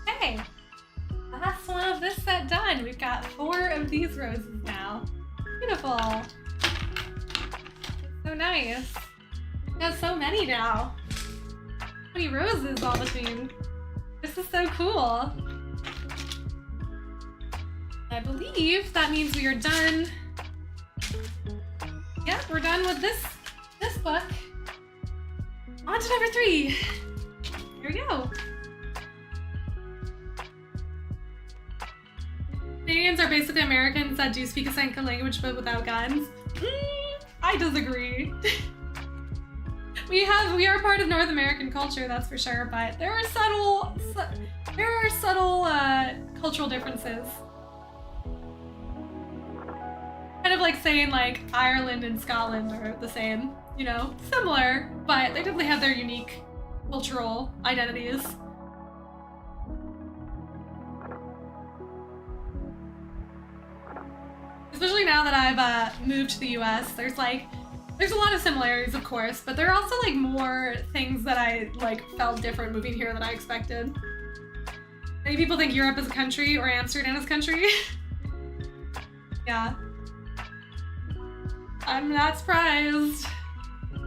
Hey, last one of this set done. We've got 4 of these roses now. Beautiful. So nice. We got so many now. So many roses all between. This is so cool. I believe that means we are done. Yeah, we're done with this book. On to number 3. Here we go. Canadians are basically Americans that do speak a second language but without guns. I disagree. We are part of North American culture, that's for sure, but there are subtle cultural differences. Kind of like saying like Ireland and Scotland are the same, you know, similar, but they definitely have their unique cultural identities. Especially now that I've moved to the US, there's a lot of similarities, of course, but there are also like more things that I like felt different moving here than I expected. Many people think Europe is a country or Amsterdam is a country. Yeah. I'm not surprised.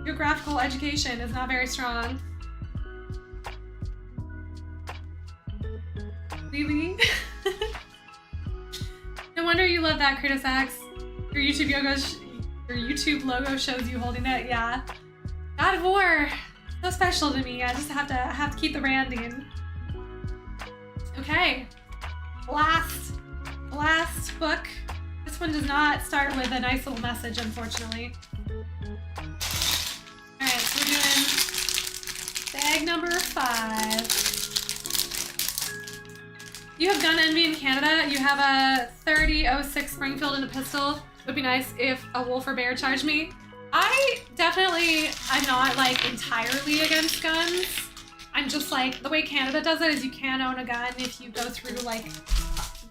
Geographical education is not very strong. Really? No wonder you love that, Kratos X. Your YouTube logo shows you holding it. Yeah. God of War. So special to me. I just have to keep the branding. Okay. Last book. This one does not start with a nice little message, unfortunately. Alright, so we're doing bag number 5. You have gun envy in Canada. You have a 30-06 Springfield and a pistol. It would be nice if a wolf or bear charged me. I'm not like entirely against guns. I'm just like, the way Canada does it is you can own a gun if you go through like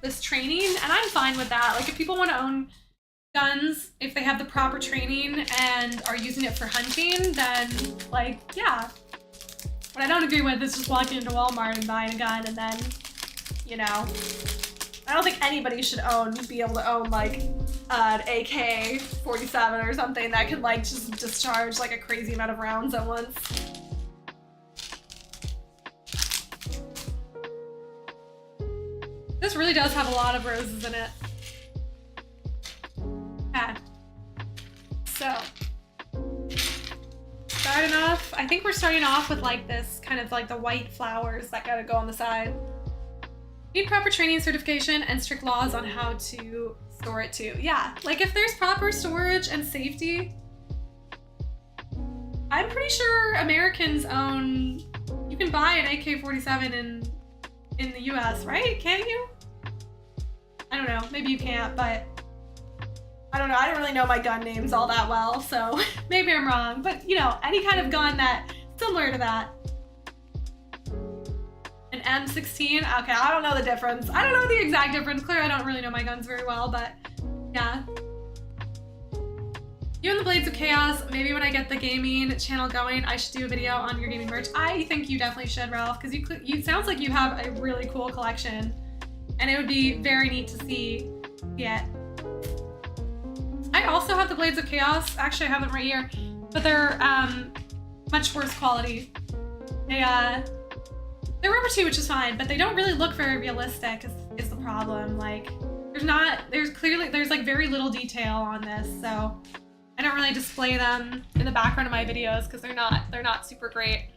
this training, and I'm fine with that. Like if people want to own guns, if they have the proper training and are using it for hunting, then like, yeah. What I don't agree with is just walking into Walmart and buying a gun and then, you know, I don't think anybody should be able to own like an AK-47 or something that could like just discharge like a crazy amount of rounds at once. This really does have a lot of roses in it. Okay. So, I think we're starting off with like this kind of like the white flowers that gotta go on the side. Need proper training, certification, and strict laws on how to store it too. Yeah, like if there's proper storage and safety, I'm pretty sure Americans own, you can buy an AK-47 in the US, right? Can't you? I don't know, maybe you can't, but I don't know. I don't really know my gun names all that well, so maybe I'm wrong, but you know, any kind of gun that's similar to that. An M16? Okay, I don't know the difference. I don't know the exact difference. Clearly, I don't really know my guns very well, but yeah. You and the Blades of Chaos, maybe when I get the gaming channel going, I should do a video on your gaming merch. I think you definitely should, Ralph, because you sounds like you have a really cool collection, and it would be very neat to see it. I also have the Blades of Chaos. Actually, I have them right here, but they're much worse quality. They're rubber too, which is fine, but they don't really look very realistic is the problem. Like, there's like very little detail on this, so I don't really display them in the background of my videos because they're not super great.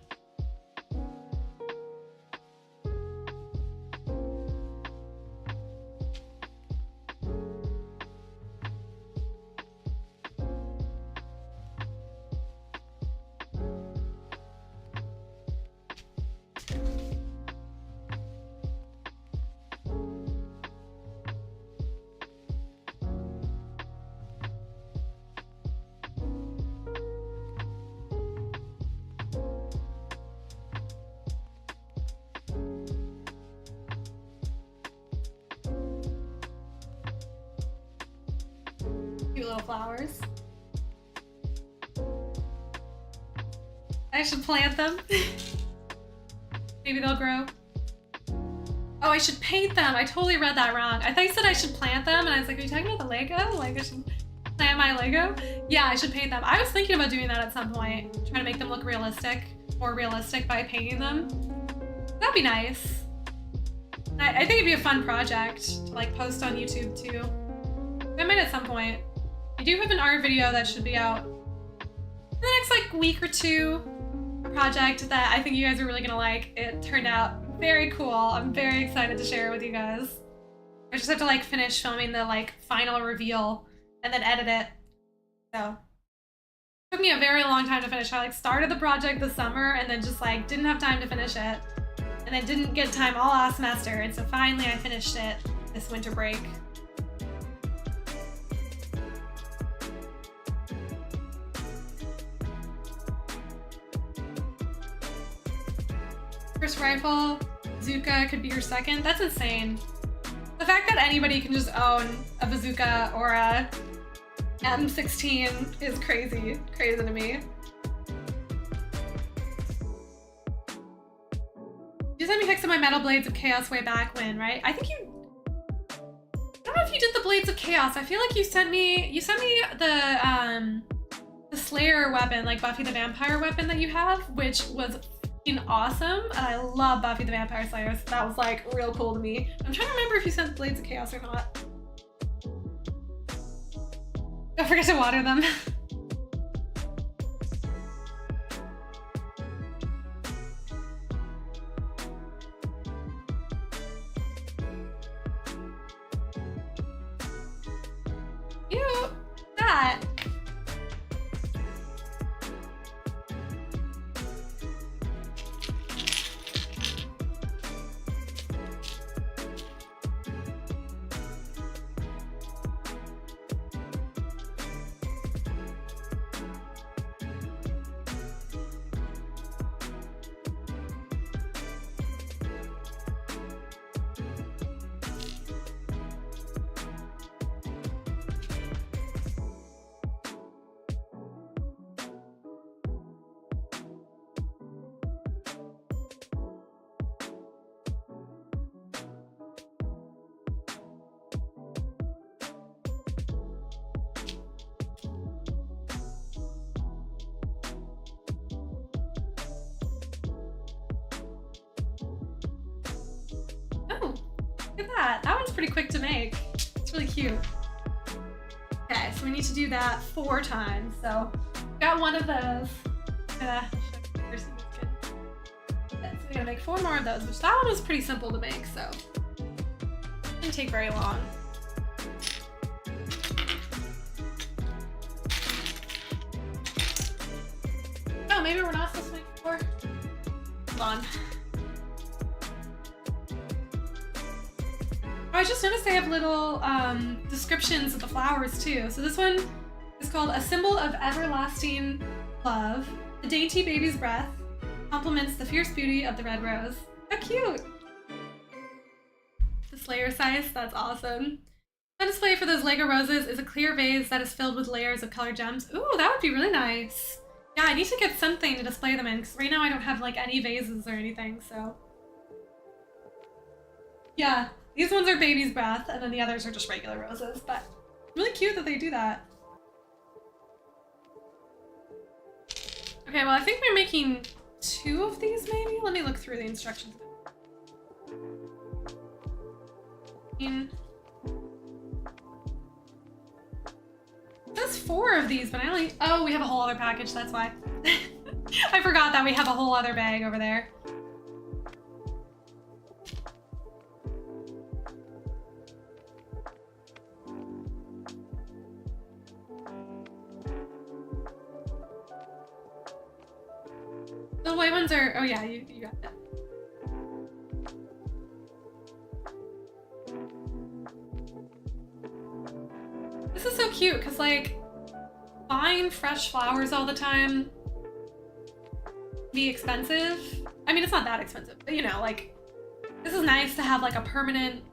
Cute little flowers. I should plant them. Maybe they'll grow. Oh, I should paint them. I totally read that wrong. I thought you said I should plant them, and I was like, are you talking about the Lego? Like, I should plant my Lego? Yeah, I should paint them. I was thinking about doing that at some point. Trying to make them look realistic, more realistic by painting them. That'd be nice. I think it'd be a fun project to like post on YouTube too. I might at some point. I do have an art video that should be out the next like week or two, a project that I think you guys are really gonna like. It turned out very cool. I'm very excited to share it with you guys. I just have to like finish filming the like final reveal and then edit it. So it took me a very long time to finish. I like started the project this summer and then just like didn't have time to finish it. And then didn't get time all last semester. And so finally I finished it this winter break. First rifle, bazooka could be your second. That's insane. The fact that anybody can just own a bazooka or a M16 is crazy to me. You sent me pics of my metal blades of chaos way back when, right? I think you, I don't know if you did the blades of chaos. I feel like you sent me the Slayer weapon, like Buffy the Vampire weapon that you have, which was awesome, and I love Buffy the Vampire Slayer, so that was like real cool to me. I'm trying to remember if you sent Blades of Chaos or not. Don't forget to water them. Cute! That! Look at that. That one's pretty quick to make. It's really cute. Okay, so we need to do that 4 times. So got one of those. So we're gonna make 4 more of those, which that one was pretty simple to make, so it didn't take very long. Oh, maybe we're not supposed to make 4? Hold on. I just noticed they have little descriptions of the flowers too. So this one is called A Symbol of Everlasting Love. The dainty baby's breath complements the fierce beauty of the red rose. How cute! The Slayer size, that's awesome. The display for those LEGO roses is a clear vase that is filled with layers of colored gems. Ooh, that would be really nice. Yeah, I need to get something to display them in, because right now I don't have like any vases or anything, so. Yeah. These ones are baby's breath, and then the others are just regular roses, but really cute that they do that. Okay, well I think we're making 2 of these maybe? Let me look through the instructions. It says 4 of these, but I only, oh, we have a whole other package, that's why. I forgot that we have a whole other bag over there. The white ones are, oh yeah, you got that. This is so cute, because like, buying fresh flowers all the time can be expensive. I mean, it's not that expensive, but you know, like, this is nice to have like a permanent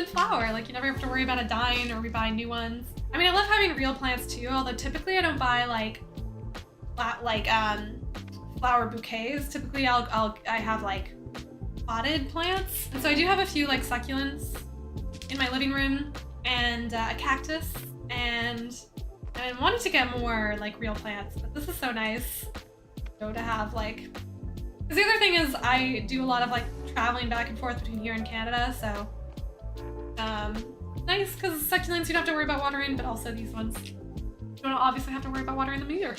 flower. Like, you never have to worry about it dying or rebuy new ones. I mean, I love having real plants too, although typically I don't buy like flower bouquets. Typically I have like potted plants. And so I do have a few like succulents in my living room and a cactus, and I wanted to get more like real plants, but this is so nice to have like, because the other thing is I do a lot of like traveling back and forth between here and Canada, so nice, because succulents you don't have to worry about watering, but also these ones you don't obviously have to worry about watering them either.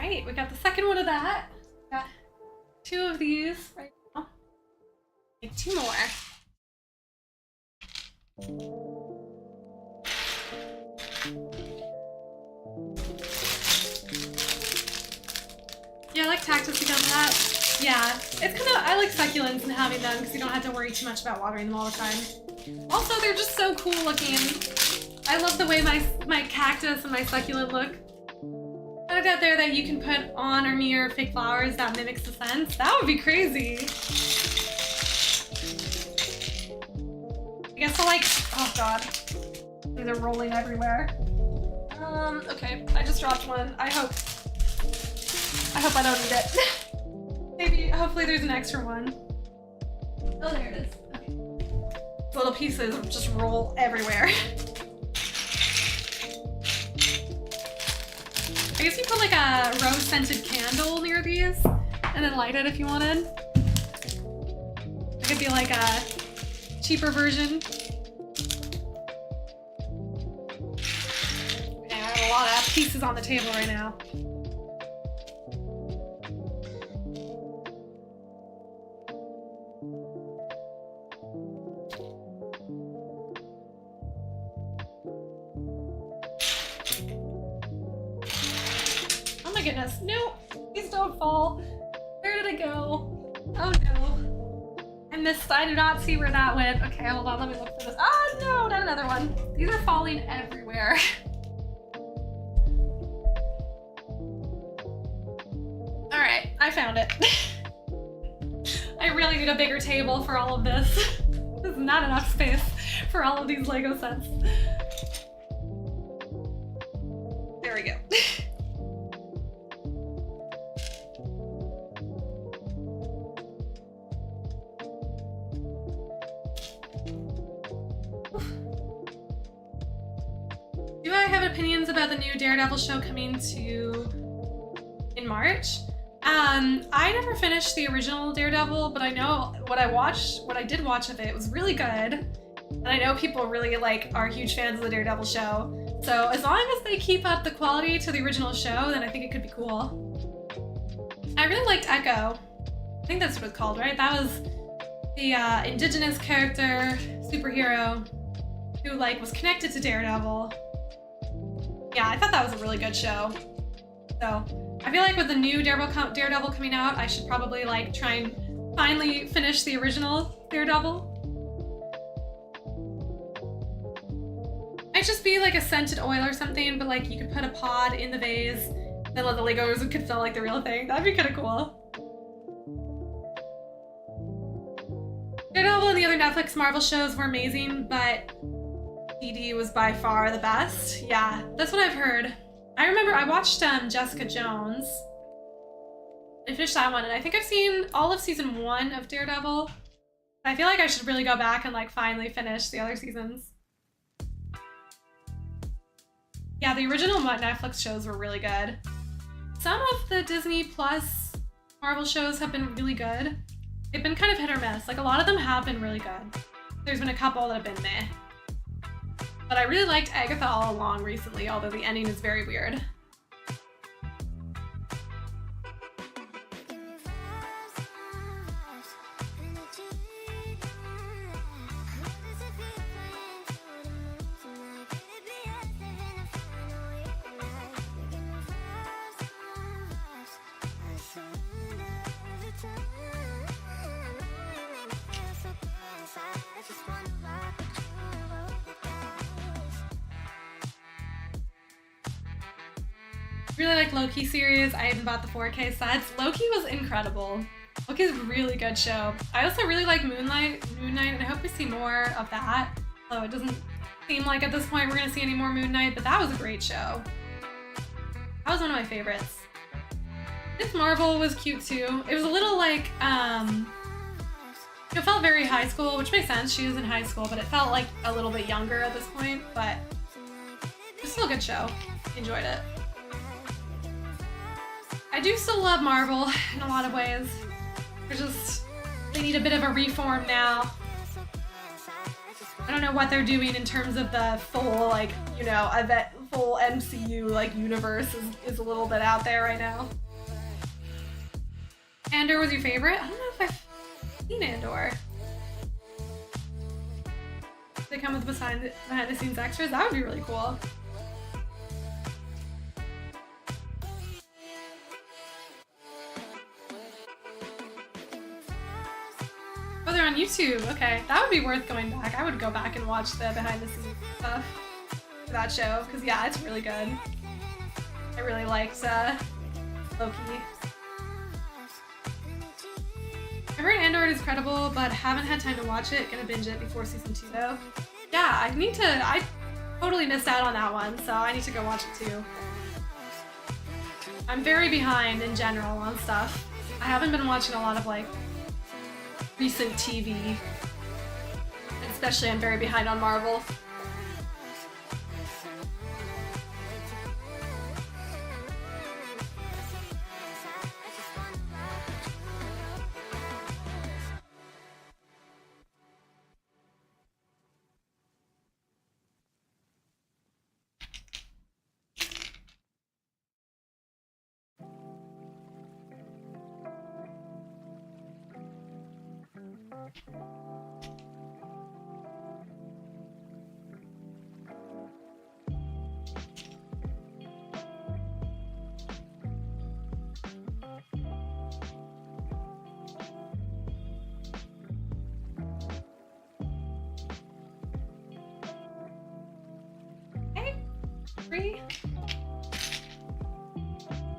right, we got the second one of that. Got 2 of these right now. Make 2 more. Yeah, I like cactus because of that. Yeah, it's kind of, I like succulents and having them because you don't have to worry too much about watering them all the time. Also, they're just so cool looking. I love the way my cactus and my succulent look. Product out there that you can put on or near fake flowers that mimics the scents. That would be crazy. I guess I'll like, oh god. These are rolling everywhere. Okay, I just dropped one. I hope I don't need it. Maybe, hopefully there's an extra one. Oh, there it is. Okay. Little pieces just roll everywhere. I guess you put like a rose scented candle near these and then light it if you wanted. It could be like a cheaper version. Yeah, I have a lot of pieces on the table right now. Goodness, no, please don't fall. Where did it go? Oh no. I missed, I do not see where that went. Okay, hold on, let me look for this. Oh no, not another one. These are falling everywhere. All right, I found it. I really need a bigger table for all of this. There's not enough space for all of these Lego sets. There we go. Do I have opinions about the new Daredevil show coming in March? I never finished the original Daredevil, but I know what I did watch of it was really good. And I know people really are huge fans of the Daredevil show. So as long as they keep up the quality to the original show, then I think it could be cool. I really liked Echo. I think that's what it's called, right? That was the indigenous character, superhero, who was connected to Daredevil. Yeah, I thought that was a really good show. So I feel like with the new Daredevil coming out, I should probably try and finally finish the original Daredevil. Might just be a scented oil or something, but you could put a pod in the vase, then let the Legos could feel like the real thing. That'd be kind of cool. Daredevil and the other Netflix Marvel shows were amazing, but DD was by far the best. Yeah, that's what I've heard. I remember I watched Jessica Jones. I finished that one, and I think I've seen all of season 1 of Daredevil. I feel like I should really go back and finally finish the other seasons. Yeah, the original Netflix shows were really good. Some of the Disney Plus Marvel shows have been really good. They've been kind of hit or miss. A lot of them have been really good. There's been a couple that have been meh. But I really liked Agatha All Along recently, although the ending is very weird. Really like Loki series. I even bought the 4K sets. Loki was incredible. Loki's a really good show. I also really like Moon Knight, and I hope we see more of that. Although it doesn't seem like at this point we're gonna see any more Moon Knight, but that was a great show. That was one of my favorites. Miss Marvel was cute too. It was a little it felt very high school, which makes sense. She was in high school, but it felt a little bit younger at this point, but it's still a good show. Enjoyed it. I do still love Marvel in a lot of ways. They need a bit of a reform now. I don't know what they're doing in terms of the full, full full MCU like universe is a little bit out there right now. Andor was your favorite? I don't know if I've seen Andor. They come with behind the scenes extras? That would be really cool. Oh, they're on YouTube. Okay, that would be worth going back. I would go back and watch the behind the scenes stuff for that show, because yeah, it's really good. I really liked Loki. I heard Andor is credible, but haven't had time to watch it. Gonna binge it before season 2 though. Yeah, I totally missed out on that one, so I need to go watch it too. I'm very behind in general on stuff. I haven't been watching a lot of like recent TV. Especially I'm very behind on Marvel.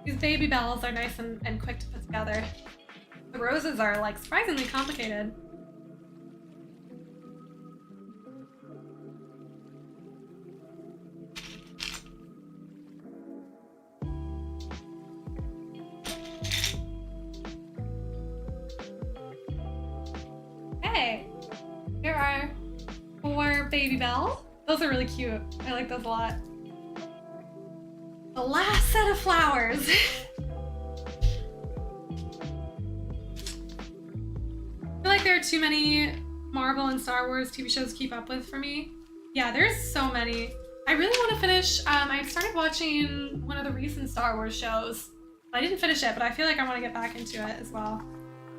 These baby bells are nice and quick to put together. The roses are like surprisingly complicated. Hey, here are 4 baby bells. Those are really cute. I like those a lot. The last set of flowers. I feel like there are too many Marvel and Star Wars TV shows to keep up with for me. Yeah, there's so many. I really want to finish, I started watching one of the recent Star Wars shows. I didn't finish it, but I feel like I want to get back into it as well.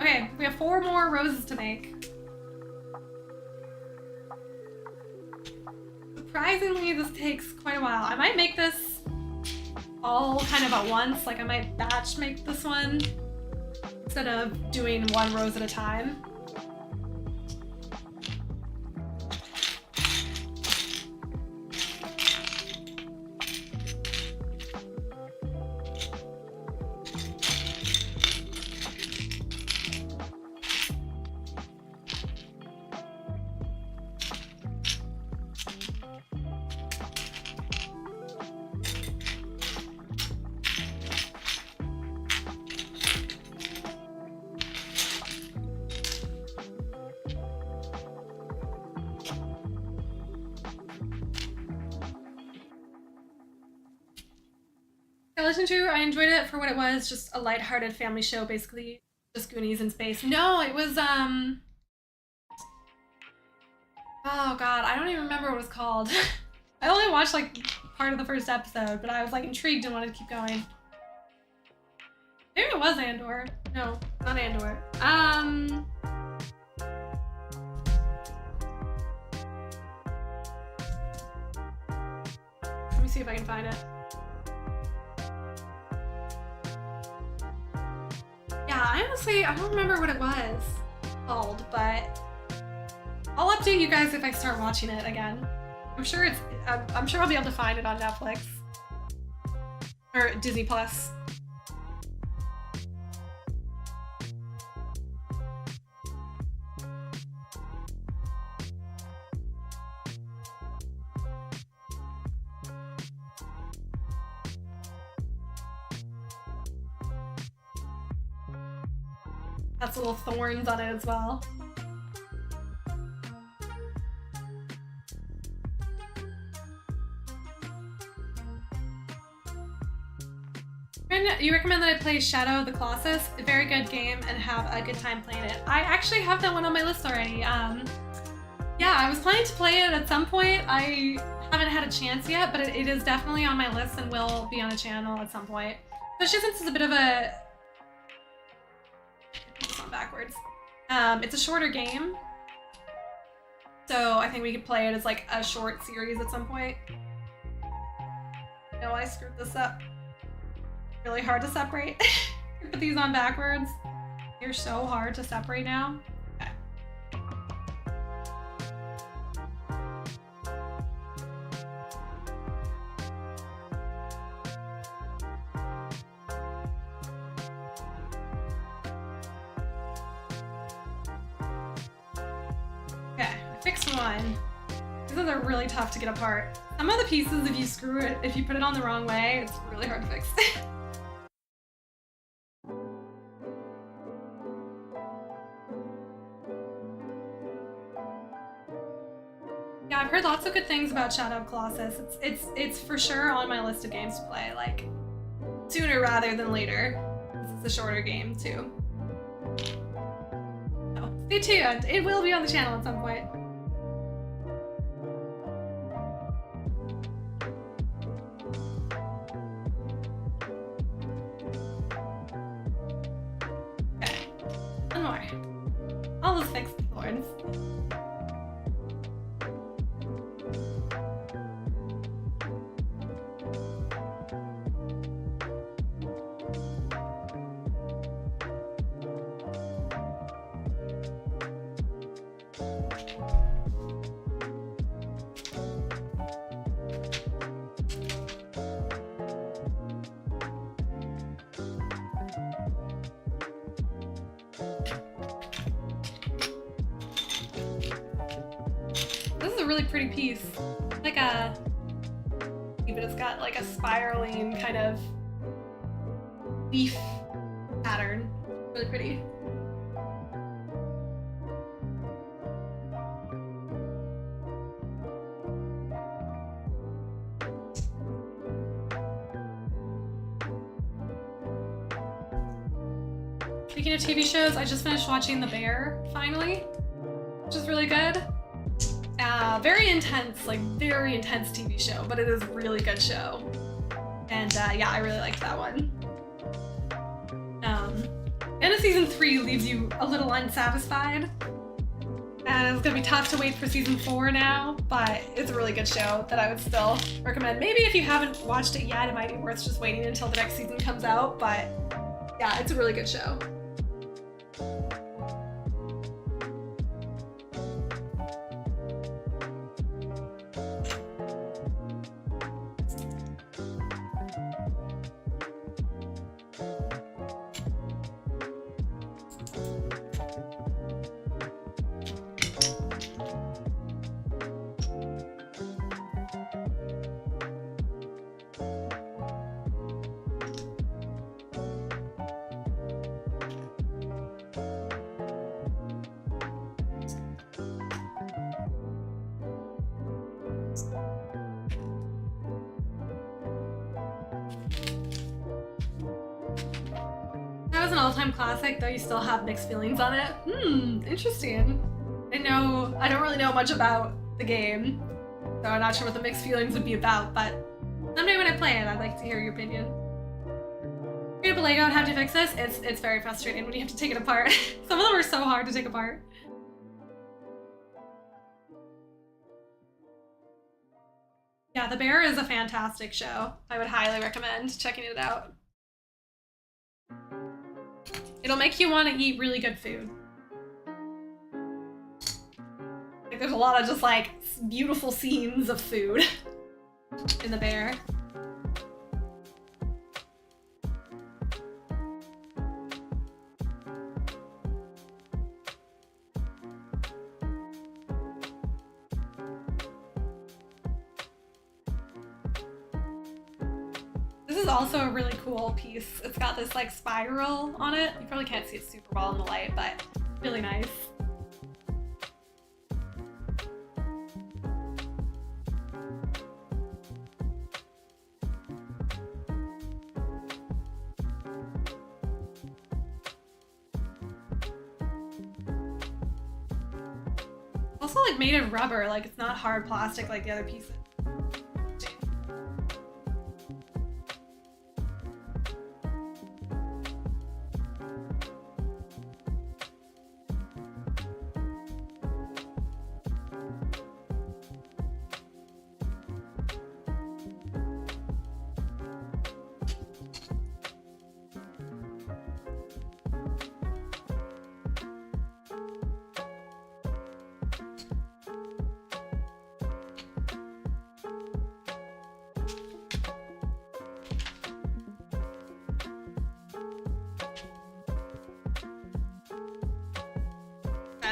Okay, we have 4 more roses to make. Surprisingly, this takes quite a while. I might make this all kind of at once, like I might batch make this one instead of doing 1 rose at a time. I listened to, I enjoyed it for what it was, just a lighthearted family show, basically just Goonies in space. No, it was, oh god, I don't even remember what it was called. I only watched like part of the first episode, but I was like intrigued and wanted to keep going. Maybe it was Andor. No, not Andor. Let me see if I can find it. Yeah, I honestly, I don't remember what it was called, but I'll update you guys if I start watching it again. I'm sure I'll be able to find it on Netflix or Disney Plus. Has little thorns on it as well. You recommend that I play Shadow of the Colossus? A very good game and have a good time playing it. I actually have that one on my list already. Yeah, I was planning to play it at some point. I haven't had a chance yet, but it is definitely on my list and will be on the channel at some point. Especially since it's a bit of a... Put this on backwards. It's a shorter game. So I think we could play it as like a short series at some point. No, I screwed this up. Really hard to separate. Put these on backwards. You're so hard to separate now. Okay. Okay, I fixed one. These are really tough to get apart. Some of the pieces, if you screw it, if you put it on the wrong way, it's really hard to fix. Yeah, I've heard lots of good things about Shadow of Colossus. It's for sure on my list of games to play, like sooner rather than later. This is a shorter game too. So stay tuned. It will be on the channel at some point. Okay, one more. I'll just fix the thorns. This is a really pretty piece. Like a... but it's got like a spiraling kind of leaf pattern. Really pretty. Speaking of TV shows, I just finished watching The Bear, finally, which is really good. Very intense, like very intense TV show, but it is a really good show. And yeah, I really liked that one. End of season 3 leaves you a little unsatisfied. And it's gonna be tough to wait for season 4 now, but it's a really good show that I would still recommend. Maybe if you haven't watched it yet, it might be worth just waiting until the next season comes out, but yeah, it's a really good show. That was an all-time classic, though you still have mixed feelings on it. Interesting. I don't really know much about the game, so I'm not sure what the mixed feelings would be about, but someday when I play it, I'd like to hear your opinion. Pick up a Lego and have to fix this. It's very frustrating when you have to take it apart. Some of them are so hard to take apart. Yeah, The Bear is a fantastic show. I would highly recommend checking it out. It'll make you want to eat really good food. Like, there's a lot of just like beautiful scenes of food in The Bear. This is also a really cool piece. It's got this like spiral on it. You probably can't see it super well in the light, but really nice. Also like made of rubber, like it's not hard plastic like the other pieces.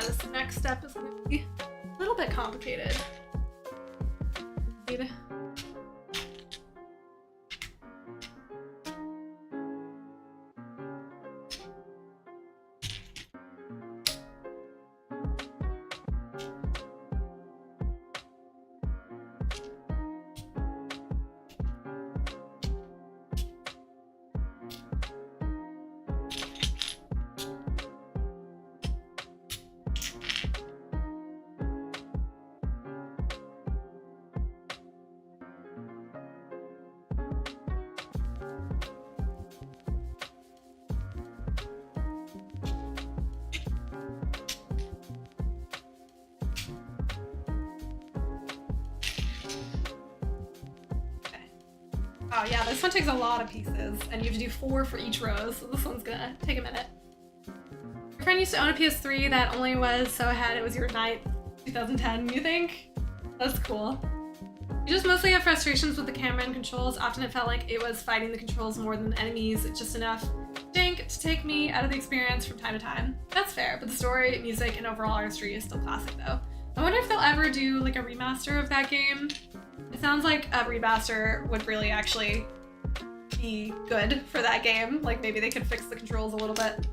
This next step is going to be a little bit complicated. Oh yeah, this one takes a lot of pieces, and you have to do 4 for each rose, so this one's gonna take a minute. Your friend used to own a PS3 that only was so ahead it was your night, 2010, you think? That's cool. You just mostly have frustrations with the camera and controls. Often it felt like it was fighting the controls more than the enemies. It's just enough jank to take me out of the experience from time to time. That's fair, but the story, music, and overall artistry is still classic though. I wonder if they'll ever do like a remaster of that game. It sounds like a remaster would really actually be good for that game. Like maybe they could fix the controls a little bit.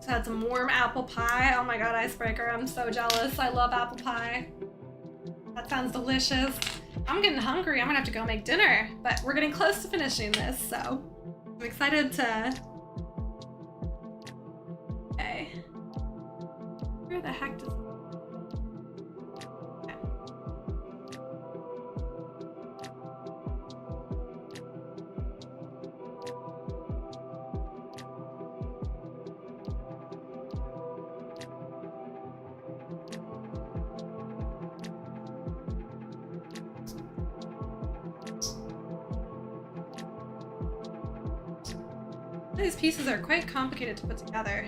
Had some warm apple pie. Oh my god, Icebreaker, I'm so jealous. I love apple pie. That sounds delicious. I'm getting hungry. I'm gonna have to go make dinner, but we're getting close to finishing this, so I'm excited to... Okay. Where the heck does... Okay. These pieces are quite complicated to put together.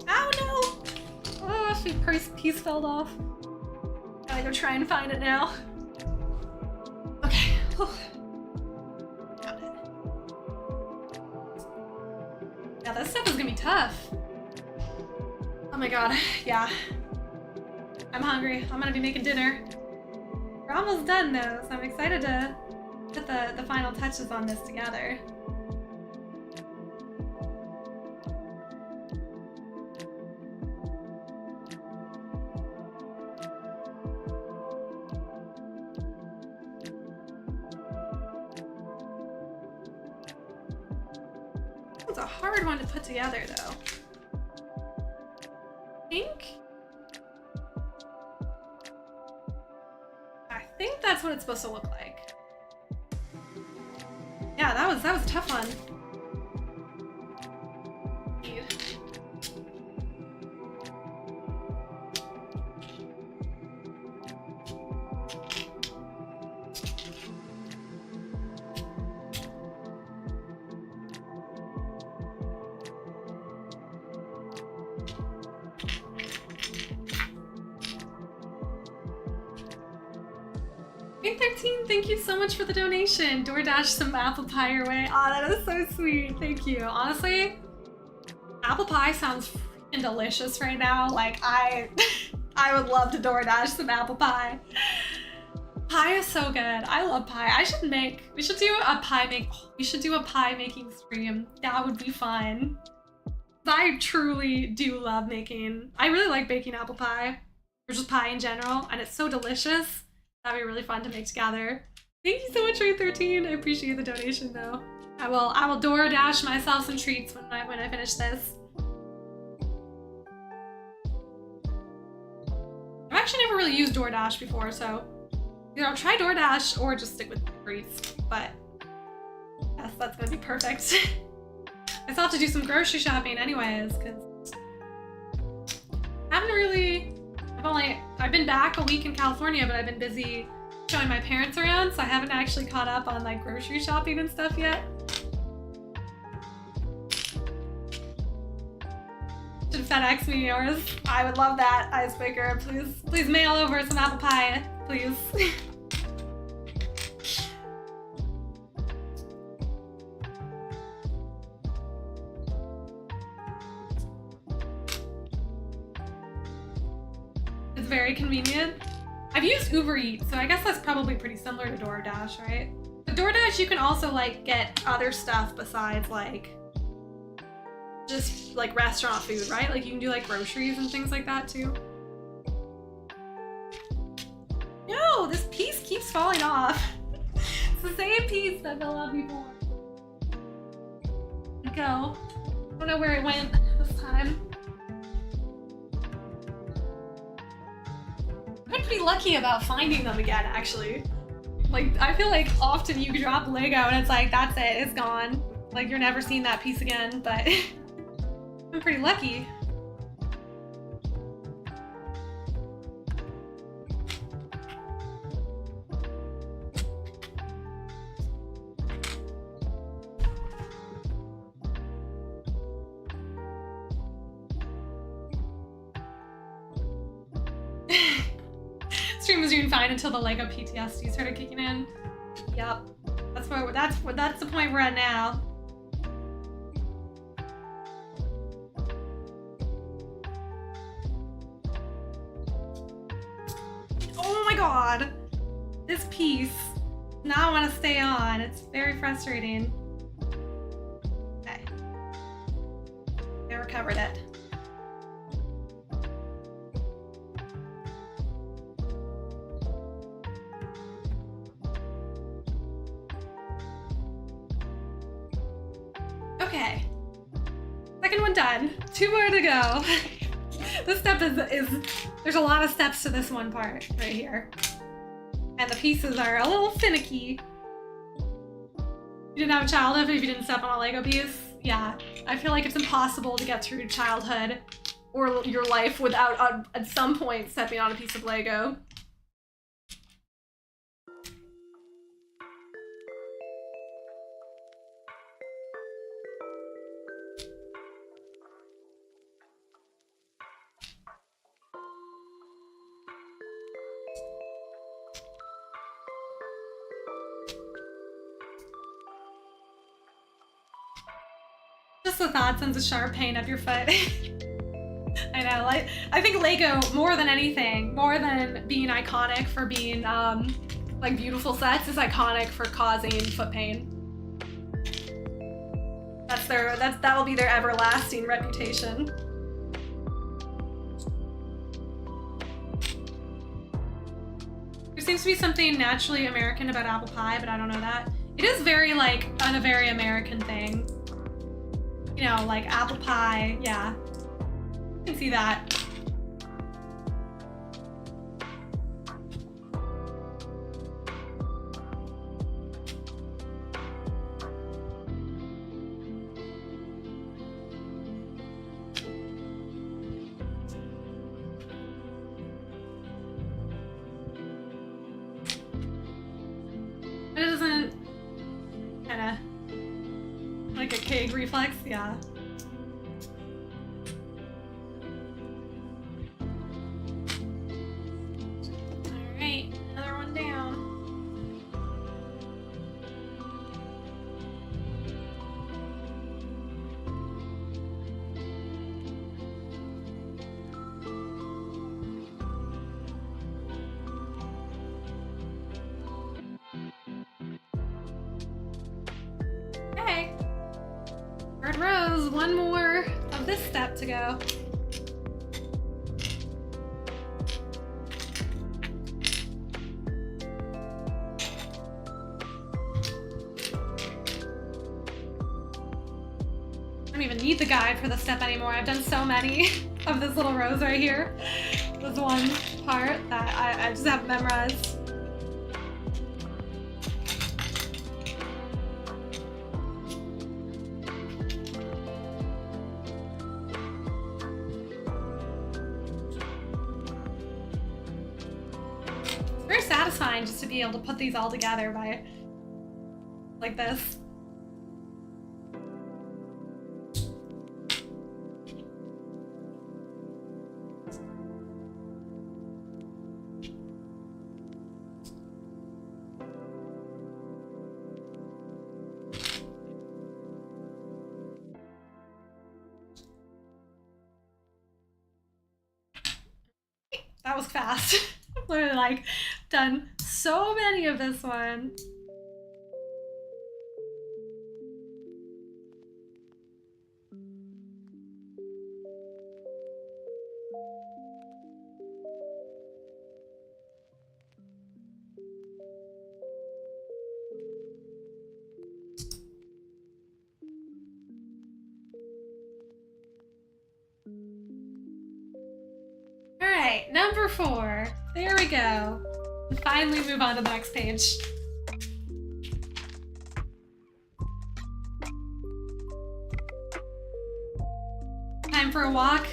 Oh no! Oh, the piece fell off. Gotta go try and find it now. Okay. Whew. Got it. Yeah, this stuff is gonna be tough. Oh my god, yeah. I'm hungry. I'm gonna be making dinner. We're almost done though, so I'm excited to put the final touches on this together. It's a hard one to put together though. I think that's what it's supposed to look like. Yeah, that was a tough one. Hey 13, thank you so much for the donation. DoorDash some apple pie your way. Aw, that is so sweet. Thank you. Honestly, apple pie sounds freaking delicious right now. Like I would love to DoorDash some apple pie. Pie is so good. I love pie. We should do a pie making stream. That would be fun. I truly do love I really like baking apple pie, or just pie in general, and it's so delicious. That'd be really fun to make together. Thank you so much, Ray 13. I appreciate the donation though. I will DoorDash myself some treats when I finish this. I've actually never really used DoorDash before, so either I'll try DoorDash or just stick with Treats, but yes, that's gonna be perfect. I still have to do some grocery shopping anyways, because I've been back a week in California, but I've been busy showing my parents around, so I haven't actually caught up on like grocery shopping and stuff yet. Should FedEx me yours. I would love that, Icebreaker. Please mail over some apple pie, please. It's very convenient. I've used Uber Eats, so I guess that's probably pretty similar to DoorDash, right? But DoorDash, you can also like get other stuff besides like just like restaurant food, right? Like you can do like groceries and things like that too. No, this piece keeps falling off. It's the same piece that fell off before. There we go. I don't know where it went this time. I've been pretty lucky about finding them again, actually. Like, I feel like often you drop Lego and it's like, that's it, it's gone. Like, you're never seeing that piece again, but I'm pretty lucky. Stream was doing fine until the Lego PTSD started kicking in. Yep, that's the point we're at now. Oh my god, this piece does not want to stay on. It's very frustrating. Okay, I recovered it. Okay, second one done. 2 more to go. This step is there's a lot of steps to this one part right here. And the pieces are a little finicky. You didn't have a childhood if you didn't step on a Lego piece? Yeah, I feel like it's impossible to get through childhood or your life without at some point stepping on a piece of Lego. Just the thought sends a sharp pain up your foot. I know, like, I think Lego, more than anything, more than being iconic for being, like, beautiful sets, is iconic for causing foot pain. That'll be their everlasting reputation. There seems to be something naturally American about apple pie, but I don't know that. It is very, like, a very American thing. You know, like apple pie, yeah. You can see that. But it doesn't kinda like a cake reflex, yeah. Alright, another one down. Third rose, one more of this step to go. I don't even need the guide for the step anymore. I've done so many of this little rose right here. This one part that I just have memorized. It's very satisfying just to be able to put these all together by like this. That was fast. I've literally like done so many of this one. Alright, number 4. There we go. And finally move on to the next page. Time for a walk.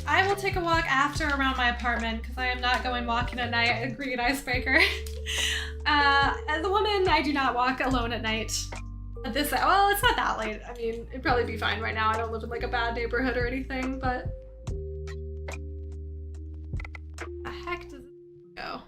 I will take a walk after around my apartment because I am not going walking at night. Agreed, icebreaker. As a woman, I do not walk alone at night. At this, well, it's not that late. I mean, it'd probably be fine right now. I don't live in like a bad neighborhood or anything, but the heck does it go?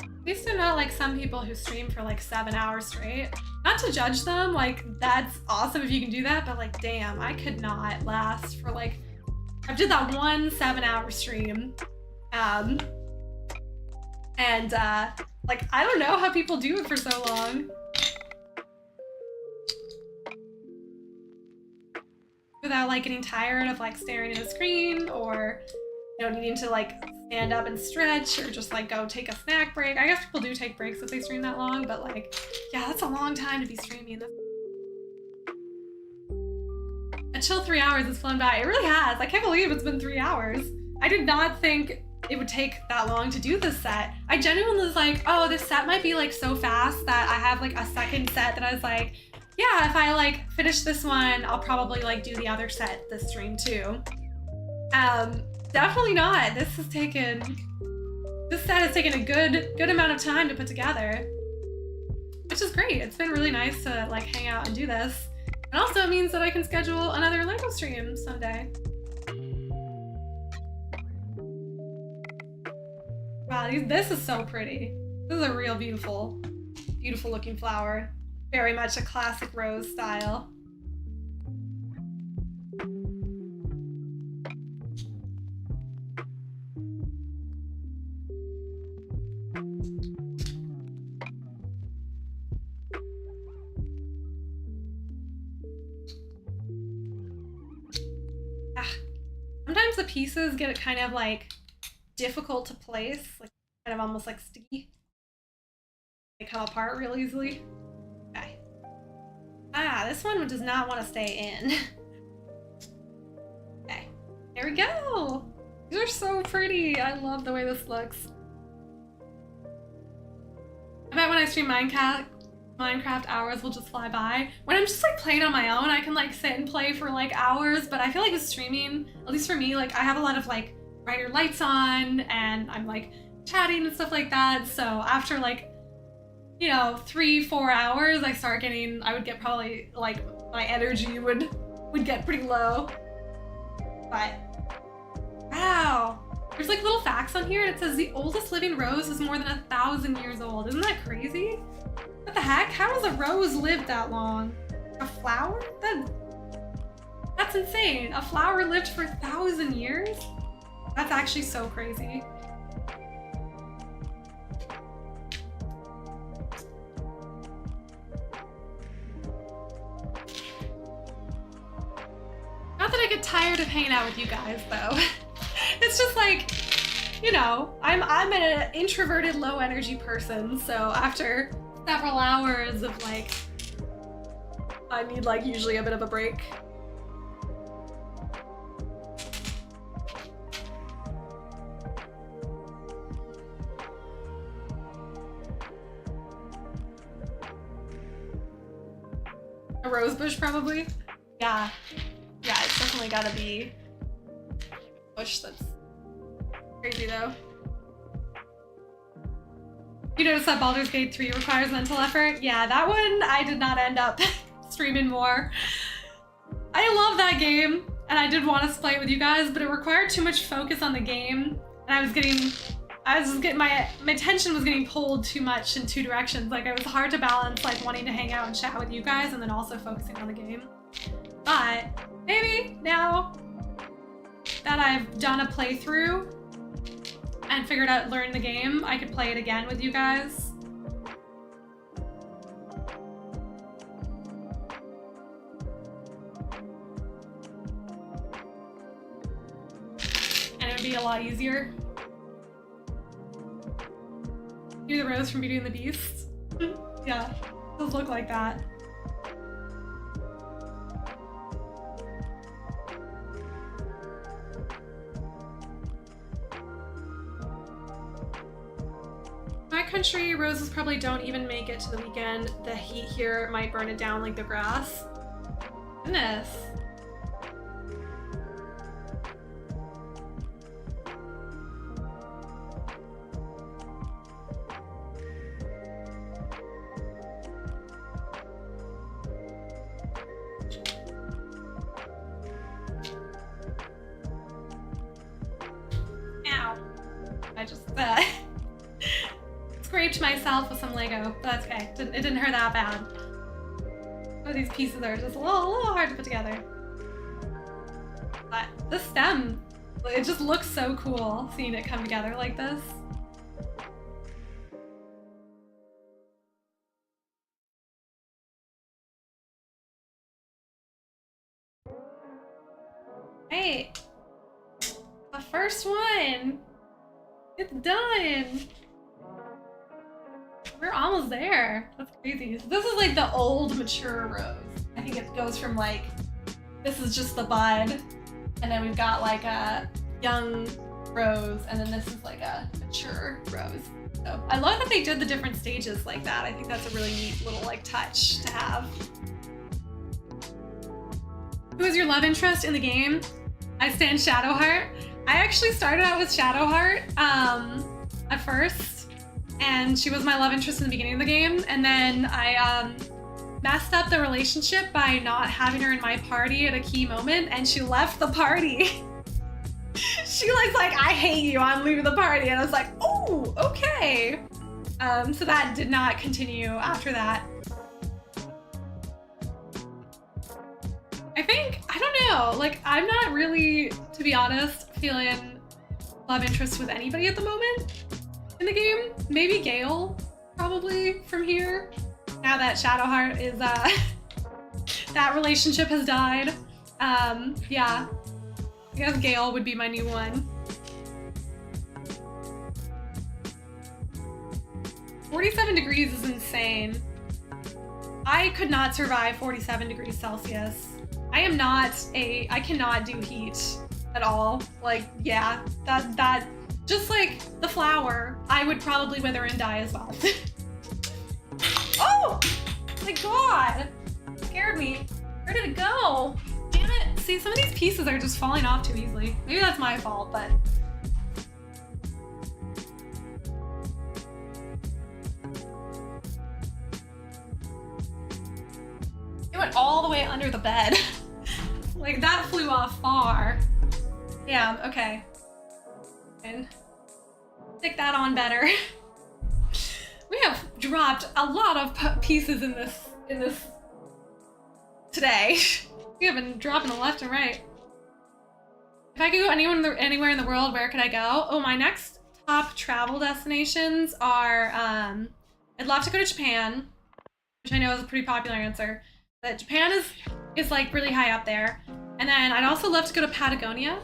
At least they're not like some people who stream for like 7 hours straight. Not to judge them, like that's awesome if you can do that, but like damn, I could not last for like, I did that one 7-hour stream. Like I don't know how people do it for so long. Without like getting tired of like staring at a screen or, you know, needing to like stand up and stretch or just like go take a snack break. I guess people do take breaks if they stream that long, but like, yeah, that's a long time to be streaming. A chill 3 hours has flown by. It really has. I can't believe it's been 3 hours. I did not think it would take that long to do this set. I genuinely was like, oh, this set might be like so fast that I have like a second set that I was like, yeah, if I like finish this one, I'll probably like do the other set this stream too. Definitely not. This set has taken a good amount of time to put together, which is great. It's been really nice to like hang out and do this. And also it means that I can schedule another LEGO stream someday. Wow, this is so pretty. This is a real beautiful looking flower. Very much a classic rose style. Sometimes the pieces get kind of like difficult to place, like kind of almost like sticky. They come apart real easily. Okay. Ah, this one does not want to stay in. Okay, there we go. These are so pretty. I love the way this looks. I bet when I stream Minecraft hours will just fly by. When I'm just like playing on my own, I can like sit and play for like hours, but I feel like with streaming, at least for me, like I have a lot of like brighter lights on and I'm like chatting and stuff like that. So after like, you know, 3-4 hours, I would get probably like my energy would get pretty low. But wow. There's like little facts on here and it says the oldest living rose is more than 1,000 years old. Isn't that crazy? What the heck? How has a rose lived that long? A flower? That's That's insane. A flower lived for 1,000 years? That's actually so crazy. Not that I get tired of hanging out with you guys, though. It's just like, you know, I'm an introverted, low energy person, so after several hours of like, I need like usually a bit of a break. A rose bush, probably? Yeah. Yeah, it's definitely gotta be a bush that's crazy, though. You notice that Baldur's Gate 3 requires mental effort? Yeah, that one I did not end up streaming more. I love that game, and I did want to play it with you guys, but it required too much focus on the game, and my attention was getting pulled too much in two directions. Like, it was hard to balance, like, wanting to hang out and chat with you guys and then also focusing on the game. But maybe now that I've done a playthrough and figured out, learned the game, I could play it again with you guys. And it would be a lot easier. You're the rose from Beauty and the Beast? Yeah, it does look like that. My country, roses probably don't even make it to the weekend. The heat here might burn it down like the grass. Goodness. Ow. I just, scraped myself with some Lego, but that's okay. It didn't hurt that bad. Oh, these pieces are just a little hard to put together. But the stem, it just looks so cool seeing it come together like this. Hey, the first one. It's done. We're almost there. That's crazy. So this is like the old mature rose. I think it goes from like, this is just the bud, and then we've got like a young rose, and then this is like a mature rose. So I love that they did the different stages like that. I think that's a really neat little like touch to have. Who is your love interest in the game? I stand Shadowheart. I actually started out with Shadowheart at first, and she was my love interest in the beginning of the game, and then I messed up the relationship by not having her in my party at a key moment, and she left the party. She was like, I hate you, I'm leaving the party, and I was like, oh, okay. So that did not continue after that. I think, I don't know, like I'm not really, to be honest, feeling love interest with anybody at the moment in the game. Maybe Gale, probably, from here. Now that Shadowheart is, that relationship has died. Yeah, I guess Gale would be my new one. 47 degrees is insane. I could not survive 47 degrees Celsius. I cannot do heat at all. Like, yeah, that, just like the flower, I would probably wither and die as well. Oh my God, it scared me. Where did it go? Damn it. See, some of these pieces are just falling off too easily. Maybe that's my fault, but. It went all the way under the bed. Like, that flew off far. Yeah, okay. And stick that on better. We have dropped a lot of pieces in this today. You have been dropping them left and right. If I could go anywhere in the world, where could I go? Oh, my next top travel destinations are, I'd love to go to Japan, which I know is a pretty popular answer, but Japan is like really high up there. And then I'd also love to go to Patagonia.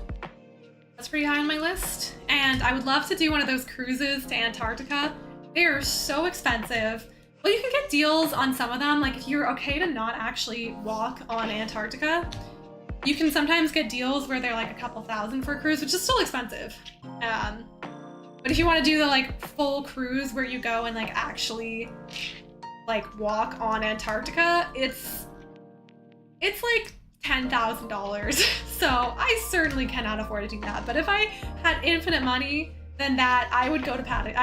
That's pretty high on my list. And I would love to do one of those cruises to Antarctica. They are so expensive. Well, you can get deals on some of them. Like if you're okay to not actually walk on Antarctica, you can sometimes get deals where they're like a couple thousand for a cruise, which is still expensive. But if you want to do the like full cruise where you go and like actually like walk on Antarctica, it's like $10,000. So I certainly cannot afford to do that. But if I had infinite money, then that I would go to Antarctica.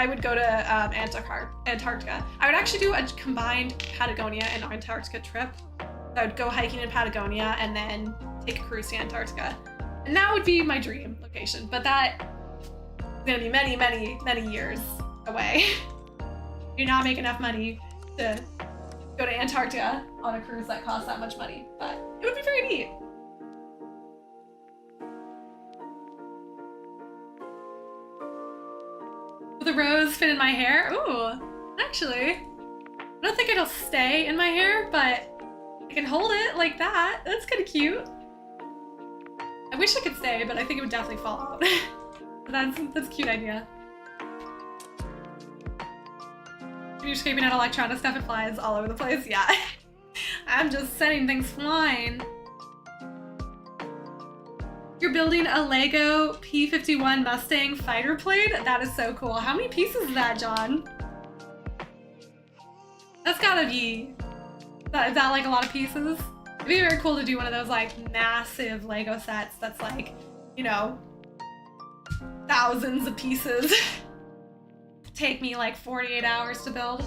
I would actually do a combined Patagonia and Antarctica trip. I would go hiking in Patagonia and then take a cruise to Antarctica. And that would be my dream location, but that is gonna be many, many, many years away. Do not make enough money to go to Antarctica on a cruise that costs that much money, but it would be very neat. Will the rose fit in my hair? Ooh, actually, I don't think it'll stay in my hair, but I can hold it like that. That's kind of cute. I wish it could stay, but I think it would definitely fall out. That's a cute idea. You're scraping out electronic stuff, it flies all over the place. Yeah, I'm just setting things flying. You're building a LEGO P-51 Mustang fighter plane? That is so cool. How many pieces is that, John? That's gotta be... Is that like a lot of pieces? It'd be very cool to do one of those like massive LEGO sets that's like, you know, thousands of pieces. Take me like 48 hours to build.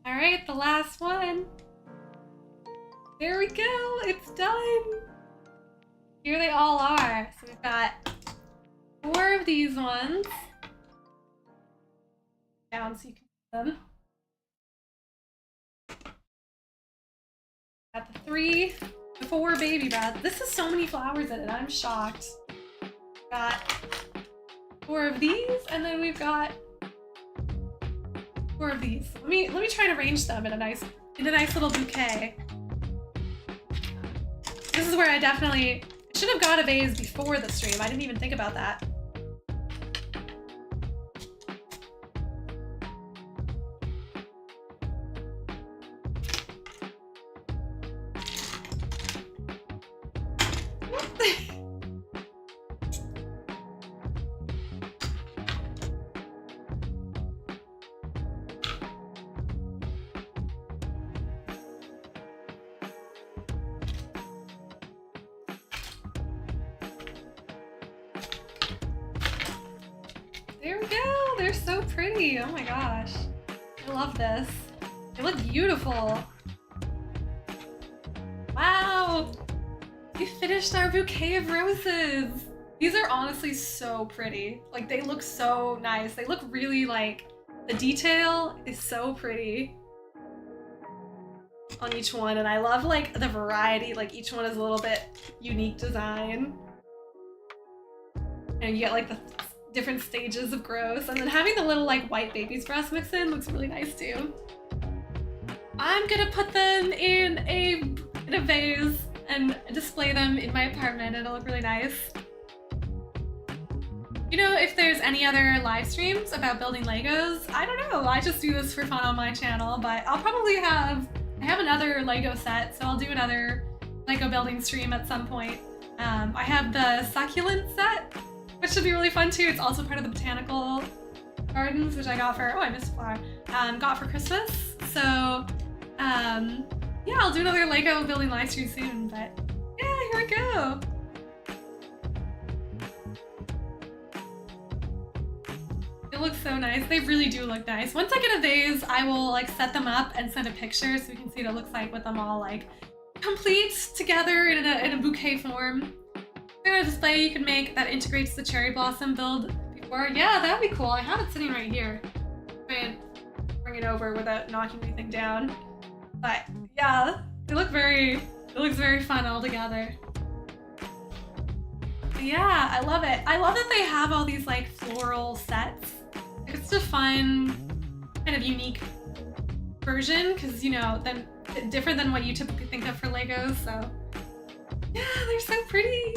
All right, the last one. There we go, it's done. Here they all are. So we've got 4 of these ones. Down so you can see them. Got the 4 baby baths. This is so many flowers in it, I'm shocked. Got 4 of these, and then we've got 4 of these. Let me try and arrange them in a nice little bouquet. This is where I definitely should have got a vase before the stream. I didn't even think about that. There we go! They're so pretty! Oh my gosh. I love this. They look beautiful. Wow! We finished our bouquet of roses! These are honestly so pretty. Like, they look so nice. They look really, like, the detail is so pretty on each one, and I love, like, the variety. Like, each one is a little bit unique design. And you get, like, the different stages of growth, and then having the little like white baby's breath mixed in looks really nice too. I'm gonna put them in a vase and display them in my apartment. It'll look really nice. You know, if there's any other live streams about building Legos, I don't know. I just do this for fun on my channel, but I'll probably I have another Lego set, so I'll do another Lego building stream at some point. I have the succulent set, which should be really fun too. It's also part of the botanical gardens, which I got for, oh, I missed a flower, got for Christmas. So, yeah, I'll do another Lego building live stream soon, but yeah, here we go. It looks so nice. They really do look nice. Once I get a vase, I will like set them up and send a picture so you can see what it looks like with them all like complete together in a bouquet form. A display you can make that integrates the cherry blossom build before. Yeah, that'd be cool. I have it sitting right here. Try and bring it over without knocking anything down. But yeah, it looks very fun all together. But yeah, I love it. I love that they have all these like floral sets. It's a fun, kind of unique version because, you know, then different than what you typically think of for Legos. So yeah, they're so pretty.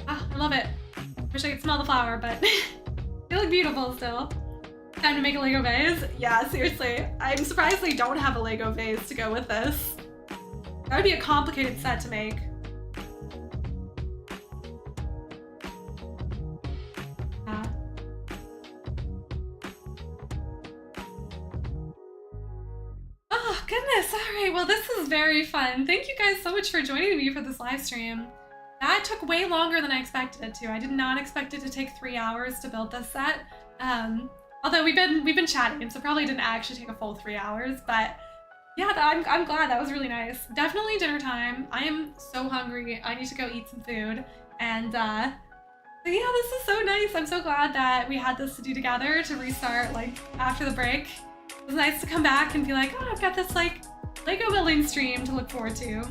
Oh, I love it. Wish I could smell the flower, but they look beautiful still. Time to make a Lego vase. Yeah, seriously. I'm surprised they don't have a Lego vase to go with this. That would be a complicated set to make. Yeah. Oh, goodness. All right. Well, this is very fun. Thank you guys so much for joining me for this live stream. That took way longer than I expected it to. I did not expect it to take 3 hours to build this set. Although we've been chatting, so probably didn't actually take a full 3 hours. But yeah, I'm glad. That was really nice. Definitely dinner time. I am so hungry. I need to go eat some food. And yeah, this is so nice. I'm so glad that we had this to do together to restart like after the break. It was nice to come back and be like, oh, I've got this like Lego building stream to look forward to.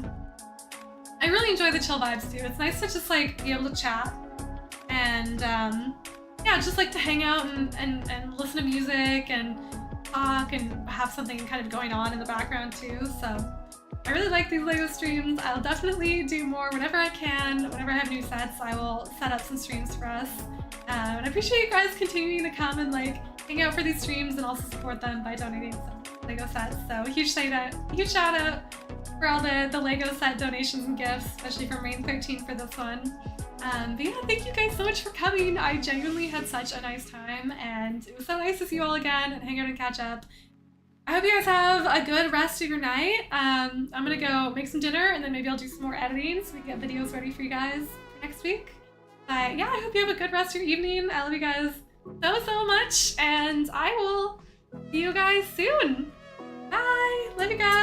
I really enjoy the chill vibes too. It's nice to just like be able to chat and yeah, just like to hang out and listen to music and talk and have something kind of going on in the background too. So I really like these Lego streams. I'll definitely do more whenever I can. Whenever I have new sets, I will set up some streams for us. And I appreciate you guys continuing to come and like hang out for these streams and also support them by donating some Lego sets. So huge shout out for all the Lego set donations and gifts, especially from Rain 13 for this one. But yeah, thank you guys so much for coming. I genuinely had such a nice time, and it was so nice to see you all again and hang out and catch up. I hope you guys have a good rest of your night. I'm gonna go make some dinner, and then maybe I'll do some more editing so we can get videos ready for you guys next week. But yeah, I hope you have a good rest of your evening. I love you guys so much, and I will see you guys soon. Bye! Love you guys!